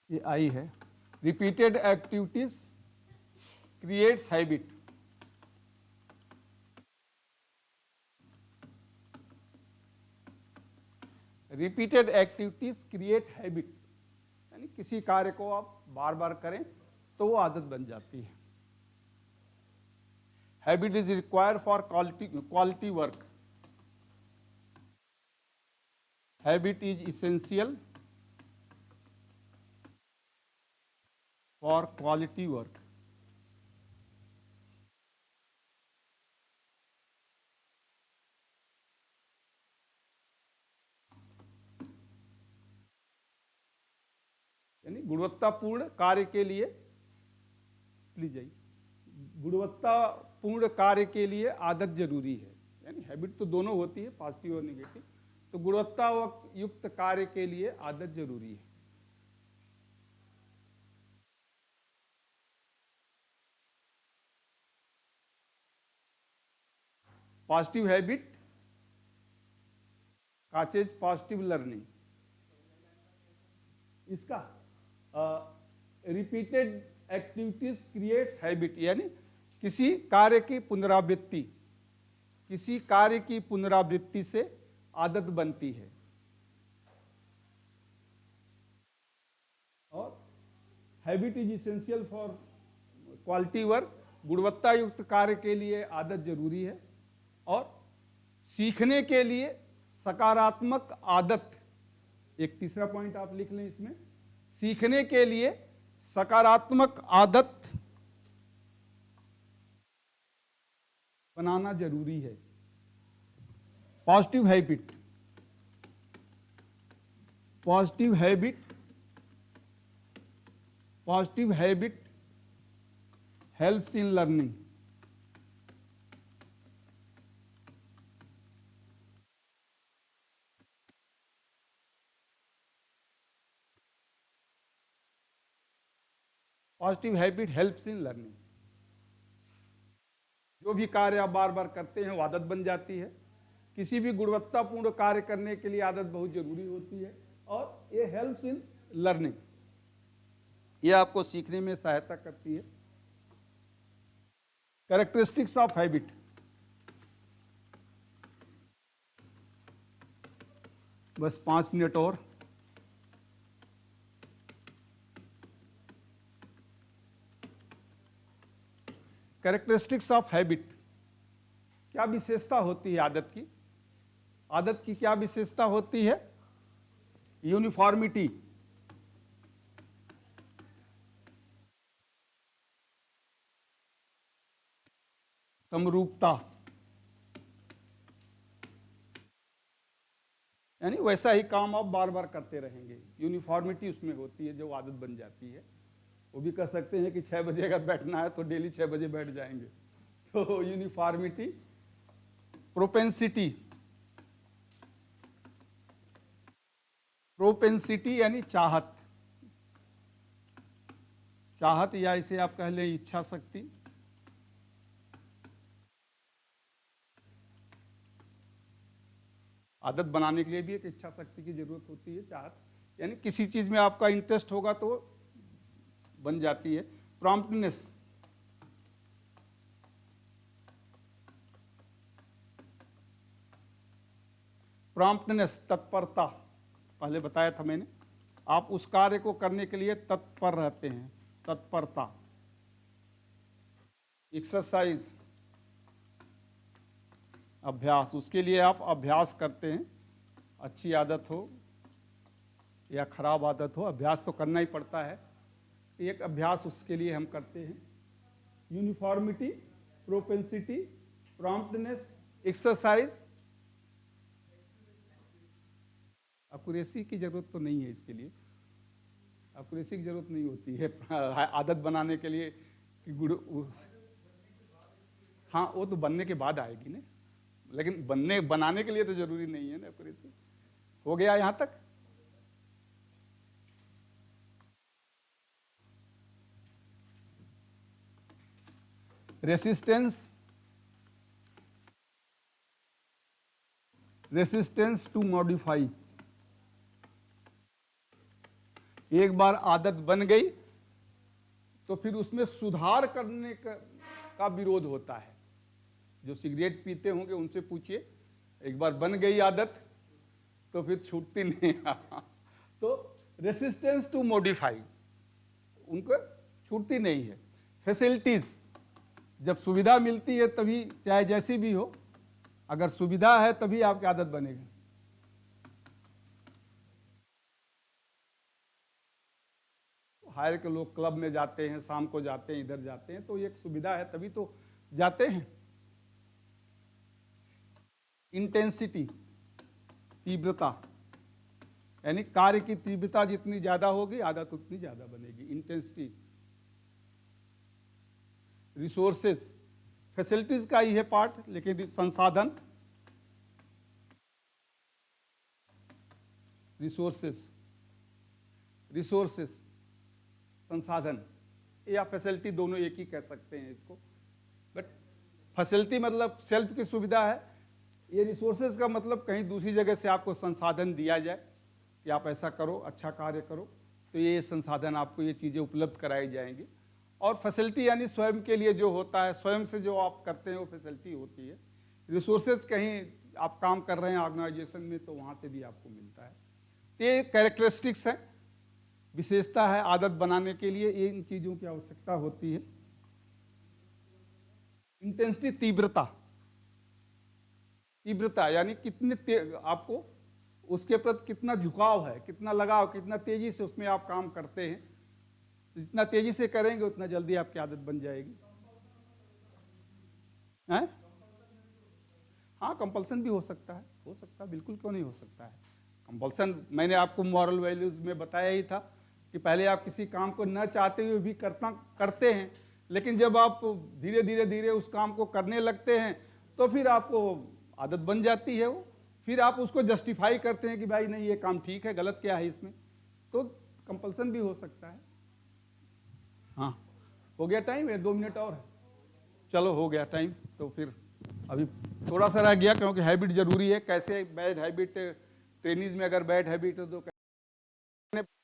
ये आई है, repeated activities creates habit. Repeated activities create habit, यानी किसी कार्य को आप बार बार करें तो वो आदत बन जाती है। Habit is required for quality work. Habit is essential for quality work. यानी गुणवत्तापूर्ण कार्य के लिए, लीजिए, गुणवत्तापूर्ण कार्य के लिए आदत जरूरी है। यानी हैबिट तो दोनों होती है, पॉजिटिव और नेगेटिव, तो गुणवत्ता युक्त कार्य के लिए आदत जरूरी है। पॉजिटिव हैबिट काचेज पॉजिटिव लर्निंग, इसका रिपीटेड एक्टिविटीज क्रिएट्स हैबिट, यानी किसी कार्य की पुनरावृत्ति, किसी कार्य की पुनरावृत्ति से आदत बनती है। और habit is essential for quality work, गुणवत्ता युक्त कार्य के लिए आदत जरूरी है। और सीखने के लिए सकारात्मक आदत, एक तीसरा पॉइंट आप लिख लें इसमें, सीखने के लिए सकारात्मक आदत बनाना जरूरी है। Positive habit, positive habit, positive habit helps in learning. Positive habit helps in learning, जो भी कार्य आप बार बार करते हैं वो आदत बन जाती है। किसी भी गुणवत्तापूर्ण कार्य करने के लिए आदत बहुत जरूरी होती है, और ये हेल्प्स इन लर्निंग, ये आपको सीखने में सहायता करती है। कैरेक्टरिस्टिक्स ऑफ हैबिट, बस 5 मिनट और। कैरेक्टरिस्टिक्स ऑफ हैबिट, क्या विशेषता होती है आदत की? आदत की क्या विशेषता होती है? यूनिफॉर्मिटी, समरूपता, यानी वैसा ही काम आप बार बार करते रहेंगे, यूनिफॉर्मिटी उसमें होती है जो आदत बन जाती है। वो भी कह सकते हैं कि 6 बजे अगर बैठना है तो डेली 6 बजे बैठ जाएंगे, तो यूनिफॉर्मिटी। प्रोपेंसिटी, प्रोपेंसिटी यानी चाहत, चाहत या इसे आप कह लें इच्छा शक्ति। आदत बनाने के लिए भी एक इच्छा शक्ति की जरूरत होती है, चाहत, यानी किसी चीज में आपका इंटरेस्ट होगा तो बन जाती है। प्रॉम्प्टनेस, प्रॉम्प्टनेस तत्परता, पहले बताया था मैंने, आप उस कार्य को करने के लिए तत्पर रहते हैं, तत्परता। एक्सरसाइज, अभ्यास, उसके लिए आप अभ्यास करते हैं, अच्छी आदत हो या खराब आदत हो, अभ्यास तो करना ही पड़ता है, एक अभ्यास उसके लिए हम करते हैं। Uniformity, propensity, promptness, exercise. Accuracy की जरूरत तो नहीं है इसके लिए, एक्यूरेसी की जरूरत नहीं होती है आदत बनाने के लिए कि हाँ वो तो बनने के बाद आएगी ना, लेकिन बनाने के लिए तो जरूरी नहीं है ना एक्यूरेसी। हो गया यहां तक? रेसिस्टेंस, रेसिस्टेंस टू मॉडिफाई, एक बार आदत बन गई तो फिर उसमें सुधार करने का विरोध होता है। जो सिगरेट पीते होंगे उनसे पूछिए, एक बार बन गई आदत तो फिर छूटती नहीं तो रेसिस्टेंस टू मॉडिफाई, उनको छूटती नहीं है। फैसिलिटीज, जब सुविधा मिलती है तभी, चाहे जैसी भी हो, अगर सुविधा है तभी आपकी आदत बनेगी। हायर के लोग क्लब में जाते हैं, शाम को जाते हैं, इधर जाते हैं, तो एक सुविधा है तभी तो जाते हैं। इंटेंसिटी, तीव्रता, यानी कार्य की तीव्रता जितनी ज्यादा होगी आदत उतनी ज्यादा बनेगी, इंटेंसिटी। रिसोर्सेज, फैसिलिटीज का ही है पार्ट, लेकिन संसाधन, रिसोर्सेज, रिसोर्सेज संसाधन या फैसिलिटी दोनों एक ही कह सकते हैं इसको, बट फैसिलिटी मतलब सेल्फ की सुविधा है, ये रिसोर्सेज का मतलब कहीं दूसरी जगह से आपको संसाधन दिया जाए कि आप ऐसा करो, अच्छा कार्य करो, तो ये संसाधन आपको ये चीज़ें उपलब्ध कराई जाएंगी। और फैसिलिटी यानी स्वयं के लिए जो होता है, स्वयं से जो आप करते हैं वो फैसिलिटी होती है। रिसोर्सेज कहीं आप काम कर रहे हैं ऑर्गेनाइजेशन में तो वहाँ से भी आपको मिलता है। तो ये कैरेक्टरिस्टिक्स है, विशेषता है आदत बनाने के लिए, ये इन चीज़ों की आवश्यकता होती है। इंटेंसिटी, तीव्रता, तीव्रता यानी कितने आपको उसके प्रति कितना झुकाव है, कितना लगाव, कितना तेजी से उसमें आप काम करते हैं। जितना तेजी से करेंगे उतना जल्दी आपकी आदत बन जाएगी। हैं? हाँ, कंपल्सन भी हो सकता है, हो सकता है, बिल्कुल क्यों नहीं हो सकता है। कंपल्सन मैंने आपको मॉरल वैल्यूज में बताया ही था कि पहले आप किसी काम को न चाहते हुए भी करते हैं, लेकिन जब आप धीरे धीरे धीरे उस काम को करने लगते हैं तो फिर आपको आदत बन जाती है वो, फिर आप उसको जस्टिफाई करते हैं कि भाई नहीं ये काम ठीक है, गलत क्या है इसमें, तो कंपल्सन भी हो सकता है। हाँ, हो गया टाइम है, 2 मिनट और है। चलो हो गया टाइम, तो फिर अभी थोड़ा सा रह गया, क्योंकि हैबिट जरूरी है। कैसे बैड हैबिट, ट्रेनिज में अगर बैड हैबिट है तो